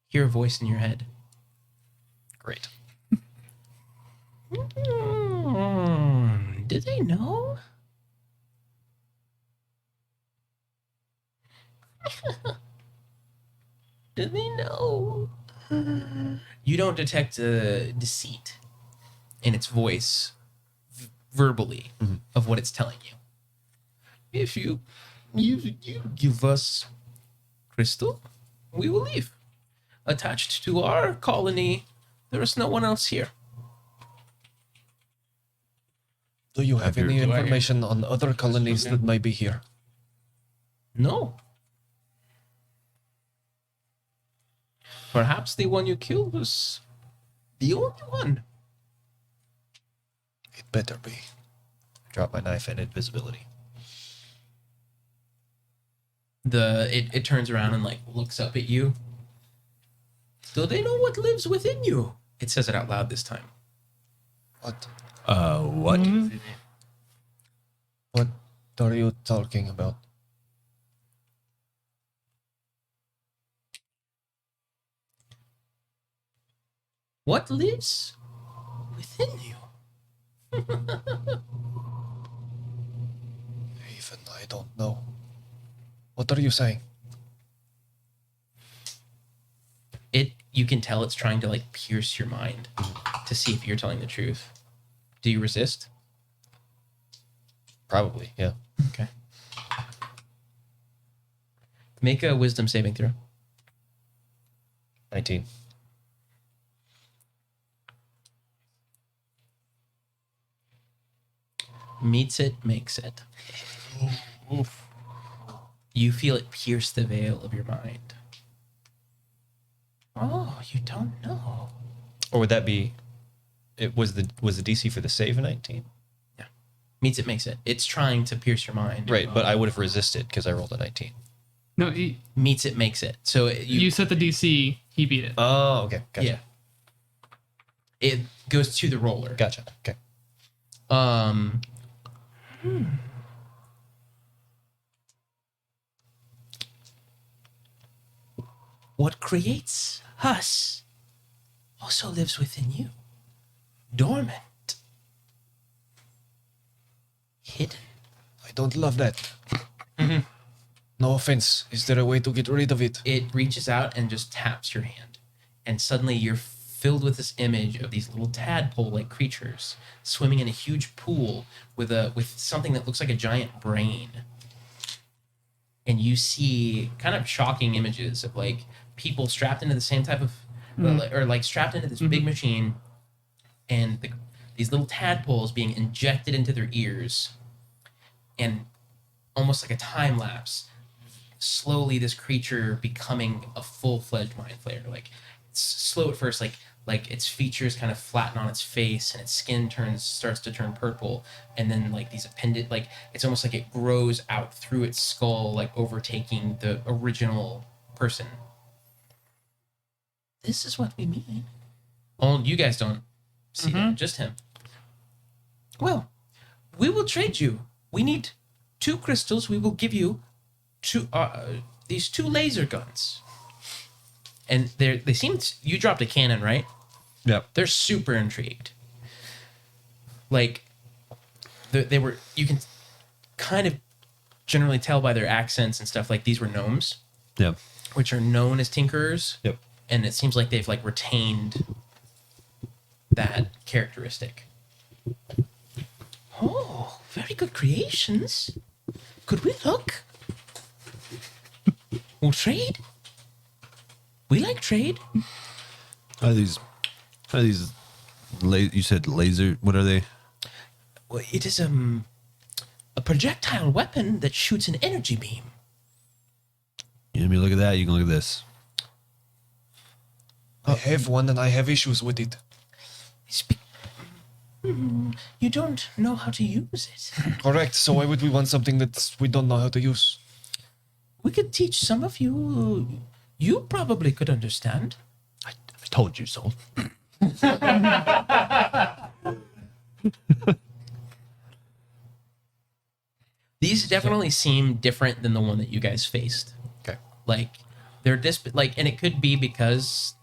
hear a voice in your head. Great. Did they know? Did they know? You don't detect deceit in its voice verbally of what it's telling you. If you give us crystal, we will leave. Attached to our colony, there is no one else here. Do you have any Do I hear- information on other colonies that might be here? No. Perhaps the one you killed was the only one. It better be. Drop my knife and invisibility. It turns around and like looks up at you. Do they know what lives within you? It says it out loud this time. What? What? What are you talking about? What lives within you? Even I don't know. What are you saying? You can tell it's trying to like pierce your mind to see if you're telling the truth. Do you resist? Probably, yeah. Okay. Make a wisdom saving throw. 19. Meets it, makes it. You feel it pierce the veil of your mind. Oh, you don't know. Or would that be? It was the DC for the save 19? Yeah. Meets it, makes it. It's trying to pierce your mind. Right, but I would have resisted because I rolled a 19. No, Meets it, makes it. So you set the DC, he beat it. Oh, okay. Gotcha. Yeah. It goes to the roller. Gotcha. Okay. What creates us also lives within you. Dormant. Hidden. I don't love that. No offense. Is there a way to get rid of it? It reaches out and just taps your hand. And suddenly you're filled with this image of these little tadpole-like creatures swimming in a huge pool with something that looks like a giant brain. And you see kind of shocking images of like people strapped into the same type of, or like strapped into this big machine, and these little tadpoles being injected into their ears, and almost like a time lapse, slowly this creature becoming a full-fledged mind flayer. Like it's slow at first, like its features kind of flatten on its face and its skin starts to turn purple, and then like these appendage, like it's almost like it grows out through its skull, like overtaking the original person. This is what we mean. Oh, you guys don't see that, just him. Well, we will trade you. We need 2 crystals. We will give you these 2 laser guns. And they seem you dropped a cannon, right? Yep. They're super intrigued. Like they were, you can kind of generally tell by their accents and stuff, like these were gnomes. Yep. Which are known as tinkerers. Yep. And it seems like they've like retained that characteristic. Oh, very good creations. Could we look? We'll trade. We like trade. Are these you said laser, what are they? Well, it is a projectile weapon that shoots an energy beam. You want me to look at that? You can look at this. I have one and I have issues with it. You don't know how to use it. Correct. So why would we want something that we don't know how to use? We could teach some of you. You probably could understand. I told you so. These definitely seem different than the one that you guys faced. Okay. Like they're and it could be because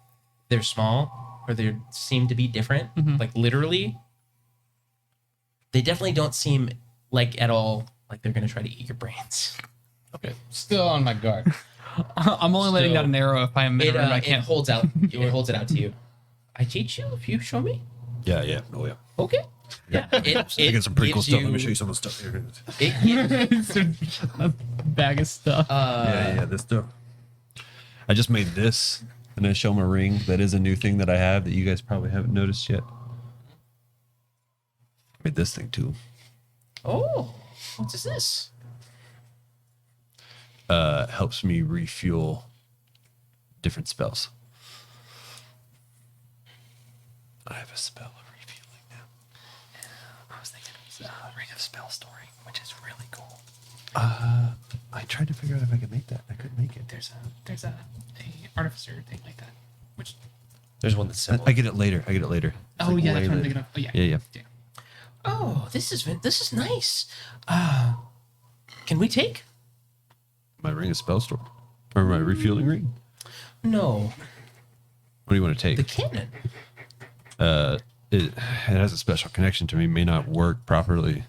they're small or they seem to be different. Like literally, they definitely don't seem like at all like they're gonna try to eat your brains. Okay. Still on my guard. I'm only letting Still, out an arrow if I am mid I It can't. holds out. It holds it out to you. I teach you if you show me. Yeah. Oh yeah. Okay. Yeah. It I got some pretty cool gives stuff. Let me you- show you some of the stuff here. It gives, A bag of stuff. Yeah, this stuff. I just made this, and I show my ring. That is a new thing that I have that you guys probably haven't noticed yet. I made this thing too. oh, what is this? Helps me refuel different spells. I have a spell of refueling now. I was thinking it was Ring of Spell Story, which is really cool. I tried to figure out if I could make that. I couldn't make it. There's a artificer thing like that. Which There's one that's similar. I get it later. oh like yeah, way that's what I'm later. thinking of. Oh yeah. Yeah. Oh, this is nice. Can we take? My ring of spell storm. Or my refueling ring. No, What do you want to take? the cannon. It has a special connection to me. May not work properly,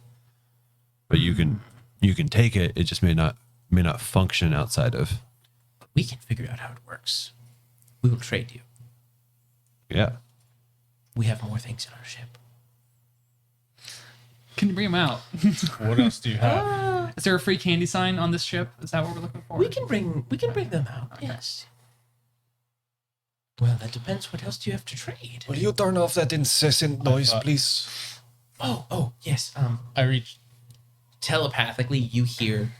but you can take it. It just may not function outside of. We can figure out how it works. We will trade you. Yeah. We have more things in our ship. Can you bring him out? What else do you have? Is there a free candy sign on this ship? Is that what we're looking for? We can bring them out. Yes. Well, that depends. What else do you have to trade? Will you turn off that incessant noise, please? Oh, yes. I reached. Telepathically, you hear,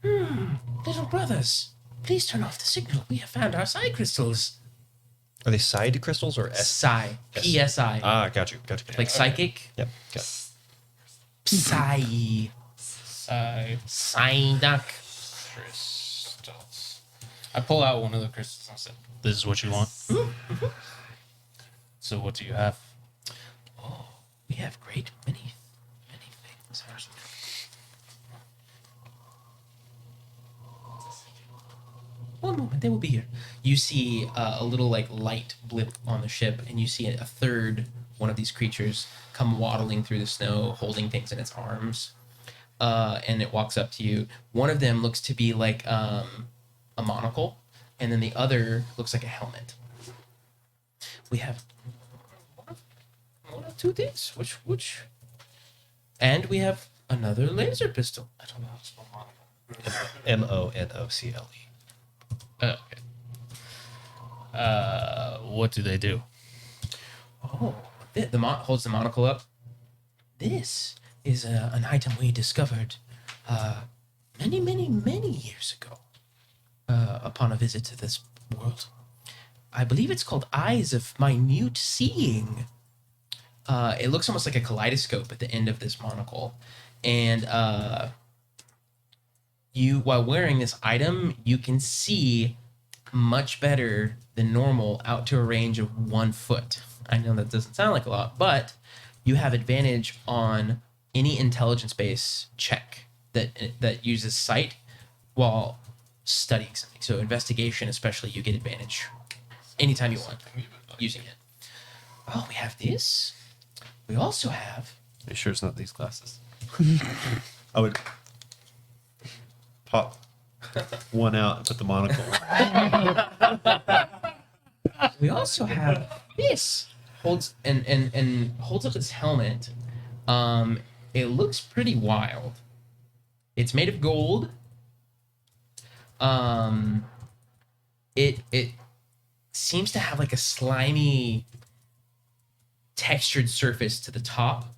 little brothers, please turn off the signal. We have found our psi crystals. Are they side crystals or Psi. Yes. PSI. Ah, got you. Like psychic. Yep. Got it. Psi. Psyduck. Crystals. I pull out one of the crystals and I said, "This is what you want." So what do you have? Oh, we have great many things. One moment, they will be here. You see a little like light blip on the ship, and you see a third one of these creatures come waddling through the snow, holding things in its arms. And it walks up to you. One of them looks to be like a monocle, and then the other looks like a helmet. We have one of two things. Which? And we have another laser pistol. I don't know how to spell monocle. MONOCLE. Okay. What do they do? Oh, holds the monocle up. This is an item we discovered many years ago upon a visit to this world. I believe it's called Eyes of Minute Seeing. It looks almost like a kaleidoscope at the end of this monocle. And while wearing this item, you can see much better than normal out to a range of 1 foot. I know that doesn't sound like a lot, but you have advantage on any intelligence-based check that uses sight while studying something. So investigation, especially, you get advantage anytime you want using it. Oh, we have this. We also have. Are you sure it's not these glasses? I would pop one out and put the monocle on. We also have this. Holds up its helmet. It looks pretty wild. It's made of gold. It seems to have like a slimy textured surface to the top.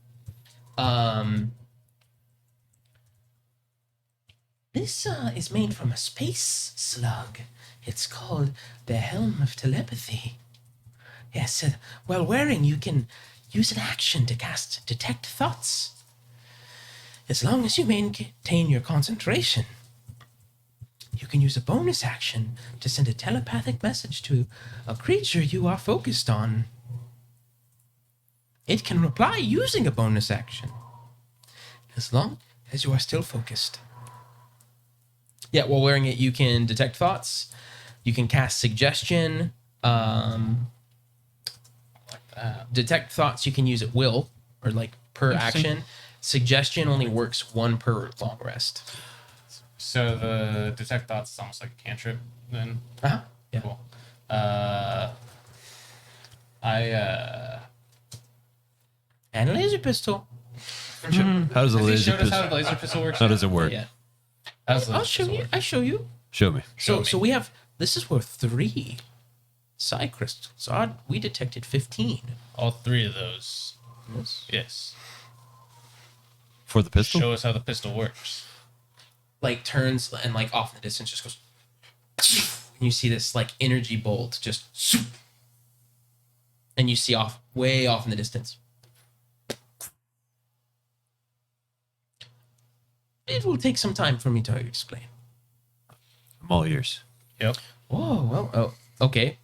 This is made from a space slug. It's called the Helm of Telepathy. Yes, while wearing, you can use an action to cast Detect Thoughts. As long as you maintain your concentration, you can use a bonus action to send a telepathic message to a creature you are focused on. It can reply using a bonus action, as long as you are still focused. Yeah, while wearing it, you can detect thoughts. You can cast suggestion. Detect thoughts you can use at will, or like per action. Suggestion only works 1 per long rest. So the detect thoughts is almost like a cantrip then. Uh-huh. Yeah. Cool. And a laser pistol. How does a Has he laser showed us how pistol? the laser pistol works? How does it work? Yeah. How's the I'll laser show pistol you. work? I show you. Show me. So we have. This is worth 3 psi crystals. We detected 15. All 3 of those. Yes. For the pistol? Show us how the pistol works. Like turns and like off in the distance just goes. And you see this like energy bolt just. And you see way off in the distance. It will take some time for me to explain. I'm all ears. Yep. Oh, well, okay.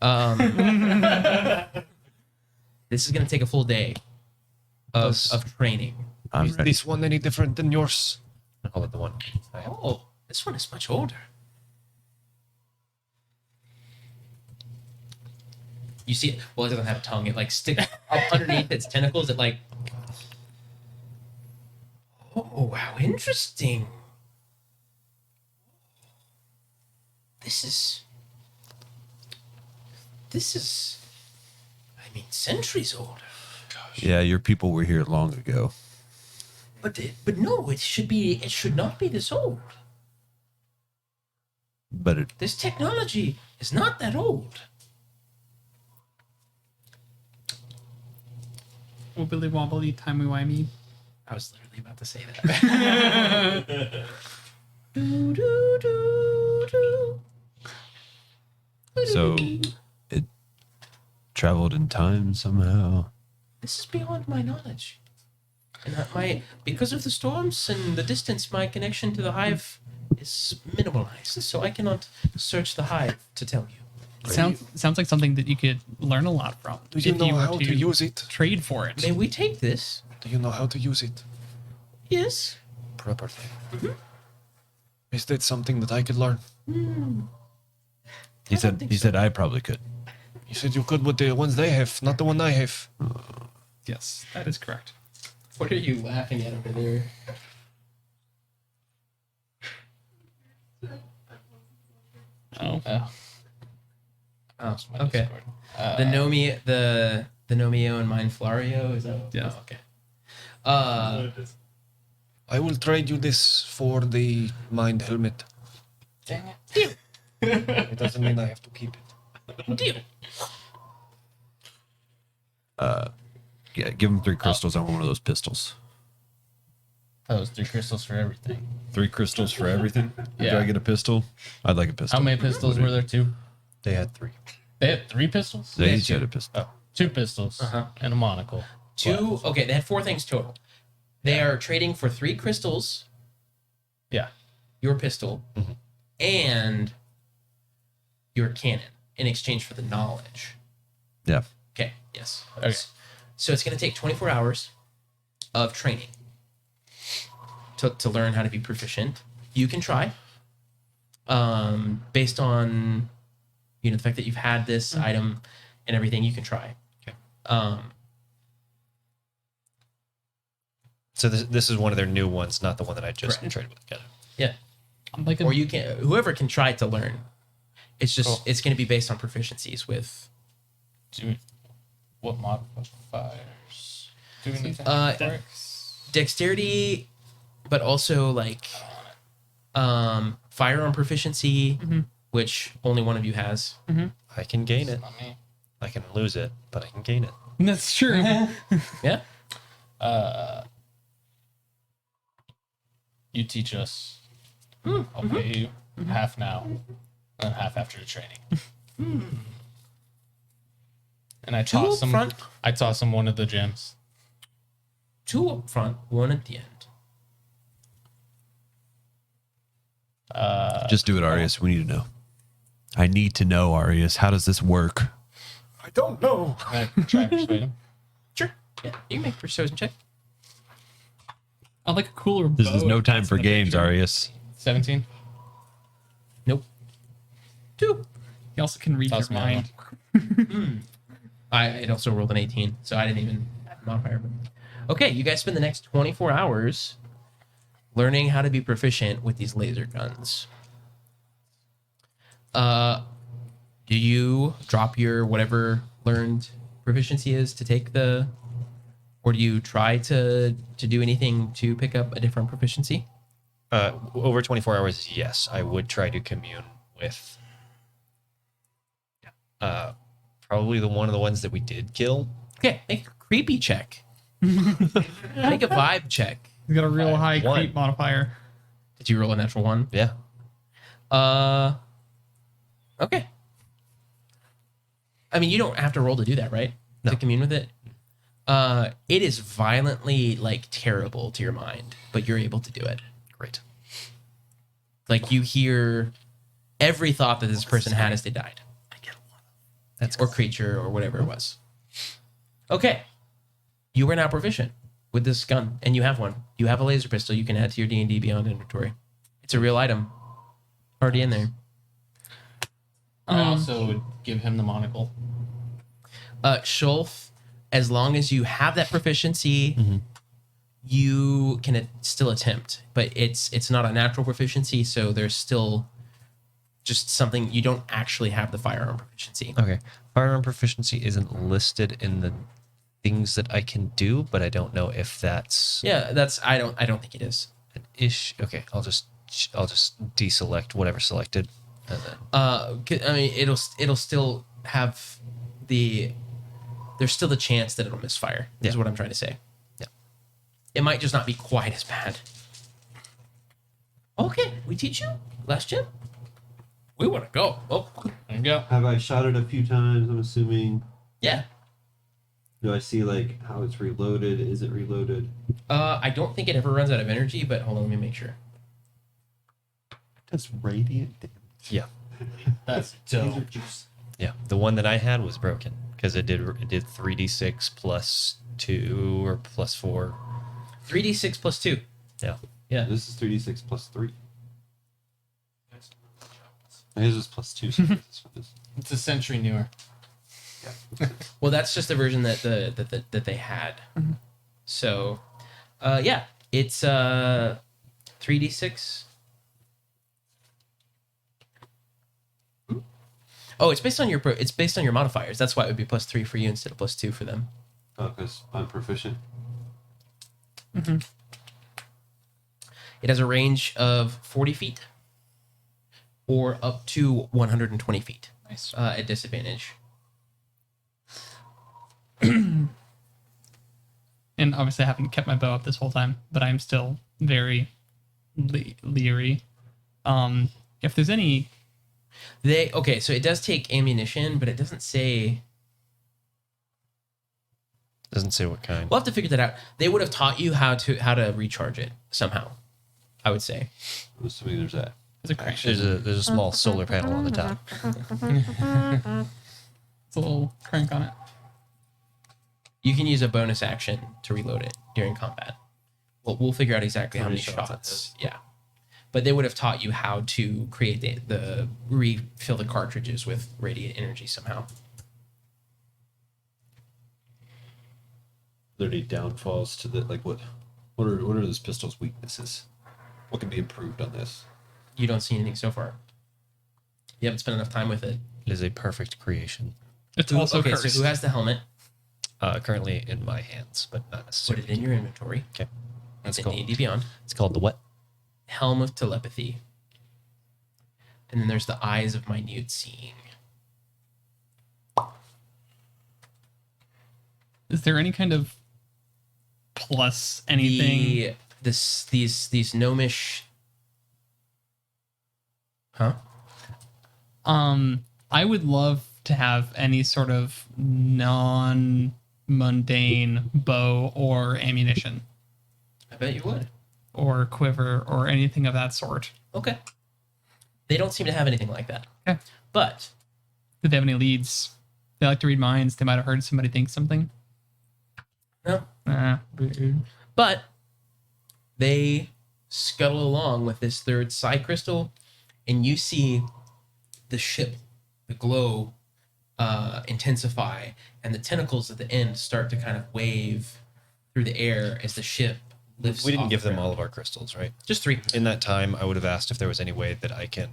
This is going to take a full day of training. I'm Is ready. this one any different than yours? I'll let the one. Oh, this one is much older. You see it? Well, it doesn't have a tongue. It like sticks up underneath its tentacles. It like. Oh, how interesting. This is. I mean, centuries older. Yeah, your people were here long ago. But no, it should not be this old. But This technology is not that old. Wobbly wobbly, timey wimey. I was literally about to say that. Do, do, do, do. so it traveled in time somehow. This is beyond my knowledge. And because of the storms and the distance, my connection to the hive is minimalized, so I cannot search the hive to tell you. Sounds like something that you could learn a lot from. Do you if know were how to use it? Trade for it. May we take this? Do you know how to use it Yes. properly? Is that something that I could learn? He said I probably could. You said you could with the ones they have, not the one I have. Yes, that is correct. What are you laughing at over there? Oh. Oh, okay. The Nomio and mine Flario, is that? Yeah. Oh, okay. I will trade you this for the mind helmet. Dang it. It doesn't mean I have to keep it. Deal. Yeah, give him 3 crystals. I want one of those pistols. That was 3 crystals for everything. 3 crystals for everything? Yeah. Do I get a pistol? I'd like a pistol. How many pistols were there? 2? They had 3. They had 3 pistols? They each had a pistol. Oh, 2 pistols and a monocle. 2. Okay, they had 4 things total. They are trading for 3 crystals, Yeah. your pistol, and your cannon in exchange for the knowledge. Yeah. Okay. Yes. Okay. So it's going to take 24 hours of training to learn how to be proficient. You can try, based on the fact that you've had this item and everything. You can try. Okay. So this is one of their new ones, not the one that I just Correct. traded with. Got it. Yeah. I'm like Or you can. Whoever can try to learn. It's just it's going to be based on proficiencies with. What modifiers? Do anything? Dexterity, but also like firearm proficiency, which only one of you has. I can gain it. Not me. I can lose it, but I can gain it. That's true. Yeah. You teach us. I'll pay you half now, and half after the training. And I 2 toss up him. front, I toss him one of the gems. 2 up front, 1 at the end. Just do it, Arius. We need to know. I need to know, Arius. How does this work? I don't know. And I try and persuade him. Sure. Yeah, you can make a persuasion check. I like a cooler This is bow. no time for games, Arius. 17. Nope. 2. He also can read Toss your me mind. It also rolled an 18, so I didn't even add a modifier. Okay, you guys spend the next 24 hours learning how to be proficient with these laser guns. Do you drop your whatever learned proficiency is to take the, or do you try to do anything to pick up a different proficiency? Over 24 hours, yes, I would try to commune with probably one of the ones that we did kill. Okay, make a creepy check. Make a vibe check. He's got a real high 1. creep modifier. Did you roll a natural 1? Yeah. Okay. I mean, you don't have to roll to do that, right? No. To commune with it. It is violently terrible to your mind, but you're able to do it. Great. Like you hear every thought that this person had as they died. That's Or creature or whatever it was. Okay. You are now proficient with this gun, and you have one. You have a laser pistol you can add to your D&D Beyond inventory. It's a real item. Already in there. I also would give him the monocle. Shulf, as long as you have that proficiency, you can still attempt, but it's not a natural proficiency, so there's still just something you don't actually have the firearm proficiency. Okay. Firearm proficiency isn't listed in the things that I can do, but I don't know if that's Yeah, I don't think it is. an issue. Okay, I'll just deselect whatever selected. And then, I mean, it'll still have there's still the chance that it'll misfire. Is Yeah. what I'm trying to say. Yeah. It might just not be quite as bad. Okay, we teach you last gen. We want to go. Oh, There you go. Have I shot it a few times? I'm assuming. yeah. Do I see like how it's reloaded? Is it reloaded? I don't think it ever runs out of energy, but hold on, let me make sure. That's radiant damage. yeah, That's Laser dope. juice. yeah. The one that I had was broken because it did 3d6 plus 2 or plus 4. 3d6 plus 2. Yeah. Yeah. This is 3d6 plus 3. His is plus 2. So this one is. It's a century newer. Well, that's just the version that that they had. So, yeah, it's 3d6. Oh, it's based on your modifiers. That's why it would be plus 3 for you instead of plus 2 for them. Oh, because I'm proficient. It has a range of 40 feet or up to 120 feet. Nice. At disadvantage. And obviously I haven't kept my bow up this whole time, but I'm still very leery. If there's any... Okay, so it does take ammunition, but it doesn't say... Doesn't say what kind. We'll have to figure that out. They would have taught you how to recharge it somehow, I would say. I'm assuming there's that. There's a crank. There's a small solar panel on the top. It's a little crank on it. You can use a bonus action to reload it during combat. We'll figure out exactly how many shots. Yeah. But they would have taught you how to create the refill the cartridges with radiant energy somehow. Are there any downfalls to the what are this pistol's weaknesses? What can be improved on this? You don't see anything so far. You haven't spent enough time with it. It is a perfect creation. It's also okay, cursed. so who has the helmet? Currently in my hands, but not Put necessarily. it in your inventory. Okay. It's That's in cool. D&D Beyond. It's called the what? Helm of Telepathy. And then there's the Eyes of Minute Seeing. Is there any kind of plus anything? These gnomish... Huh? I would love to have any sort of non-mundane bow or ammunition I bet you would. or quiver or anything of that sort. Okay. They don't seem to have anything like that. Okay. But Did they have any leads? They like to read minds. They might have heard somebody think something. no. Rude. But they scuttle along with this third psi crystal, and you see the ship, the glow, intensify, and the tentacles at the end start to kind of wave through the air as the ship lifts. We didn't off give the them ground. all of our crystals, right? Just 3. In that time, I would have asked if there was any way that I can,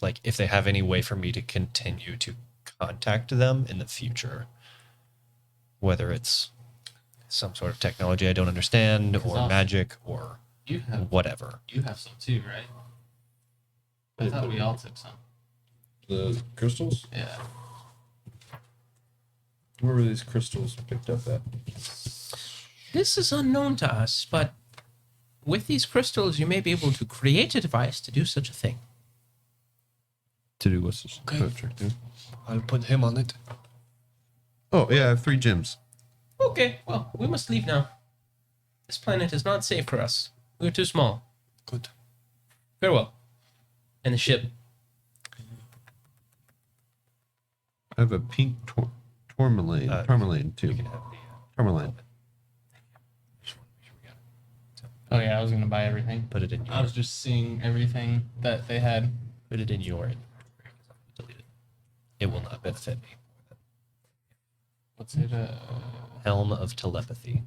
like, if they have any way for me to continue to contact them in the future, whether it's some sort of technology I don't understand, or Awesome. magic, or You have whatever. you have some too, right? I thought we all took some. The crystals? Yeah. Where were these crystals picked up at? This is unknown to us, but with these crystals, you may be able to create a device to do such a thing. To do what's this? Okay. Patrick, do? I'll put him on it. Oh yeah, I have 3 gems. Okay, well, we must leave now. This planet is not safe for us. We're too small. Good. Farewell. And the ship. I have a pink tourmaline. Tourmaline too. Tourmaline. Oh yeah, I was gonna buy everything. Put it in I was just seeing everything that they had. Put it in your inventory. Delete it. It will not benefit me. What's it? Helm of telepathy.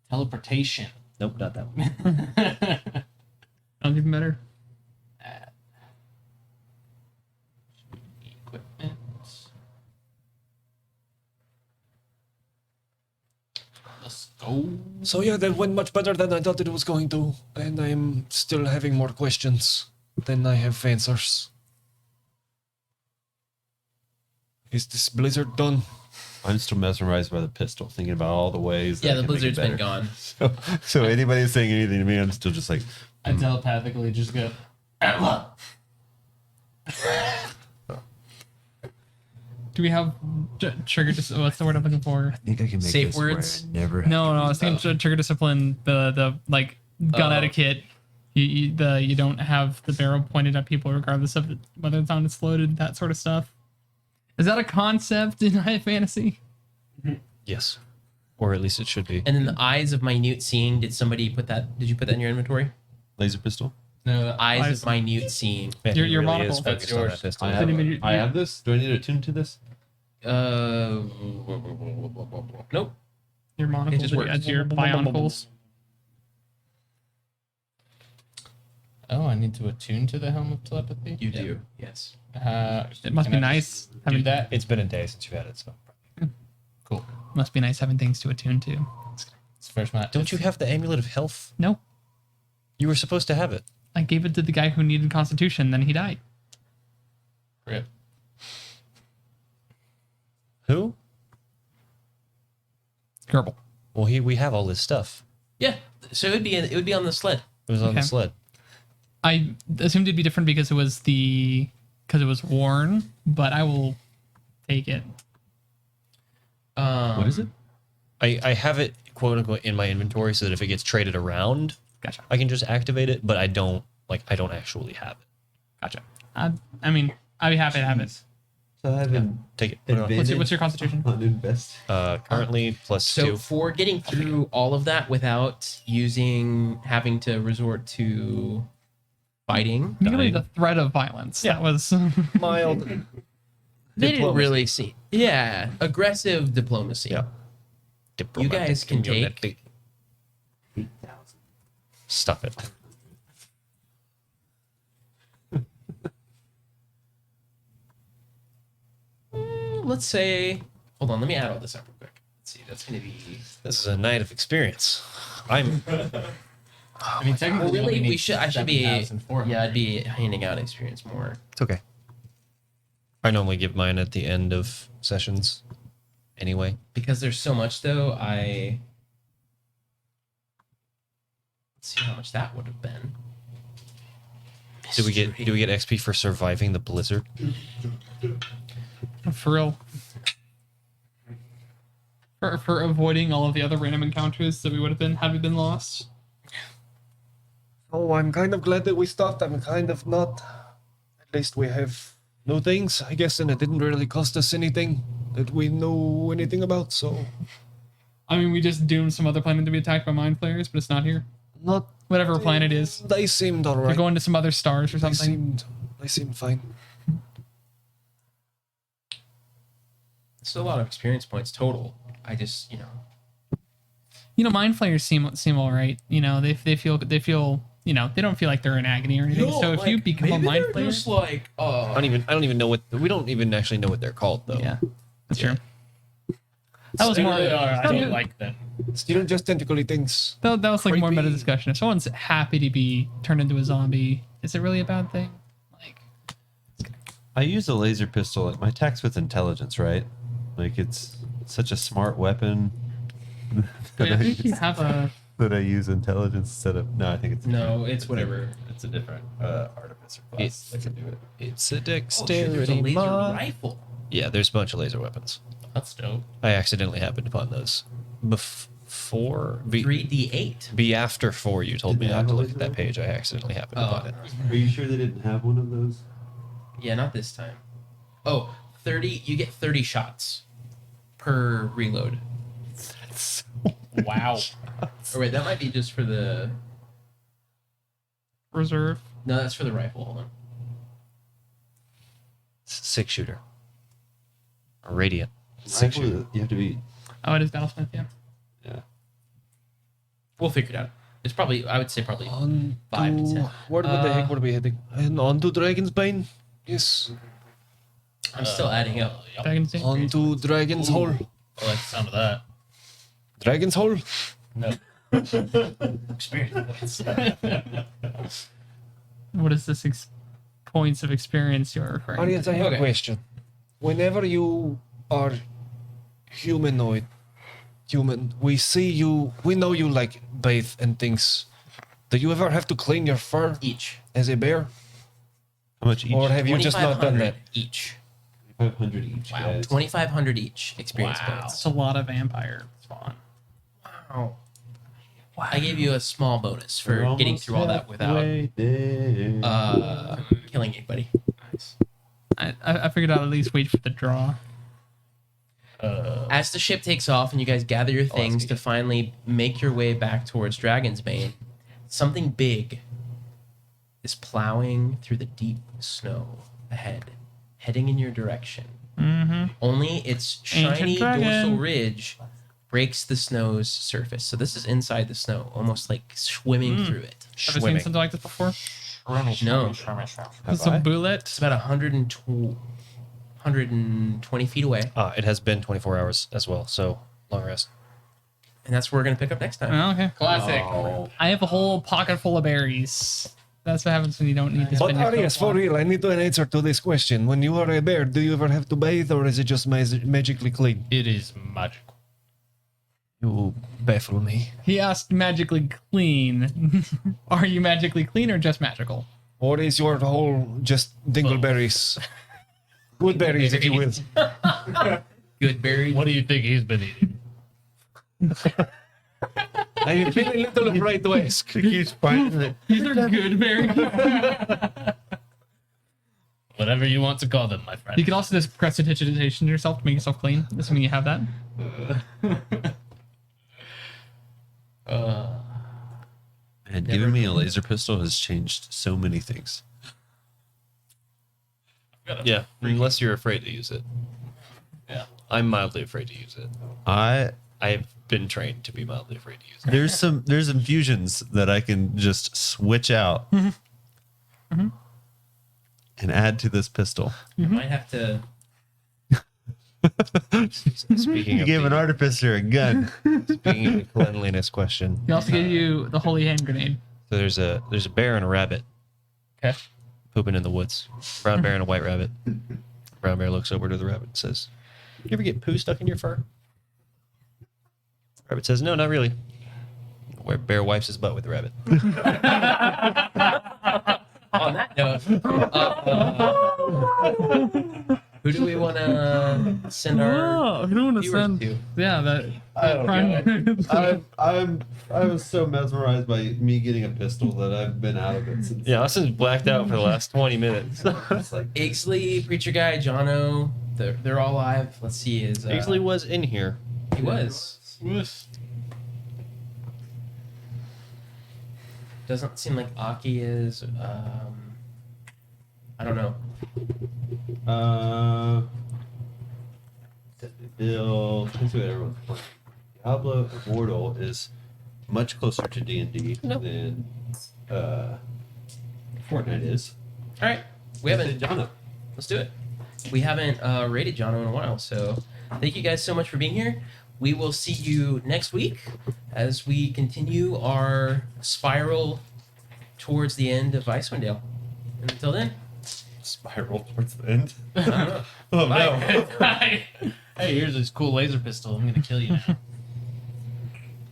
Teleportation. Nope, not that one. Sounds even better. Equipment. Let's go. So yeah, that went much better than I thought it was going to, and I'm still having more questions than I have answers. Is this blizzard done? I'm still mesmerized by the pistol, thinking about all the ways. Yeah, that I the can make it blizzard's been better. gone. So anybody saying anything to me, I'm still just like, I telepathically just go. Emma. Do we have trigger? What's the word I'm looking for? I think I can make Safe this where words? I never. No, I was thinking trigger discipline. The like gun Oh. etiquette. You don't have the barrel pointed at people regardless of whether it's on it's loaded. That sort of stuff. Is that a concept in high fantasy? Yes. Or at least it should be. And then the eyes of minute seeing. Did somebody put that? Did you put that in your inventory? Laser pistol. No, Eyes of minute seeing. Man, Your- he your really monocle. is That's focused on yours. that pistol. I have this. Do I need to attune to this? Nope. Your monocles. It just works. As your bionicles. Oh, I need to attune to the helm of telepathy. You do. Yes. It must Can be I nice just do having that. It's been a day since you've had it, so. Cool. Must be nice having things to attune to. It's the first match. Don't you have the amulet of health? No, You were supposed to have it. I gave it to the guy who needed Constitution. Then he died. Rip. Who? Gerbil. Well, we have all this stuff. Yeah. So it would be on the sled. It was on the Okay. sled. I assumed it'd be different because it was worn, but I will take it. What is it? I have it quote unquote in my inventory so that if it gets traded around, Gotcha. I can just activate it, but I don't actually have it. Gotcha. I mean, I'd be happy to have it. So I have Take it. Put it on. What's your Constitution? on invest. Currently plus So 2. for getting through all of that without having to resort to fighting, Merely the threat of violence. Yeah. That was Mild. they didn't really see. Yeah, aggressive diplomacy. Yeah. You guys can take. Stop it. Let's say. Hold on, let me add all this up real quick. Let's see. That's gonna be. This is a night of experience. I'm. I mean, technically, Well, really, only need we should. I should be. 7,400. Yeah, I'd be handing out experience more. It's okay. I normally give mine at the end of sessions. Anyway. Because there's so much, though. Let's see how much that would have been. Do we get XP for surviving the blizzard? for real. For avoiding all of the other random encounters that we would have been had we been lost. Oh, I'm kind of glad that we stopped. I'm kind of not. At least we have new things, I guess, and it didn't really cost us anything that we know anything about, so. I mean, we just doomed some other planet to be attacked by mind flayers, but it's not here. Not. Whatever planet it is. They seemed We're alright. going to some other stars or They something. seemed fine. It's a lot of experience points total. I just, Mind flayers seem all right. They feel. They don't feel like they're in agony or anything. So if you become a mind flayer, just like, I don't even know what we don't even actually know what they're called though. yeah, that's true. That was They more. really are. I that- don't like them. Still just tentacly things. That was like more Creepy. meta discussion. If someone's happy to be turned into a zombie, is it really a bad thing? Like, I use a laser pistol. Like my attack's with intelligence, right? Like it's such a smart weapon. I think you have a. That I use intelligence instead of. No, I think it's no, it's whatever. It's a different artificer class that can do it. It's a Oh, shit, dexterity there's a laser mod. rifle. Yeah, there's a bunch of laser weapons. That's dope. I accidentally happened upon those 4? Be, 3d8. be after 4. You told me not to look at that page. I accidentally happened upon it. Are you sure they didn't have one of those? Yeah, not this time. Oh, 30. You get 30 shots per reload. Wow. Or wait, that might be just for the. Reserve. No, that's for the rifle. Hold on. 6-shooter. Radiant. Rifle, you have to be. Oh, it is Battlesmith, yeah. Yeah. We'll figure it out. It's probably, I would say, probably On 5 to 10. Where the heck were we heading? And on to Dragon's Bane. Yes. I'm still adding up. Back in the On to Dragon's Hole. I like the sound of that. Dragon's Hole. No. Experience. What is this points of experience you're referring to? Arians, I have Okay. a question. Whenever you are human, we see you, we know you like bathe and things. Do you ever have to clean your fur Each. as a bear? How much each? Or have you just not done 2,500 that? Each. 500 each. Wow. Guys. 2,500 each experience That's points. a lot of vampire spawn. Wow. I gave you a small bonus for We're getting almost through all that without halfway there. killing anybody. I figured I'd at least wait for the draw. As the ship takes off and you guys gather your things to finally make your way back towards Dragon's Bane, something big is plowing through the deep snow ahead, heading in your direction. Mm-hmm. Only its shiny Ancient dragon. dorsal ridge breaks the snow's surface. So this is inside the snow, almost like swimming through it. Ever seen something like this before? No, Some bullet. it's about 120 feet away, It has been 24 hours as well, so long rest. and that's where we're gonna pick up next time. Oh, okay. Classic. I have a whole pocket full of berries. That's what happens when you don't need to But spend your Arias, for real, I need an answer to this question. When you are a bear, do you ever have to bathe or is it just magically clean? It is magical. You baffle me. He asked magically clean. Are you magically clean or just magical? Or is your whole just dingleberries? Good berries, if you will. Good berry. What do you think he's been eating? I feel a little afraid to ask. He's finding it. These are good berries. Whatever you want to call them, my friend. You can also just prestidigitation yourself to make yourself clean, assuming you have that. And giving me a laser pistol has changed so many things. Yeah, unless you're afraid to use it. Yeah, I'm mildly afraid to use it. I've been trained to be mildly afraid to use it. There's infusions that I can just switch out and add to this pistol. I might have to. Speaking You of gave an the, artificer a gun. speaking of the cleanliness question, He also gave you the holy hand grenade. so there's a bear and a rabbit. Okay. Pooping in the woods. Brown bear and a white rabbit. Brown bear looks over to the rabbit and says, "You ever get poo stuck in your fur?" Rabbit says, "No, not really." Where bear wipes his butt with the rabbit. On that note, who do we want to send our who do you want to viewers send? to? Yeah, that. I was so mesmerized by me getting a pistol that I've been out of it since. Yeah, Austin's blacked out for the last 20 minutes. It's like, Akesley, Preacher Guy, Jono, they're all live. Let's see his. Actually was in here. He was. Doesn't seem like Aki is. I don't know. Bill, let's see what everyone's playing. Diablo Immortal is much closer to D&D than Fortnite is. All right, we haven't. Jono. Let's do it. We haven't rated Jono in a while, so thank you guys so much for being here. We will see you next week as we continue our spiral towards the end of Icewind Dale. And until then, Spiral towards the end. I don't know. Oh Bye. no. Hey, here's this cool laser pistol. I'm gonna kill you now.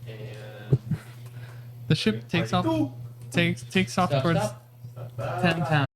And The ship takes off. Takes off stop, towards stop. 10 town.